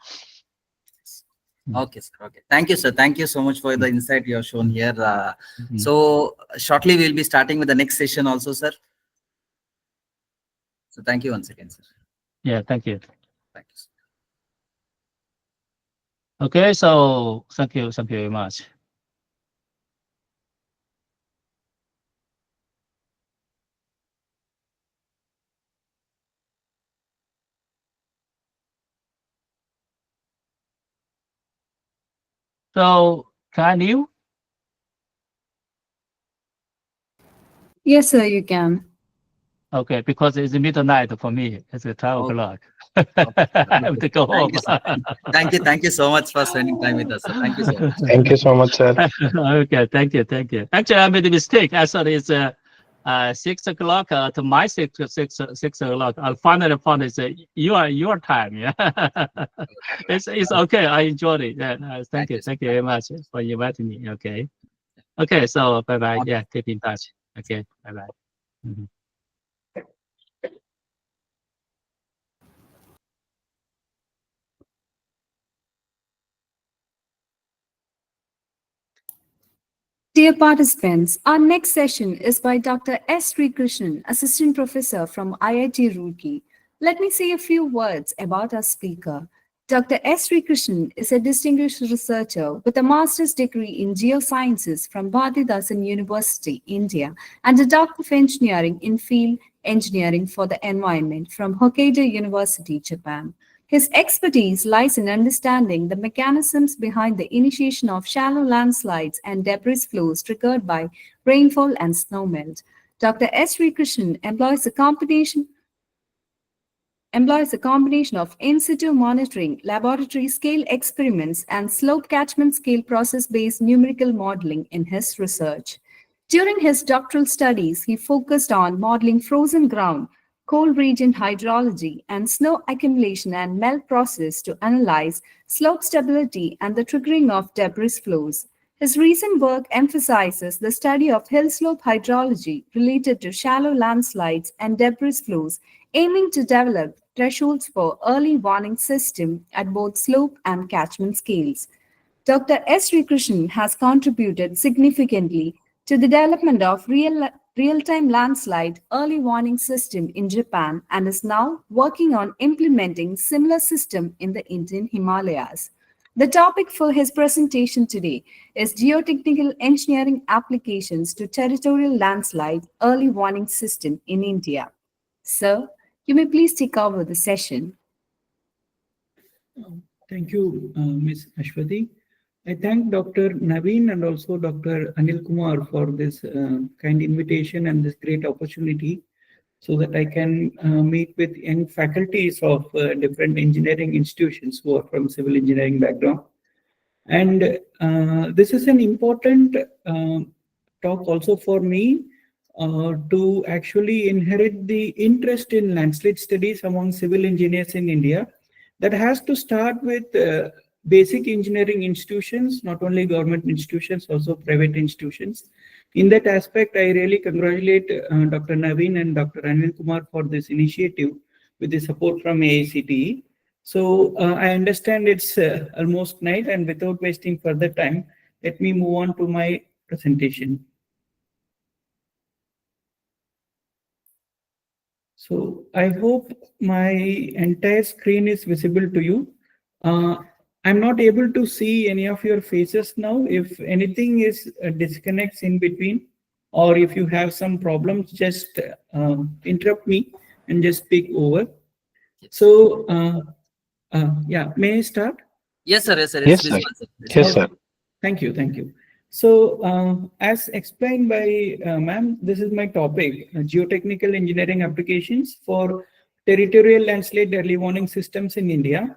Okay, sir. Okay. Thank you, sir. Thank you so much for the insight you have shown here.
Mhm.
So shortly we'll be starting with the next session also, sir. So thank you once again, sir.
Yeah. Thank you.
Thank you, sir.
Okay. So thank you very much. So can you?
Yes, sir, you can.
Okay, because it's midnight for me. It's 12
Okay.
o'clock.
Okay.
I have to go home.
Thank you, sir. Thank you. Thank you so much for spending time with us, sir. Thank you so much.
Thank you so much, sir.
Okay, thank you. Actually, I made a mistake. I thought it's 6 o'clock to my 6 o'clock. I finally found it's your time. Yeah, it's okay. I enjoyed it. Yeah, thank you very much for inviting me. Okay. So bye bye.
Okay.
Yeah, keep in touch. Okay, bye bye. Mhm.
Dear participants, our next session is by Dr. S. Srikrishnan, Assistant Professor from IIT Roorkee. Let me say a few words about our speaker. Dr. S. Srikrishnan is a distinguished researcher with a master's degree in geosciences from Bharathidasan University, India, and a Doctor of Engineering in Field Engineering for the Environment from Hokkaido University, Japan. His expertise lies in understanding the mechanisms behind the initiation of shallow landslides and debris flows triggered by rainfall and snowmelt. Dr. S. Srikrishnan employs a combination of in situ monitoring, laboratory scale experiments, and slope catchment scale process-based numerical modeling in his research. During his doctoral studies, he focused on modeling frozen ground, cold region hydrology, and snow accumulation and melt process to analyze slope stability and the triggering of debris flows. His recent work emphasizes the study of hill slope hydrology related to shallow landslides and debris flows, aiming to develop thresholds for early warning system at both slope and catchment scales. Dr. S. Srikrishnan has contributed significantly to the development of real-time landslide early warning system in Japan and is now working on implementing similar system in the Indian Himalayas. The topic for his presentation today is geotechnical engineering applications to territorial landslide early warning system in India. Sir, you may please take over the session.
Thank you, Ms. Ashwati. I thank Dr. Naveen and also Dr. Anil Kumar for this kind invitation and this great opportunity so that I can meet with young faculties of different engineering institutions who are from civil engineering background. And this is an important talk also for me to actually inherit the interest in landslide studies among civil engineers in India. That has to start with basic engineering institutions, not only government institutions, also private institutions. In that aspect, I really congratulate Dr. Naveen and Dr. Anil Kumar for this initiative with the support from AICTE. So I understand it's almost night, and without wasting further time, let me move on to my presentation. So I hope my entire screen is visible to you. I'm not able to see any of your faces now. If anything is disconnects in between, or if you have some problems, just interrupt me and just speak over. So, yeah, may I start?
Yes, sir. Yes, sir.
Yes,
It's
sir.
visible, sir. It's
Yes, sir.
Thank you. Thank you. So, as explained by ma'am, this is my topic, geotechnical engineering applications for territorial landslide early warning systems in India.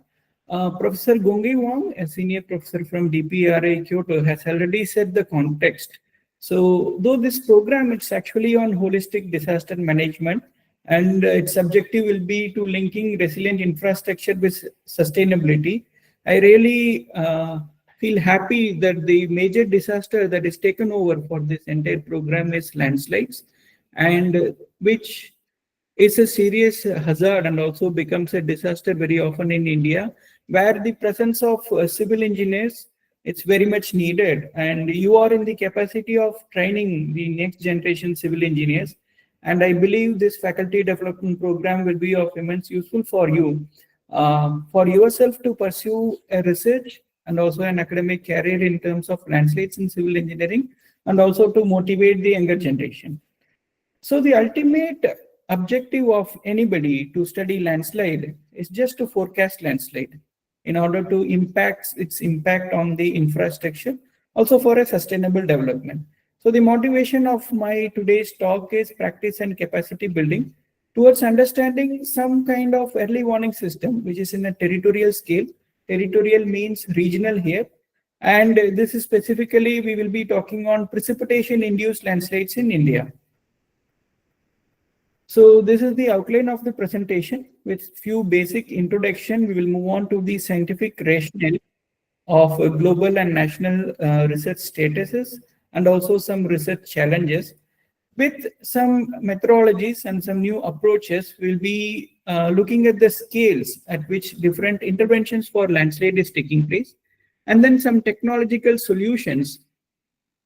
Professor Gongi Wang, a senior professor from DPRA Kyoto, has already set the context. So, though this program, it's actually on holistic disaster management, and its objective will be to linking resilient infrastructure with sustainability. I really feel happy that the major disaster that is taken over for this entire program is landslides, and which is a serious hazard and also becomes a disaster very often in India, where the presence of civil engineers, it's very much needed, and you are in the capacity of training the next generation civil engineers. And I believe this faculty development program will be of immense useful for you, for yourself to pursue a research and also an academic career in terms of landslides in civil engineering, and also to motivate the younger generation. So the ultimate objective of anybody to study landslide is just to forecast landslide in order to impact its impact on the infrastructure, also for a sustainable development. So the motivation of my today's talk is practice and capacity building towards understanding some kind of early warning system, which is in a territorial scale. Territorial means regional here. And this is specifically, we will be talking on precipitation induced landslides in India. So this is the outline of the presentation with few basic introduction. We will move on to the scientific rationale of global and national research statuses, and also some research challenges. With some methodologies and some new approaches, we'll be looking at the scales at which different interventions for landslide is taking place, and then some technological solutions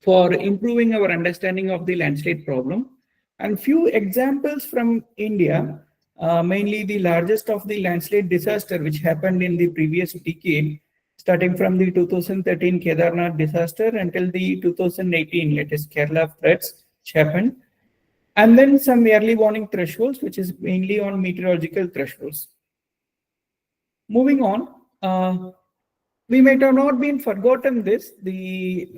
for improving our understanding of the landslide problem. And few examples from India, mainly the largest of the landslide disaster which happened in the previous decade, starting from the 2013 Kedarnath disaster until the 2018 latest Kerala floods which happened. And then some early warning thresholds, which is mainly on meteorological thresholds. Moving on, we might have not been forgotten this, the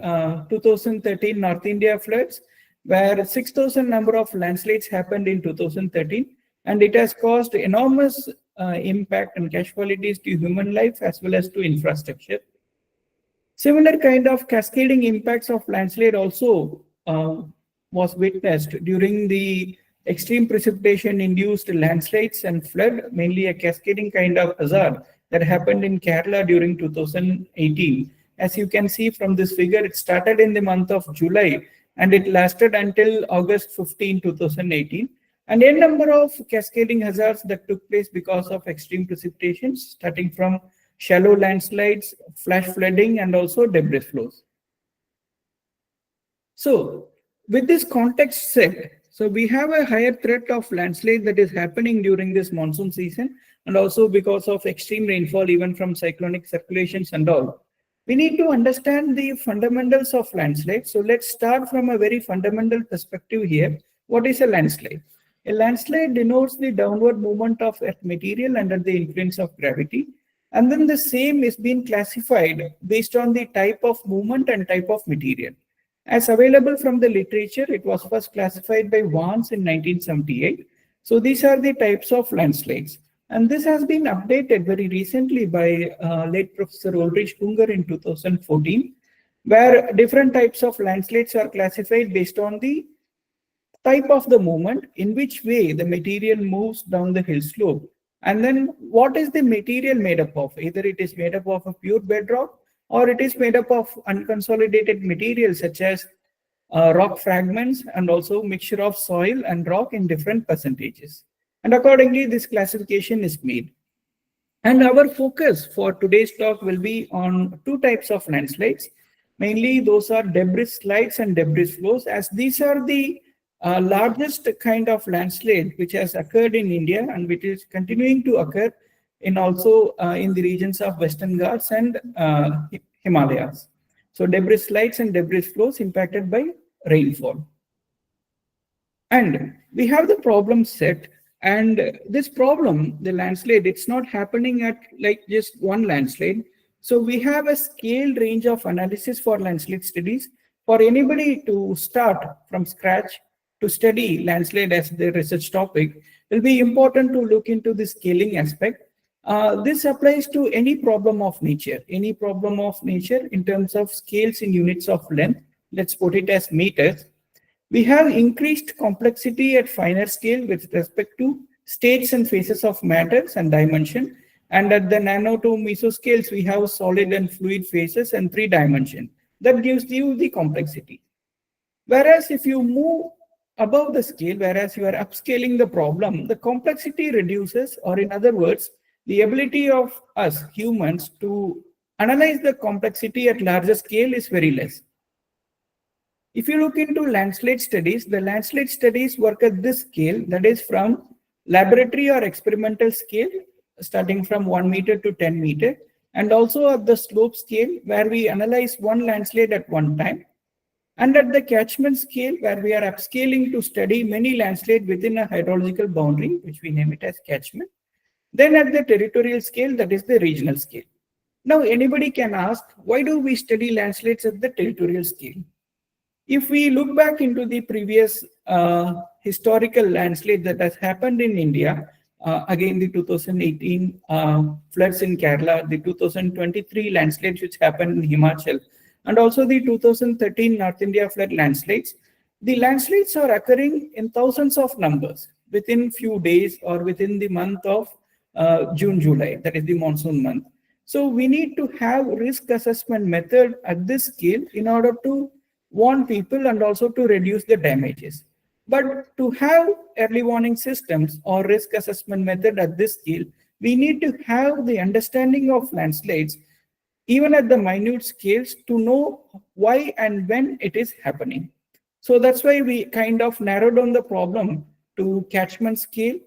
2013 North India floods, where 6,000 number of landslides happened in 2013, and it has caused enormous impact and casualties to human life as well as to infrastructure. Similar kind of cascading impacts of landslide also was witnessed during the extreme precipitation induced landslides and flood, mainly a cascading kind of hazard that happened in Kerala during 2018. As you can see from this figure, it started in the month of July and it lasted until August 15, 2018. And a number of cascading hazards that took place because of extreme precipitations, starting from shallow landslides, flash flooding, and also debris flows. So, with this context set, so we have a higher threat of landslide that is happening during this monsoon season, and also because of extreme rainfall, even from cyclonic circulations and all. We need to understand the fundamentals of landslide. So let's start from a very fundamental perspective here. What is a landslide? A landslide denotes the downward movement of earth material under the influence of gravity. And then the same is being classified based on the type of movement and type of material. As available from the literature, it was first classified by Vance in 1978. So these are the types of landslides. And this has been updated very recently by late Professor Ulrich Unger in 2014, where different types of landslides are classified based on the type of the movement, in which way the material moves down the hill slope. And then what is the material made up of? Either it is made up of a pure bedrock, or it is made up of unconsolidated materials such as rock fragments, and also mixture of soil and rock in different percentages. And accordingly, this classification is made. And our focus for today's talk will be on two types of landslides. Mainly, those are debris slides and debris flows, as these are the largest kind of landslide which has occurred in India and which is continuing to occur in also in the regions of Western Ghats and Himalayas. So debris slides and debris flows impacted by rainfall. And we have the problem set, and this problem, the landslide, it's not happening at like just one landslide. So we have a scaled range of analysis for landslide studies. For anybody to start from scratch to study landslide as their research topic, it will be important to look into the scaling aspect. This applies to any problem of nature in terms of scales in units of length. Let's put it as meters. We have increased complexity at finer scale with respect to states and phases of matters and dimension. And at the nano to mesoscales, we have solid and fluid phases and 3 dimension. That gives you the complexity. Whereas if you move above the scale, whereas you are upscaling the problem, the complexity reduces, or in other words, the ability of us humans to analyze the complexity at larger scale is very less. If you look into landslide studies, the landslide studies work at this scale, that is from laboratory or experimental scale, starting from 1 meter to 10 meter, and also at the slope scale, where we analyze one landslide at one time, and at the catchment scale, where we are upscaling to study many landslides within a hydrological boundary, which we name it as catchment. Then at the territorial scale, that is the regional scale. Now, anybody can ask, why do we study landslides at the territorial scale? If we look back into the previous historical landslide that has happened in India, again the 2018 floods in Kerala, the 2023 landslides which happened in Himachal, and also the 2013 North India flood landslides, the landslides are occurring in thousands of numbers within few days or within the month of June, July, that is the monsoon month. So we need to have risk assessment method at this scale in order to warn people and also to reduce the damages. But to have early warning systems or risk assessment method at this scale, we need to have the understanding of landslides, even at the minute scales, to know why and when it is happening. So that's why we kind of narrowed down the problem to catchment scale,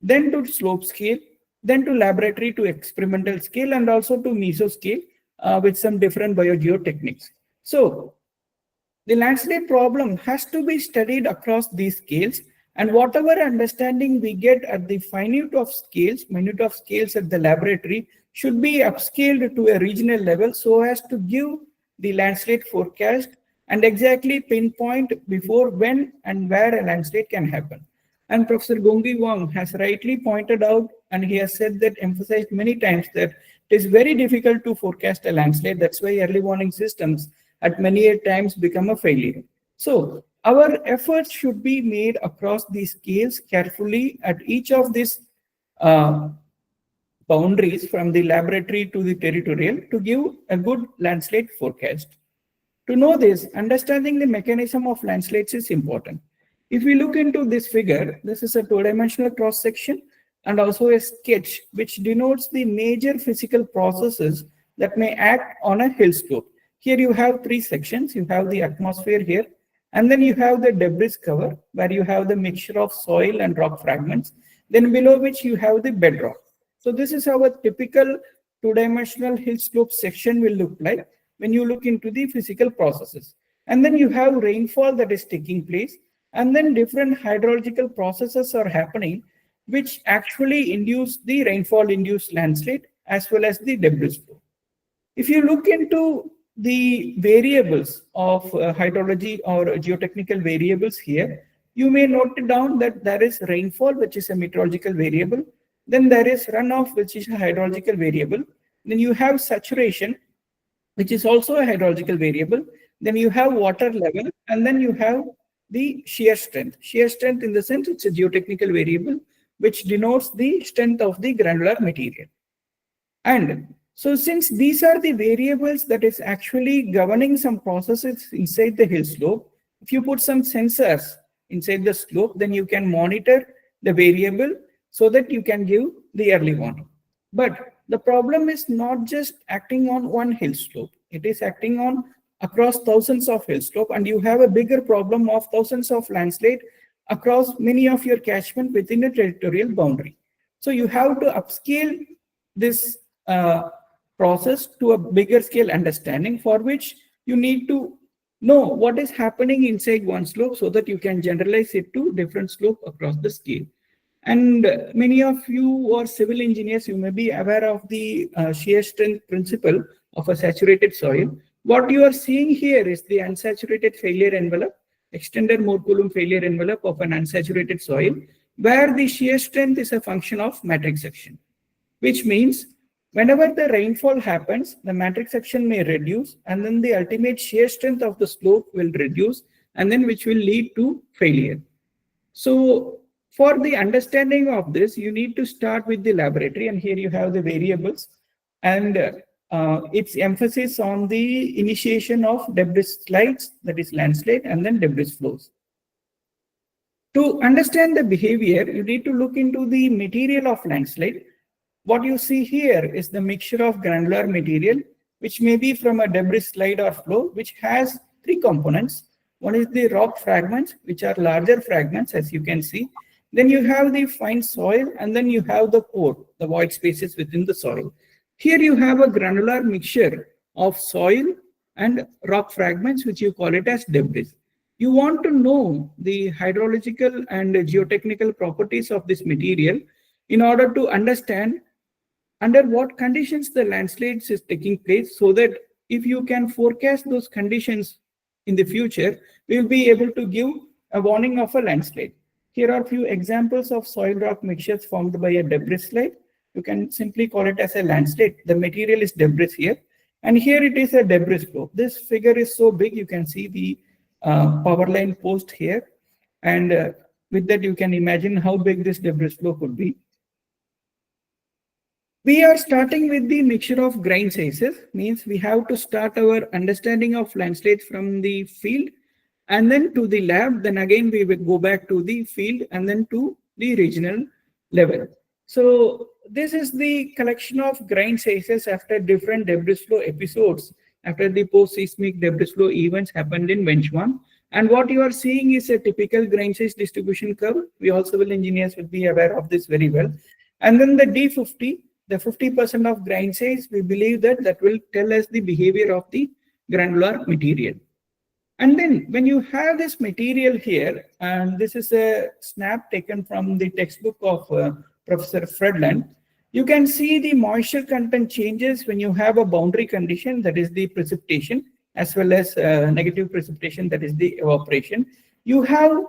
then to slope scale, then to laboratory to experimental scale, and also to mesoscale with some different biogeotechniques. So the landslide problem has to be studied across these scales, and whatever understanding we get at the minute of scales at the laboratory should be upscaled to a regional level so as to give the landslide forecast and exactly pinpoint before when and where a landslide can happen. And Professor Gongui Wang has rightly pointed out, and he has said that, emphasized many times, that it is very difficult to forecast a landslide. That's why early warning systems at many times become a failure. So our efforts should be made across these scales carefully at each of these boundaries from the laboratory to the territorial to give a good landslide forecast. To know this, understanding the mechanism of landslides is important. If we look into this figure, this is a 2-dimensional cross section and also a sketch which denotes the major physical processes that may act on a hill slope. Here you have 3 sections. You have the atmosphere here, and then you have the debris cover where you have the mixture of soil and rock fragments, then below which you have the bedrock. So this is how a typical 2-dimensional hill slope section will look like when you look into the physical processes. And then you have rainfall that is taking place, and then different hydrological processes are happening which actually induce the rainfall-induced landslide as well as the debris flow. If you look into the variables of hydrology or geotechnical variables here, you may note down that there is rainfall, which is a meteorological variable. Then there is runoff, which is a hydrological variable. Then you have saturation, which is also a hydrological variable. Then you have water level, and then you have the shear strength. Shear strength, in the sense, it's a geotechnical variable which denotes the strength of the granular material. And so since these are the variables that is actually governing some processes inside the hill slope, if you put some sensors inside the slope, then you can monitor the variable so that you can give the early warning. But the problem is not just acting on one hill slope. It is acting on across thousands of hill slope, and you have a bigger problem of thousands of landslide across many of your catchment within a territorial boundary. So you have to upscale this process to a bigger scale understanding, for which you need to know what is happening inside one slope so that you can generalize it to different slope across the scale. And many of you who are civil engineers, you may be aware of the shear strength principle of a saturated soil. What you are seeing here is the unsaturated failure envelope, extended Mohr Coulomb failure envelope of an unsaturated soil, where the shear strength is a function of matrix section, which means whenever the rainfall happens, the matrix section may reduce, and then the ultimate shear strength of the slope will reduce, and then which will lead to failure. So for the understanding of this, you need to start with the laboratory, and here you have the variables and its emphasis on the initiation of debris slides, that is landslide, and then debris flows. To understand the behavior, you need to look into the material of landslide. What you see here is the mixture of granular material, which may be from a debris slide or flow, which has three components. One is the rock fragments, which are larger fragments, as you can see. Then you have the fine soil, and then you have the pore, the void spaces within the soil. Here you have a granular mixture of soil and rock fragments, which you call it as debris. You want to know the hydrological and geotechnical properties of this material in order to understand under what conditions the landslides is taking place, so that if you can forecast those conditions in the future, we will be able to give a warning of a landslide. Here are a few examples of soil rock mixtures formed by a debris slide. You can simply call it as a landslide. The material is debris here, and here it is a debris flow. This figure is so big, you can see the power line post here, and with that you can imagine how big this debris flow could be. We are starting with the mixture of grain sizes, means we have to start our understanding of landslides from the field and then to the lab. Then again we will go back to the field and then to the regional level. So this is the collection of grain sizes after different debris flow episodes, after the post-seismic debris flow events happened in Wenchuan. And what you are seeing is a typical grain size distribution curve. We all civil engineers will be aware of this very well. And then the D50, the 50% of grain size, we believe that will tell us the behavior of the granular material. And then when you have this material here, and this is a snap taken from the textbook of Professor Fredland, you can see the moisture content changes when you have a boundary condition, that is the precipitation, as well as negative precipitation, that is the evaporation. You have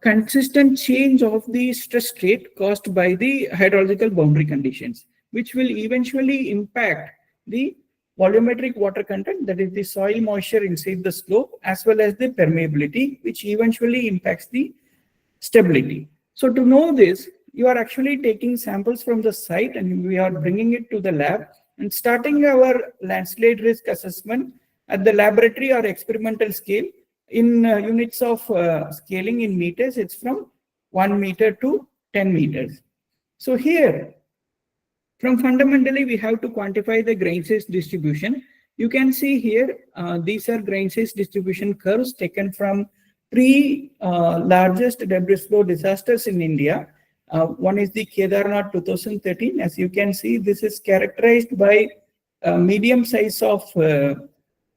consistent change of the stress rate caused by the hydrological boundary conditions, which will eventually impact the volumetric water content, that is the soil moisture inside the slope, as well as the permeability, which eventually impacts the stability. So to know this, you are actually taking samples from the site and we are bringing it to the lab and starting our landslide risk assessment at the laboratory or experimental scale. In units of scaling in meters, it's from 1 meter to 10 meters. So here, from fundamentally, we have to quantify the grain size distribution. You can see here, these are grain size distribution curves taken from three largest debris flow disasters in India. One is the Kedarnath 2013. As you can see, this is characterized by medium size of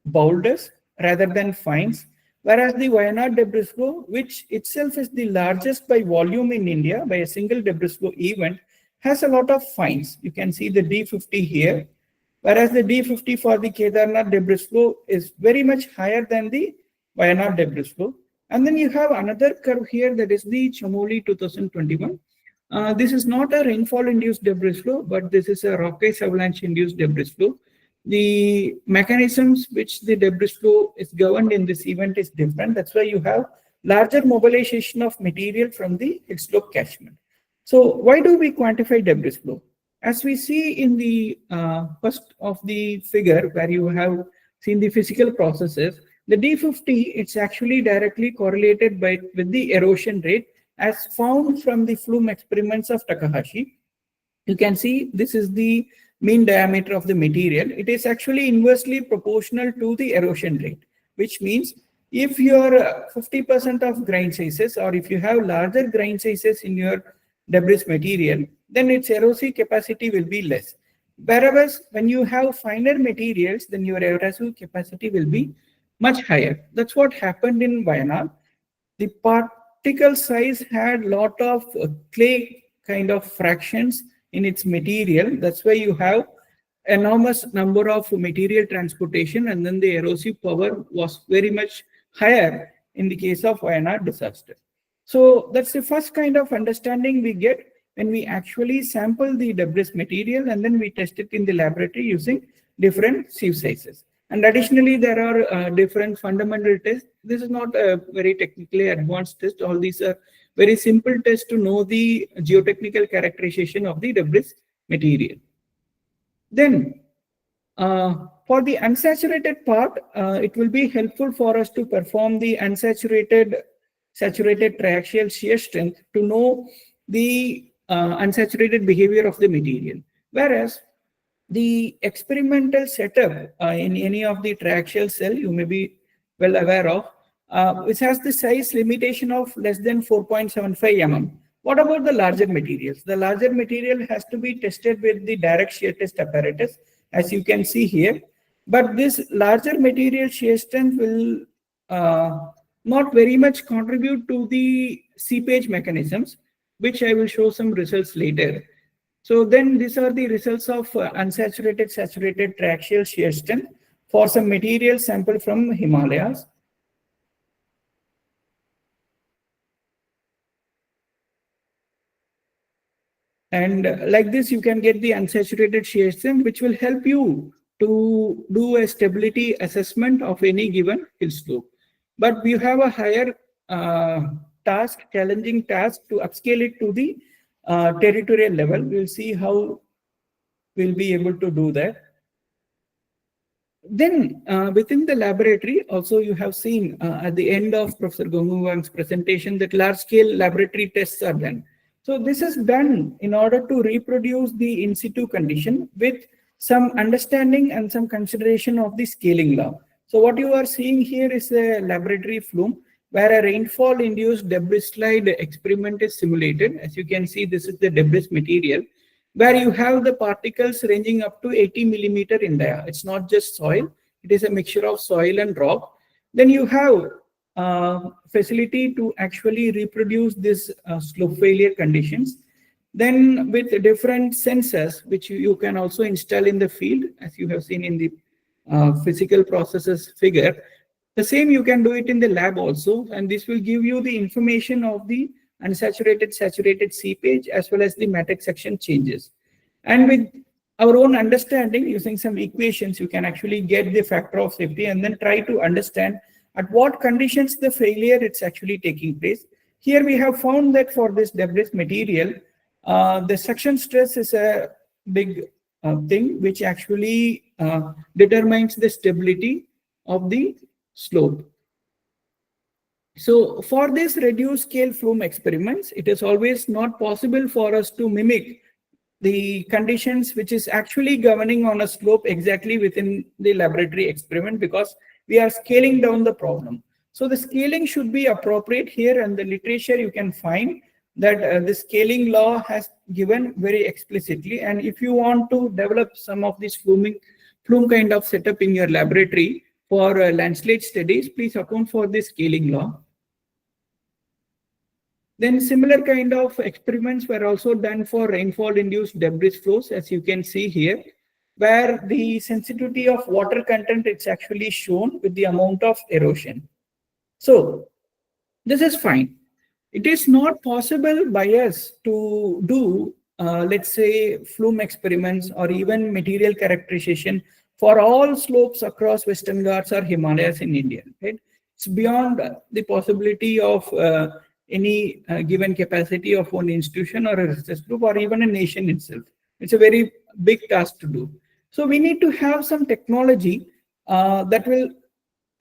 boulders rather than fines. Whereas the Wayanad debris flow, which itself is the largest by volume in India by a single debris flow event, has a lot of fines. You can see the D50 here, whereas the D50 for the Kedarnath debris flow is very much higher than the Wayanad debris flow. And then you have another curve here, that is the Chamoli 2021. This is not a rainfall-induced debris flow, but this is a rock ice avalanche-induced debris flow. The mechanisms which the debris flow is governed in this event is different. That's why you have larger mobilization of material from the hill slope catchment. So why do we quantify debris flow? As we see in the first of the figure where you have seen the physical processes, the D50, it's actually directly correlated with the erosion rate as found from the flume experiments of Takahashi. You can see this is the mean diameter of the material. It is actually inversely proportional to the erosion rate, which means if your 50% of grain sizes, or if you have larger grain sizes in your debris material, then its erosive capacity will be less. Whereas when you have finer materials, then your erosive capacity will be much higher. That's what happened in Wayanad. The particle size had lot of clay kind of fractions in its material. That's why you have enormous number of material transportation, and then the erosive power was very much higher in the case of Wayanad disaster. So that's the first kind of understanding we get when we actually sample the debris material and then we test it in the laboratory using different sieve sizes. And additionally, there are different fundamental tests. This is not a very technically advanced test. All these are very simple tests to know the geotechnical characterization of the debris material. Then, for the unsaturated part, it will be helpful for us to perform the saturated triaxial shear strength to know the unsaturated behavior of the material. Whereas the experimental setup in any of the triaxial cell, you may be well aware of, which has the size limitation of less than 4.75 mm. What about the larger materials? The larger material has to be tested with the direct shear test apparatus, as you can see here. But this larger material shear strength will not very much contribute to the seepage mechanisms, which I will show some results later. So then these are the results of unsaturated, saturated triaxial shear strength for some material sample from Himalayas. And like this, you can get the unsaturated shear strength, which will help you to do a stability assessment of any given hill slope. But we have a higher challenging task to upscale it to the territorial level. We'll see how we'll be able to do that. Then within the laboratory, also you have seen at the end of Professor Gongungwang's presentation that large-scale laboratory tests are done. So this is done in order to reproduce the in situ condition with some understanding and some consideration of the scaling law. So what you are seeing here is a laboratory flume where a rainfall-induced debris slide experiment is simulated. As you can see, this is the debris material, where you have the particles ranging up to 80 millimeter in diameter. It's not just soil, it is a mixture of soil and rock. Then you have facility to actually reproduce this slope failure conditions. Then with different sensors, which you can also install in the field, as you have seen in the physical processes figure, the same you can do it in the lab also, and this will give you the information of the unsaturated, saturated seepage as well as the matrix section changes. And with our own understanding, using some equations, you can actually get the factor of safety and then try to understand at what conditions the failure it's actually taking place. Here we have found that for this debris material, the section stress is a big thing which actually determines the stability of the slope. So for this reduced scale flume experiments, it is always not possible for us to mimic the conditions which is actually governing on a slope exactly within the laboratory experiment, because we are scaling down the problem. So the scaling should be appropriate here, and the literature you can find that the scaling law has given very explicitly. And if you want to develop some of this flume kind of setup in your laboratory for landslide studies, please account for the scaling law. Then similar kind of experiments were also done for rainfall-induced debris flows, as you can see here, where the sensitivity of water content is actually shown with the amount of erosion. So this is fine. It is not possible by us to do, let's say, flume experiments or even material characterization for all slopes across Western Ghats or Himalayas in India. Right? It's beyond the possibility of any given capacity of one institution or a research group or even a nation itself. It's a very big task to do. So we need to have some technology that will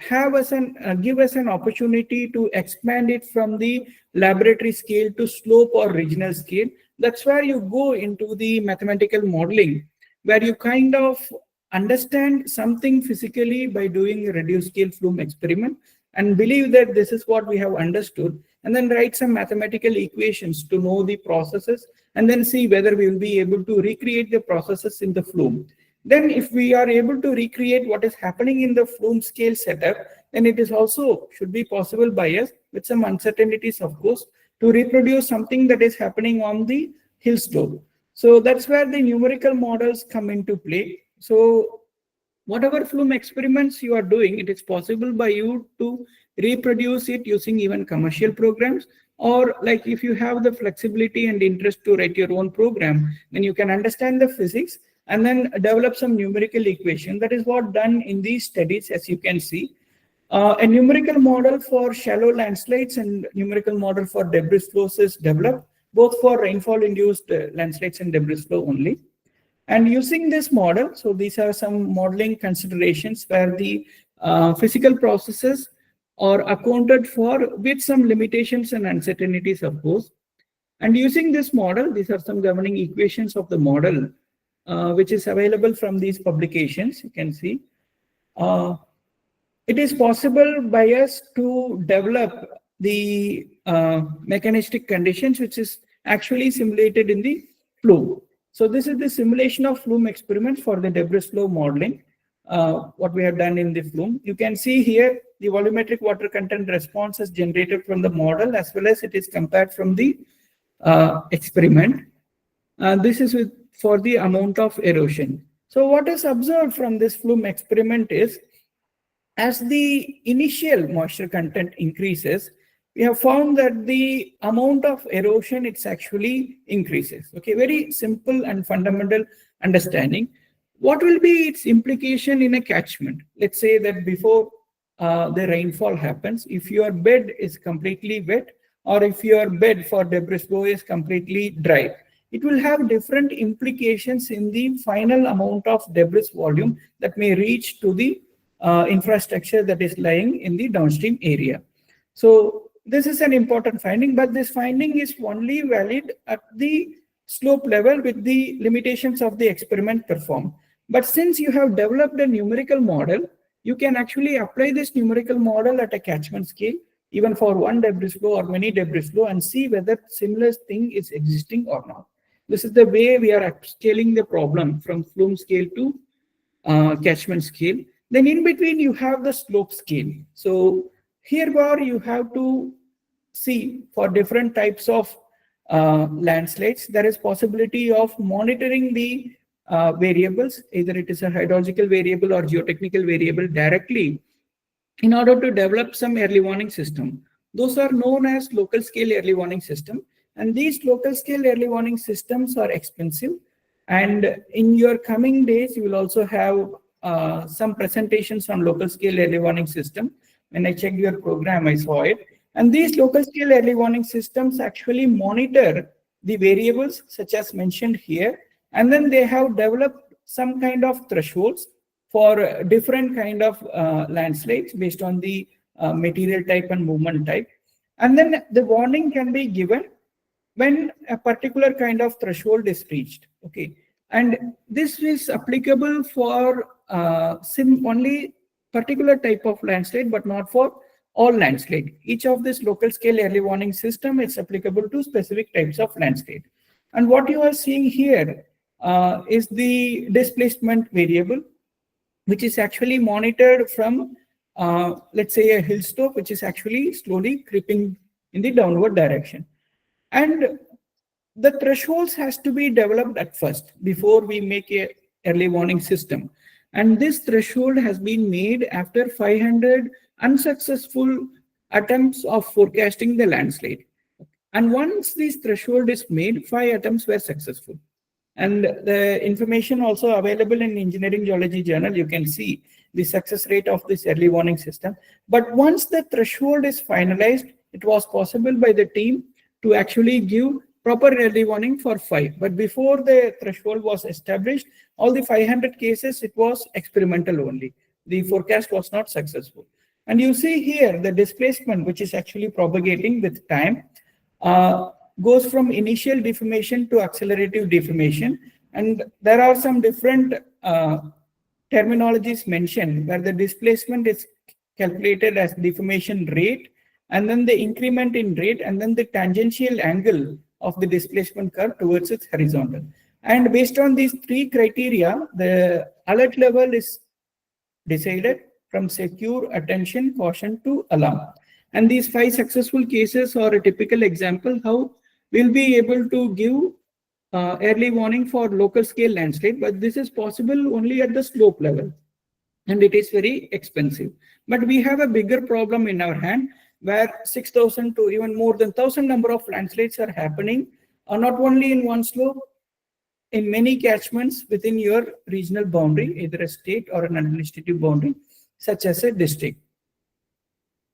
have us give us an opportunity to expand it from the laboratory scale to slope or regional scale. That's where you go into the mathematical modeling, where you kind of understand something physically by doing a reduced scale flume experiment and believe that this is what we have understood, and then write some mathematical equations to know the processes and then see whether we will be able to recreate the processes in the flume. Then if we are able to recreate what is happening in the flume scale setup, then it is also should be possible by us with some uncertainties, of course, to reproduce something that is happening on the hill slope. So that's where the numerical models come into play. So whatever flume experiments you are doing, it is possible by you to reproduce it using even commercial programs, or like if you have the flexibility and interest to write your own program, then you can understand the physics and then develop some numerical equation. That is what done in these studies, as you can see. A numerical model for shallow landslides and numerical model for debris flows is developed, both for rainfall-induced landslides and debris flow only. And using this model, so these are some modeling considerations where the physical processes are accounted for with some limitations and uncertainties, of course. And using this model, these are some governing equations of the model, which is available from these publications, you can see. It is possible by us to develop the mechanistic conditions, which is actually simulated in the flume. So this is the simulation of flume experiments for the debris flow modeling, what we have done in the flume. You can see here the volumetric water content response is generated from the model, as well as it is compared from the experiment. This is for the amount of erosion. So what is observed from this flume experiment is, as the initial moisture content increases, we have found that the amount of erosion, it's actually increases. Okay, very simple and fundamental understanding. What will be its implication in a catchment? Let's say that before the rainfall happens, if your bed is completely wet, or if your bed for debris flow is completely dry, it will have different implications in the final amount of debris volume that may reach to the infrastructure that is lying in the downstream area. So this is an important finding, but this finding is only valid at the slope level with the limitations of the experiment performed. But since you have developed a numerical model, you can actually apply this numerical model at a catchment scale, even for one debris flow or many debris flow, and see whether similar thing is existing or not. This is the way we are upscaling the problem from flume scale to catchment scale. Then in between, you have the slope scale. So here where you have to see for different types of landslides, there is possibility of monitoring the variables, either it is a hydrological variable or geotechnical variable directly, in order to develop some early warning system. Those are known as local scale early warning system. And these local scale early warning systems are expensive. And in your coming days, you will also have some presentations on local scale early warning system. When I checked your program, I saw it. And these local scale early warning systems actually monitor the variables such as mentioned here. And then they have developed some kind of thresholds for different kind of landslides based on the material type and movement type. And then the warning can be given when a particular kind of threshold is reached. Okay. And this is applicable for only particular type of landslide, but not for all landslide. Each of this local scale early warning system is applicable to specific types of landslide. And what you are seeing here is the displacement variable, which is actually monitored from, let's say, a hill slope, which is actually slowly creeping in the downward direction. And the thresholds has to be developed at first before we make a early warning system. And this threshold has been made after 500 unsuccessful attempts of forecasting the landslide. And once this threshold is made, 5 attempts were successful. And the information also available in Engineering Geology Journal, you can see the success rate of this early warning system. But once the threshold is finalized, it was possible by the team to actually give proper early warning for 5. But before the threshold was established, all the 500 cases, it was experimental only. The forecast was not successful. And you see here the displacement, which is actually propagating with time, goes from initial deformation to accelerative deformation. And there are some different terminologies mentioned where the displacement is calculated as deformation rate, and then the increment in rate, and then the tangential angle of the displacement curve towards its horizontal. And based on these 3 criteria, the alert level is decided, from secure, attention, caution to alarm. And these 5 successful cases are a typical example how we'll be able to give early warning for local scale landslide, but this is possible only at the slope level, and it is very expensive. But we have a bigger problem in our hand where 6,000 to even more than 1,000 number of landslides are happening, not only in one slope, in many catchments within your regional boundary, either a state or an administrative boundary, such as a district.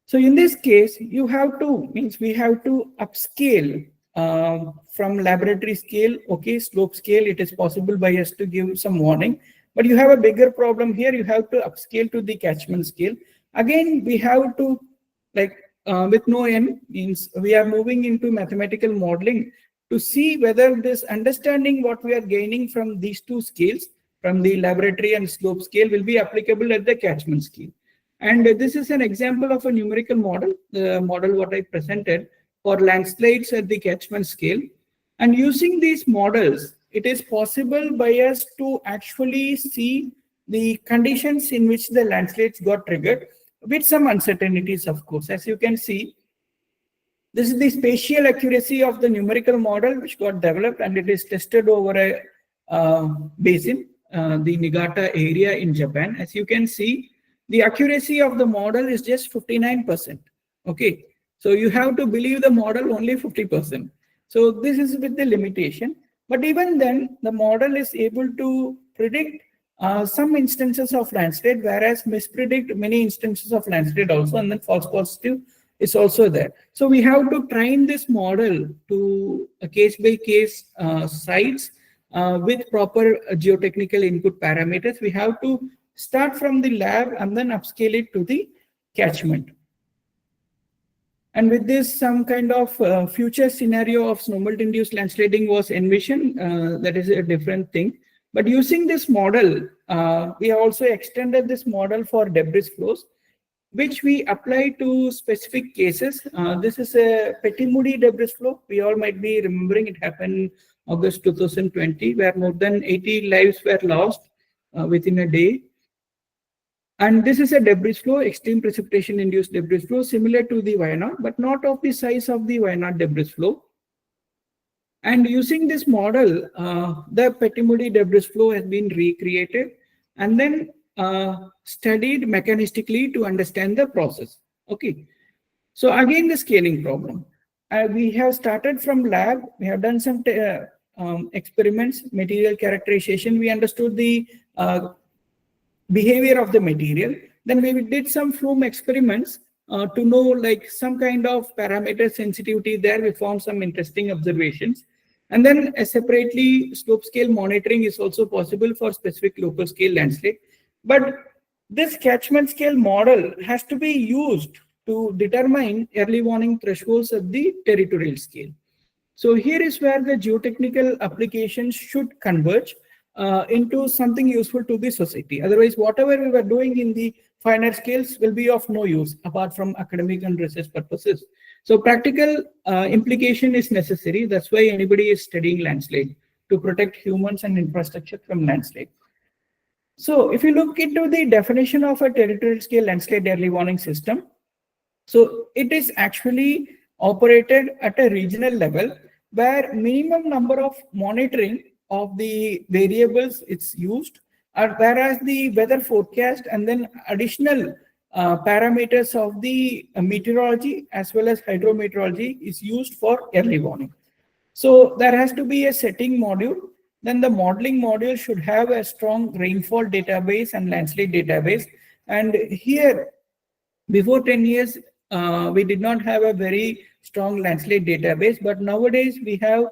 So in this case, you have to, we have to upscale from laboratory scale, okay, slope scale, it is possible by us to give some warning, but you have a bigger problem here, you have to upscale to the catchment scale. Again, we have to, like with no end, means we are moving into mathematical modeling to see whether this understanding what we are gaining from these 2 scales, from the laboratory and slope scale, will be applicable at the catchment scale. And this is an example of a numerical model, the model what I presented for landslides at the catchment scale. And using these models, it is possible by us to actually see the conditions in which the landslides got triggered with some uncertainties, of course. As you can see, this is the spatial accuracy of the numerical model which got developed, and it is tested over a basin, the Niigata area in Japan. As you can see, the accuracy of the model is just 59%. Okay, so you have to believe the model only 50%. So this is with the limitation. But even then, the model is able to predict some instances of landslide, whereas mispredict many instances of landslide also, and then false positive is also there. So we have to train this model to a case-by-case sites with proper geotechnical input parameters. We have to start from the lab and then upscale it to the catchment. And with this, some kind of future scenario of snow melt induced landsliding was envisioned. That is a different thing. But using this model, we also extended this model for debris flows, which we apply to specific cases. This is a Petty-Moody debris flow. We all might be remembering it happened August 2020, where more than 80 lives were lost within a day. And this is a debris flow, extreme precipitation induced debris flow, similar to the Wayanad, but not of the size of the Wayanad debris flow. And using this model, the Petty-Moody debris flow has been recreated and then studied mechanistically to understand the process. Okay. So again, the scaling problem. We have started from lab. We have done some experiments, material characterization. We understood the behavior of the material. Then we did some flume experiments to know like some kind of parameter sensitivity there. We found some interesting observations. And then separately, slope scale monitoring is also possible for specific local scale landslide. But this catchment scale model has to be used to determine early warning thresholds at the territorial scale. So here is where the geotechnical applications should converge into something useful to the society. Otherwise, whatever we were doing in the finer scales will be of no use apart from academic and research purposes. So practical implication is necessary. That's why anybody is studying landslide, to protect humans and infrastructure from landslide. So if you look into the definition of a territorial scale landslide early warning system, so it is actually operated at a regional level where minimum number of monitoring of the variables it's used, whereas the weather forecast and then additional parameters of the meteorology as well as hydrometeorology is used for early warning. So there has to be a setting module. Then the modeling module should have a strong rainfall database and landslide database. And here, before 10 years, we did not have a very strong landslide database, but nowadays we have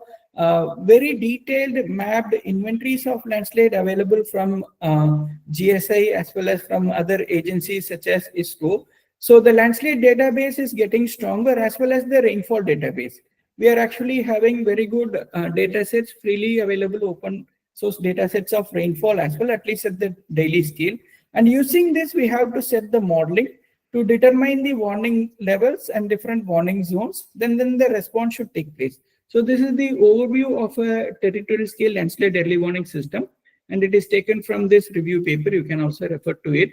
very detailed mapped inventories of landslide available from GSI as well as from other agencies such as ISRO. So the landslide database is getting stronger as well as the rainfall database. We are actually having very good data sets, freely available open source data sets of rainfall as well, at least at the daily scale. And using this, we have to set the modeling to determine the warning levels and different warning zones. Then the response should take place. So this is the overview of a territorial scale landslide early warning system, and it is taken from this review paper. You can also refer to it.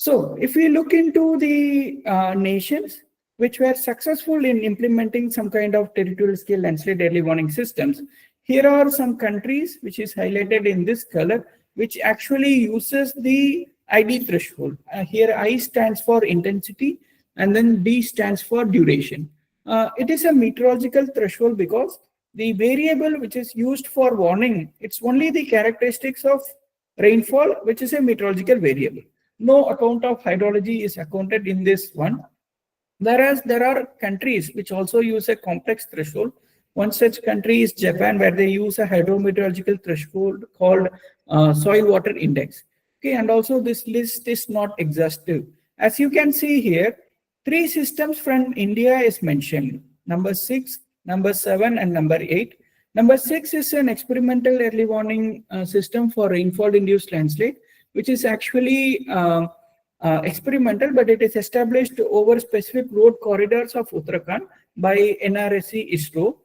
So if we look into the nations which were successful in implementing some kind of territorial scale landslide early warning systems, here are some countries which is highlighted in this color, which actually uses the ID threshold. Here I stands for intensity and then D stands for duration. It is a meteorological threshold because the variable which is used for warning, it's only the characteristics of rainfall, which is a meteorological variable. No account of hydrology is accounted in this one. Whereas there are countries which also use a complex threshold. One such country is Japan, where they use a hydrometeorological threshold called soil water index. Okay, and also this list is not exhaustive. As you can see here, 3 systems from India is mentioned: number 6, number 7, and number 8. Number 6 is an experimental early warning system for rainfall-induced landslide, which is actually experimental, but it is established over specific road corridors of Uttarakhand by NRSC ISRO,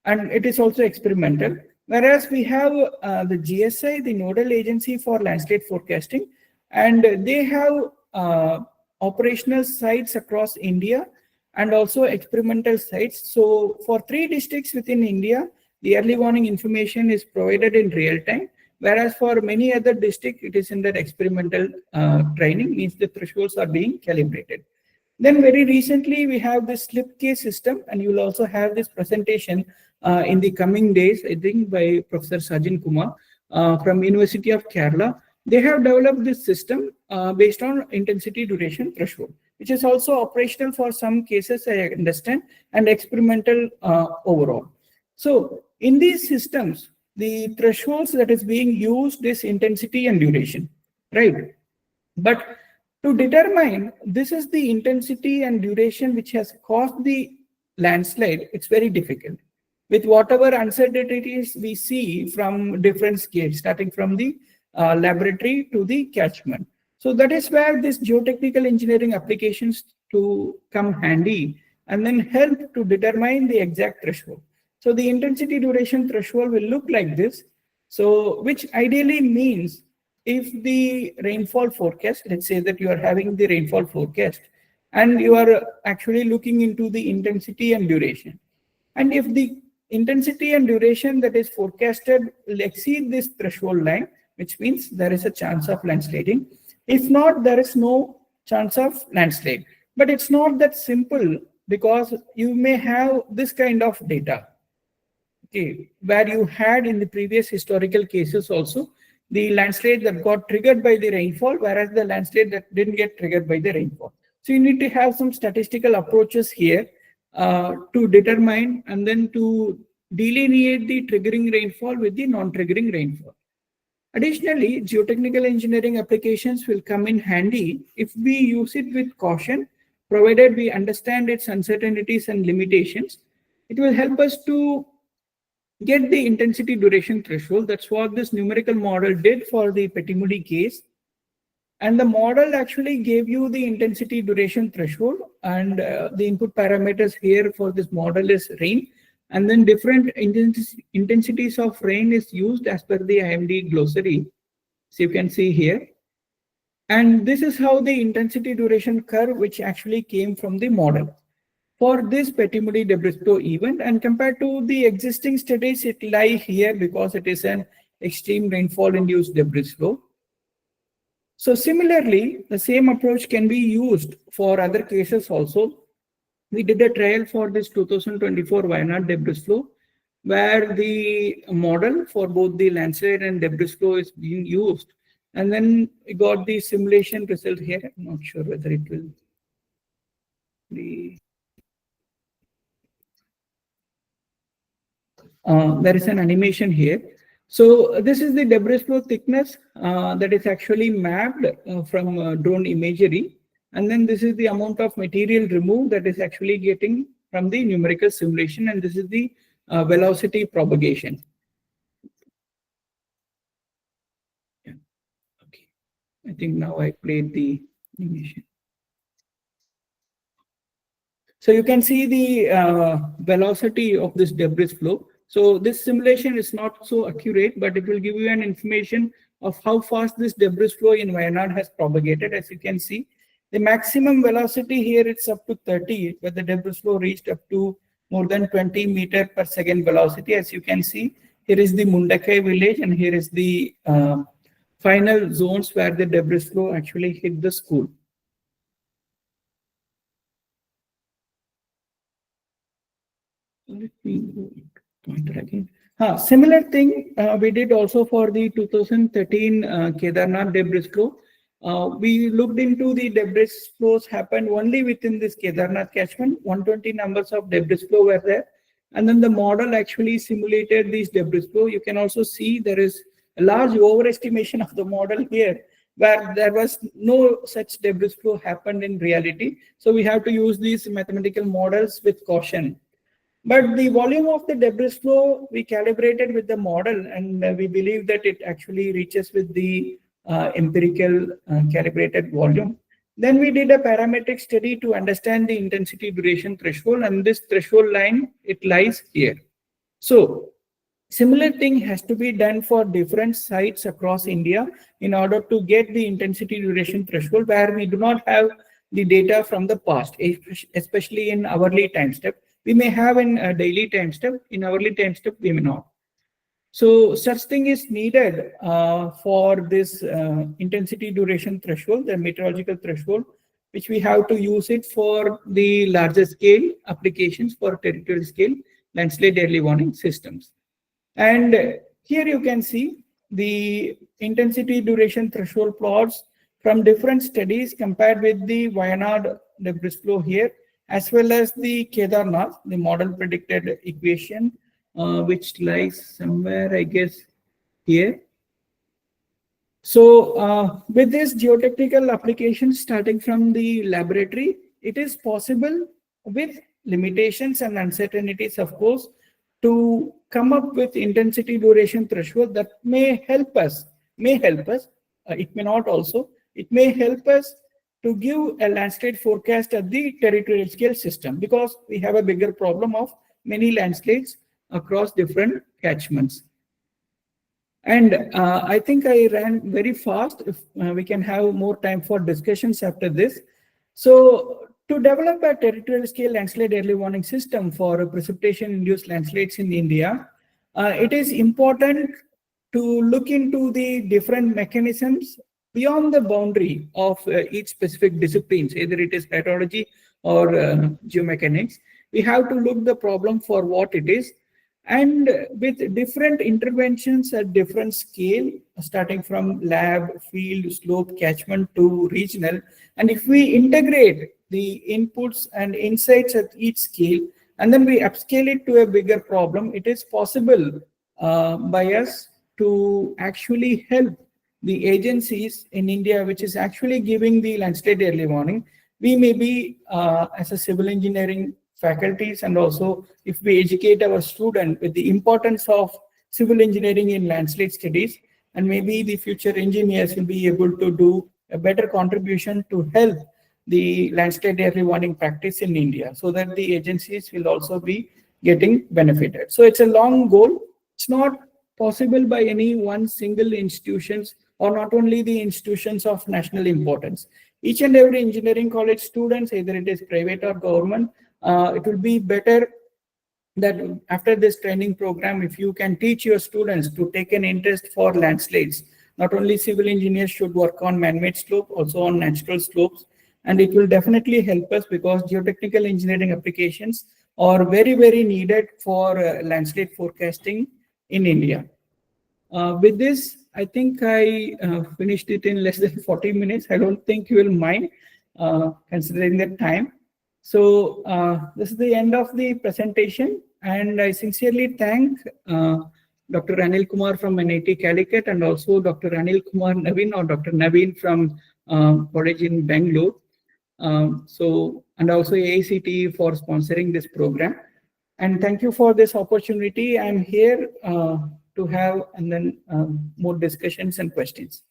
and it is also experimental. Whereas we have the GSI, the nodal agency for landslide forecasting, and they have operational sites across India and also experimental sites. So for 3 districts within India, the early warning information is provided in real time. Whereas for many other districts, it is in that experimental training, means the thresholds are being calibrated. Then very recently, we have this slipcase system, and you will also have this presentation in the coming days, I think by Professor Sajin Kumar from University of Kerala. They have developed this system based on intensity duration threshold, which is also operational for some cases, I understand, and experimental overall. So in these systems, the thresholds that is being used is intensity and duration, right? But to determine this is the intensity and duration which has caused the landslide, it's very difficult. With whatever uncertainties we see from different scales, starting from the laboratory to the catchment. So that is where this geotechnical engineering applications to come handy and then help to determine the exact threshold. So the intensity duration threshold will look like this. So which ideally means if the rainfall forecast, let's say that you are having the rainfall forecast and you are actually looking into the intensity and duration. And if the intensity and duration that is forecasted will exceed this threshold line, which means there is a chance of landsliding. If not, there is no chance of landslide. But it's not that simple, because you may have this kind of data. Okay, where you had in the previous historical cases also the landslide that got triggered by the rainfall, whereas the landslide that didn't get triggered by the rainfall. So you need to have some statistical approaches here to determine and then to delineate the triggering rainfall with the non-triggering rainfall. Additionally, geotechnical engineering applications will come in handy if we use it with caution, provided we understand its uncertainties and limitations. It will help us to get the intensity duration threshold. That's what this numerical model did for the Pettimudi case. And the model actually gave you the intensity duration threshold, and the input parameters here for this model is rain. And then different intensities of rain is used as per the IMD glossary. So you can see here. And this is how the intensity duration curve, which actually came from the model for this Pettimudi debris flow event, and compared to the existing studies, it lies here because it is an extreme rainfall induced debris flow. So similarly, the same approach can be used for other cases also. We did a trial for this 2024 Wayanad debris flow, where the model for both the landslide and debris flow is being used. And then we got the simulation result here. I'm not sure whether it will be. There is an animation here. So this is the debris flow thickness that is actually mapped from drone imagery. And then this is the amount of material removed that is actually getting from the numerical simulation. And this is the velocity propagation. Yeah. Okay. I think now I played the animation. So you can see the velocity of this debris flow. So this simulation is not so accurate, but it will give you an information of how fast this debris flow in Wayanad has propagated. As you can see, the maximum velocity here it's up to 30, but the debris flow reached up to more than 20 meter per second velocity. As you can see, here is the Mundakai village, and here is the final zones where the debris flow actually hit the school. Let me go pointer again. Similar thing we did also for the 2013 Kedarnath debris flow. We looked into the debris flows happened only within this Kedarnath catchment. 120 numbers of debris flow were there. And then the model actually simulated these debris flow. You can also see there is a large overestimation of the model here, where there was no such debris flow happened in reality. So we have to use these mathematical models with caution. But the volume of the debris flow we calibrated with the model, and we believe that it actually reaches with the empirical calibrated volume. Then we did a parametric study to understand the intensity duration threshold, and this threshold line, it lies here. So similar thing has to be done for different sites across India in order to get the intensity duration threshold, where we do not have the data from the past, especially in hourly time step. We may have in a daily time step, in hourly time step, we may not. So such thing is needed for this intensity duration threshold, the meteorological threshold, which we have to use it for the larger scale applications for territorial scale landslide early warning systems. And here you can see the intensity duration threshold plots from different studies compared with the Wayanad debris flow here, as well as the Kedarnath, the model predicted equation, which lies somewhere, I guess, here. So with this geotechnical application starting from the laboratory, it is possible with limitations and uncertainties, of course, to come up with intensity duration threshold that may help us, it may not also, it may help us to give a landslide forecast at the territorial scale system, because we have a bigger problem of many landslides across different catchments. And I think I ran very fast. If we can have more time for discussions after this. So to develop a territorial scale landslide early warning system for precipitation induced landslides in India, it is important to look into the different mechanisms beyond the boundary of each specific disciplines, either it is hydrology or geomechanics. We have to look the problem for what it is, and with different interventions at different scale, starting from lab, field, slope, catchment to regional. And if we integrate the inputs and insights at each scale, and then we upscale it to a bigger problem, it is possible by us to actually help the agencies in India, which is actually giving the landslide early warning. We may be, as a civil engineering faculties, and also if we educate our student with the importance of civil engineering in landslide studies, and maybe the future engineers will be able to do a better contribution to help the landslide early warning practice in India, so that the agencies will also be getting benefited. So it's a long goal. It's not possible by any one single institutions, or not only the institutions of national importance. Each and every engineering college students, either it is private or government, it will be better that after this training program, if you can teach your students to take an interest for landslides. Not only civil engineers should work on man-made slope, also on natural slopes, and it will definitely help us, because geotechnical engineering applications are very, very needed for landslide forecasting in India. With this, I think I finished it in less than 40 minutes. I don't think you will mind, considering the time. So this is the end of the presentation, and I sincerely thank Dr. Anil Kumar from NIT Calicut, and also Dr. Anil Kumar Naveen, or Dr. Naveen from college in Bangalore. And also AICTE for sponsoring this program. And thank you for this opportunity. I'm here to have and then more discussions and questions.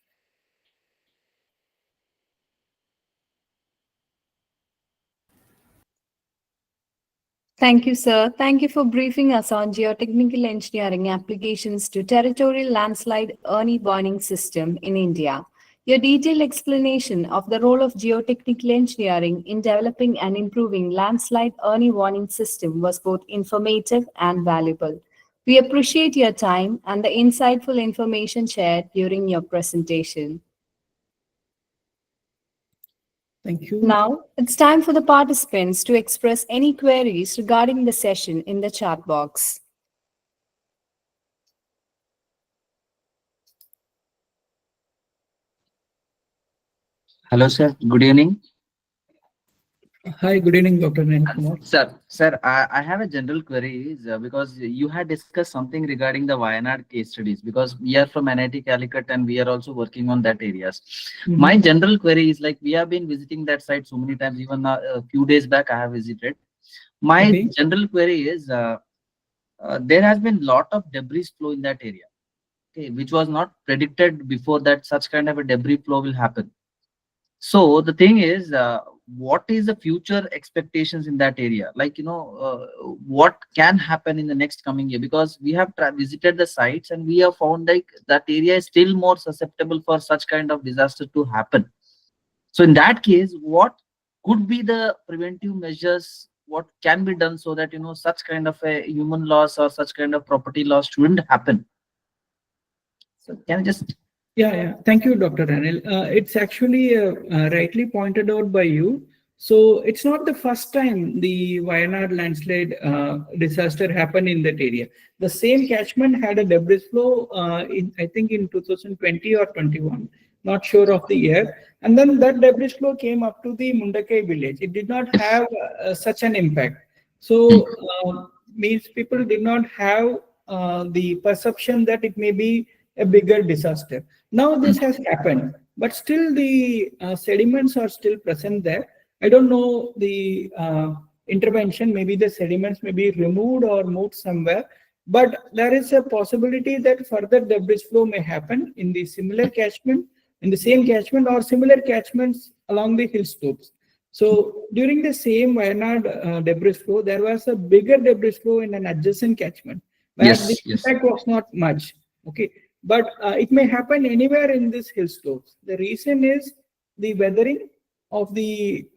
Thank you, sir. Thank you for briefing us on geotechnical engineering applications to territorial landslide early warning system in India. Your detailed explanation of the role of geotechnical engineering in developing and improving landslide early warning system was both informative and valuable. We appreciate your time and the insightful information shared during your presentation.
Thank you.
Now, it's time for the participants to express any queries regarding the session in the chat box.
Hello, sir. Good evening.
Hi, good evening, Dr. Anil Kumar.
Sir, I have a general query because you had discussed something regarding the Wayanad case studies because we are from NIT Calicut and we are also working on that areas. My general query is like we have been visiting that site so many times, even a few days back I have visited. My
Okay.
general query is there has been lot of debris flow in that area, okay, which was not predicted before that such kind of a debris flow will happen. So the thing is, what is the future expectations in that area? Like, what can happen in the next coming year? Because we have visited the sites and we have found like that area is still more susceptible for such kind of disaster to happen. So in that case, what could be the preventive measures? What can be done so that, such kind of a human loss or such kind of property loss shouldn't happen? So can you just
Yeah. Thank you, Dr. Anil. It's actually rightly pointed out by you. So it's not the first time the Wayanad landslide disaster happened in that area. The same catchment had a debris flow I think in 2020 or 21, not sure of the year. And then that debris flow came up to the Mundakai village. It did not have such an impact. So means people did not have the perception that it may be a bigger disaster. Now this has happened, but still the sediments are still present there. I don't know the intervention, maybe the sediments may be removed or moved somewhere, but there is a possibility that further debris flow may happen in the similar catchment, in the same catchment or similar catchments along the hill slopes. So during the same Wayanad debris flow, there was a bigger debris flow in an adjacent catchment where the impact was not much. Okay. But it may happen anywhere in these hill slopes. The reason is the weathering of the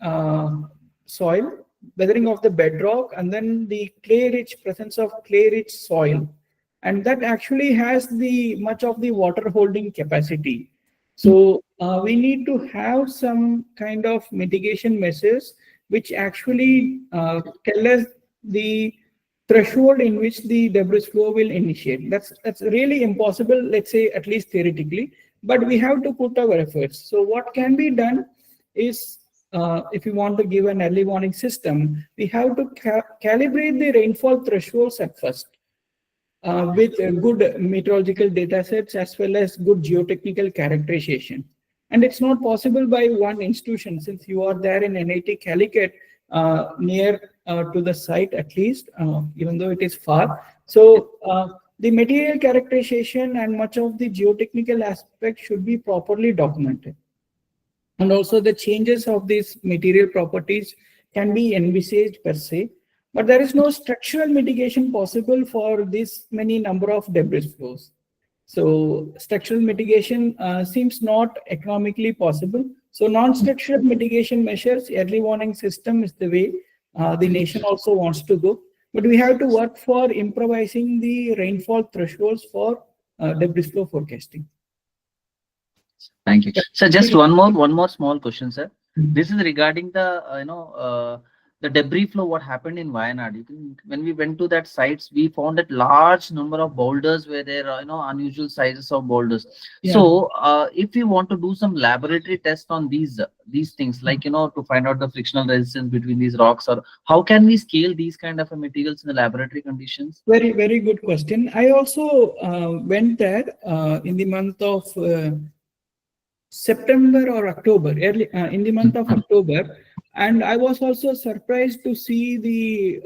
soil, weathering of the bedrock, and then the clay-rich presence of clay-rich soil, and that actually has the much of the water holding capacity. So we need to have some kind of mitigation measures which actually tell us the threshold in which the debris flow will initiate. That's really impossible, let's say, at least theoretically, but we have to put our efforts. So what can be done is, if you want to give an early warning system, we have to calibrate the rainfall thresholds at first with good meteorological data sets as well as good geotechnical characterization. And it's not possible by one institution, since you are there in NIT Calicut, near to the site at least, even though it is far. So the material characterization and much of the geotechnical aspect should be properly documented. And also the changes of these material properties can be envisaged per se, but there is no structural mitigation possible for this many number of debris flows. So structural mitigation seems not economically possible. So non-structural mitigation measures, early warning system is the way the nation also wants to go. But we have to work for improvising the rainfall thresholds for debris flow forecasting.
Thank you. So just one more small question, sir. This is regarding the the debris flow. What happened in Wayanad? When we went to that sites, we found that large number of boulders where there are unusual sizes of boulders.
Yeah.
So if you want to do some laboratory tests on these things, like to find out the frictional resistance between these rocks, or how can we scale these kind of materials in the laboratory conditions?
Very, very good question. I also went there in the month of September or October, early in the month of October, and I was also surprised to see the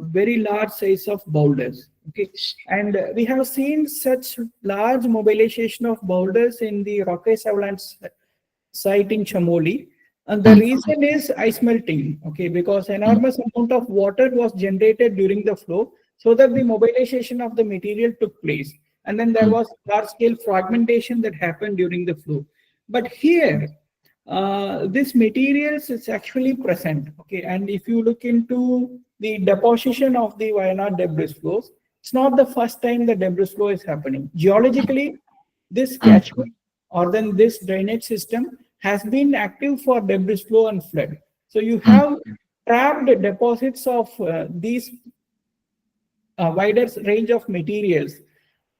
very large size of boulders. Okay, and we have seen such large mobilization of boulders in the Rockay Avalanche site in Chamoli, And the reason is ice melting, okay, because enormous amount of water was generated during the flow so that the mobilization of the material took place. And then there was large scale fragmentation that happened during the flow. But here, this materials is actually present, okay. And if you look into the deposition of the Wayanad debris flows, it's not the first time the debris flow is happening. Geologically, this catchment or then this drainage system has been active for debris flow and flood. So you have trapped deposits of these wider range of materials.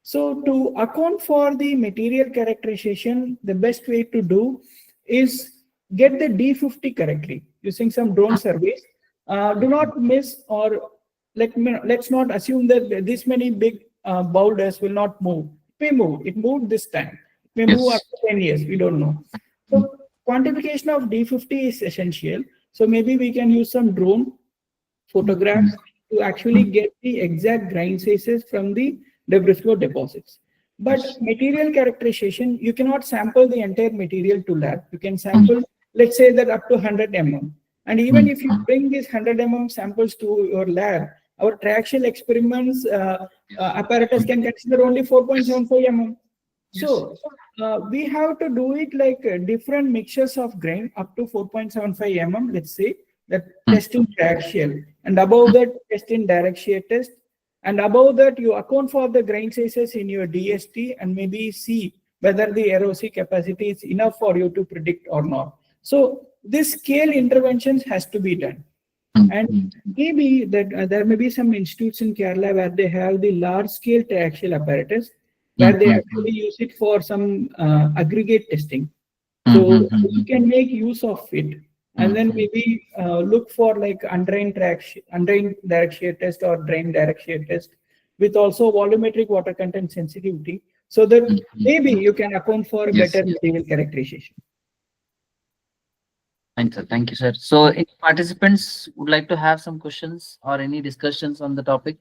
So to account for the material characterization, the best way to do is get the D50 correctly using some drone surveys. Do not miss, or let's not assume that this many big boulders will not move. It may move. It moved this time. It may move after 10 years. We don't know. So quantification of D50 is essential. So maybe we can use some drone photographs to actually get the exact grain sizes from the debris flow deposits. But material characterization, you cannot sample the entire material to lab. You can sample, let's say that up to 100 mm. And even if you bring these 100 mm samples to your lab, our triaxial experiments apparatus can consider only 4.75 mm. So we have to do it like different mixtures of grain up to 4.75 mm, let's say, that test in triaxial, and above that test in direct shear test, and above that you account for the grain sizes in your DST and maybe see whether the erosive capacity is enough for you to predict or not. So this scale interventions has to be done. And maybe that there may be some institutes in Kerala where they have the large scale triaxial apparatus, where they actually use it for some aggregate testing. So you can make use of it, and then maybe look for like undrained direct shear test or drained direct shear test with also volumetric water content sensitivity, so that maybe you can account for better material characterization.
Thanks, sir. Thank you, sir. So any participants would like to have some questions or any discussions on the topic?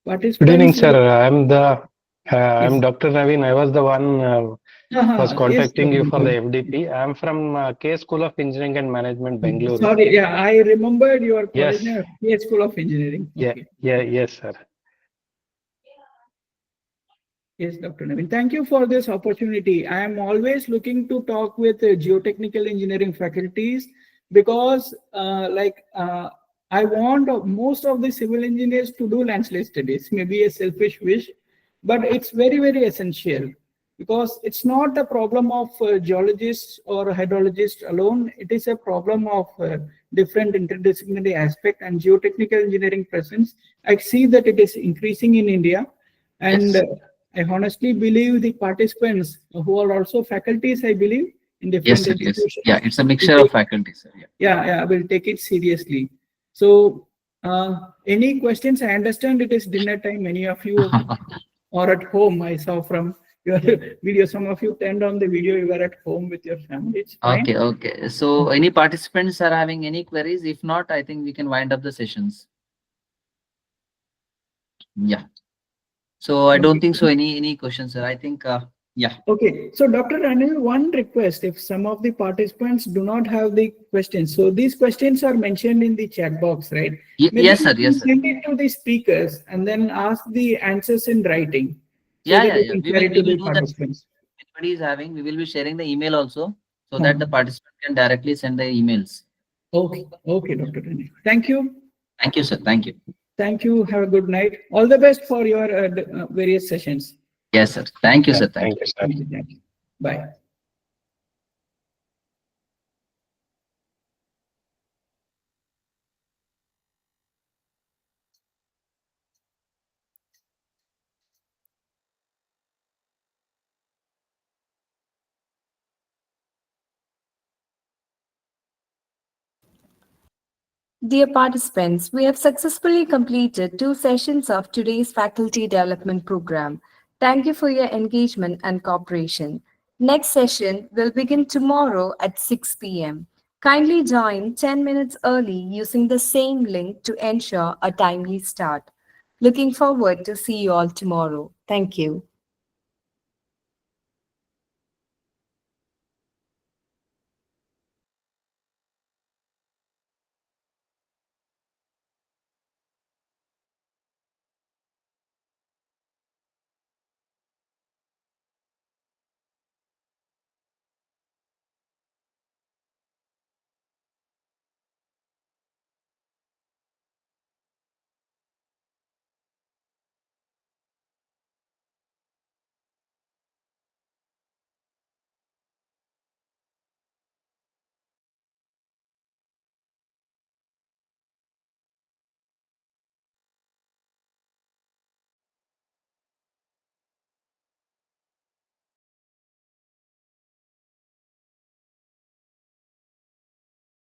Good evening, sir. I'm Dr. Naveen. I was the one was contacting you for the FDP. I'm from K School of Engineering and Management, Bangalore.
Sorry, yeah, I remembered your
Yes.
college name, K School of Engineering. Okay.
Yes, sir.
Yes, Dr. Naveen. Thank you for this opportunity. I am always looking to talk with geotechnical engineering faculties because I want most of the civil engineers to do landslide studies, maybe a selfish wish, but it's very, very essential because it's not a problem of geologists or hydrologists alone. It is a problem of different interdisciplinary aspect and geotechnical engineering presence. I see that it is increasing in India, and I honestly believe the participants who are also faculties, I believe, in different institutions.
Yeah, it's a mixture of faculties, sir.
Yeah, will take it seriously. So, any questions? I understand it is dinner time. Many of you are at home. I saw from your video, some of you turned on the video, you were at home with your family. It's fine.
Okay. So any participants are having any queries? If not, I think we can wind up the sessions. Yeah. So I don't think so. Any questions, sir? I think, yeah.
Okay. So Dr. Anil, one request, if some of the participants do not have the questions. So these questions are mentioned in the chat box, right?
Yes, sir. Yes, sir.
Send it to the speakers and then ask the answers in writing. So
Yeah.
we will do that.
Anybody is having, we will be sharing the email also so that the participant can directly send the emails.
Okay, Dr. Anil. Thank you.
Thank you, sir. Thank you.
Thank you. Have a good night. All the best for your various sessions.
Yes, sir. Thank you, sir. Thank you.
Thank you. Bye.
Dear participants, we have successfully completed 2 sessions of today's faculty development program. Thank you for your engagement and cooperation. Next session will begin tomorrow at 6 p.m. Kindly join 10 minutes early using the same link to ensure a timely start. Looking forward to see you all tomorrow. Thank you.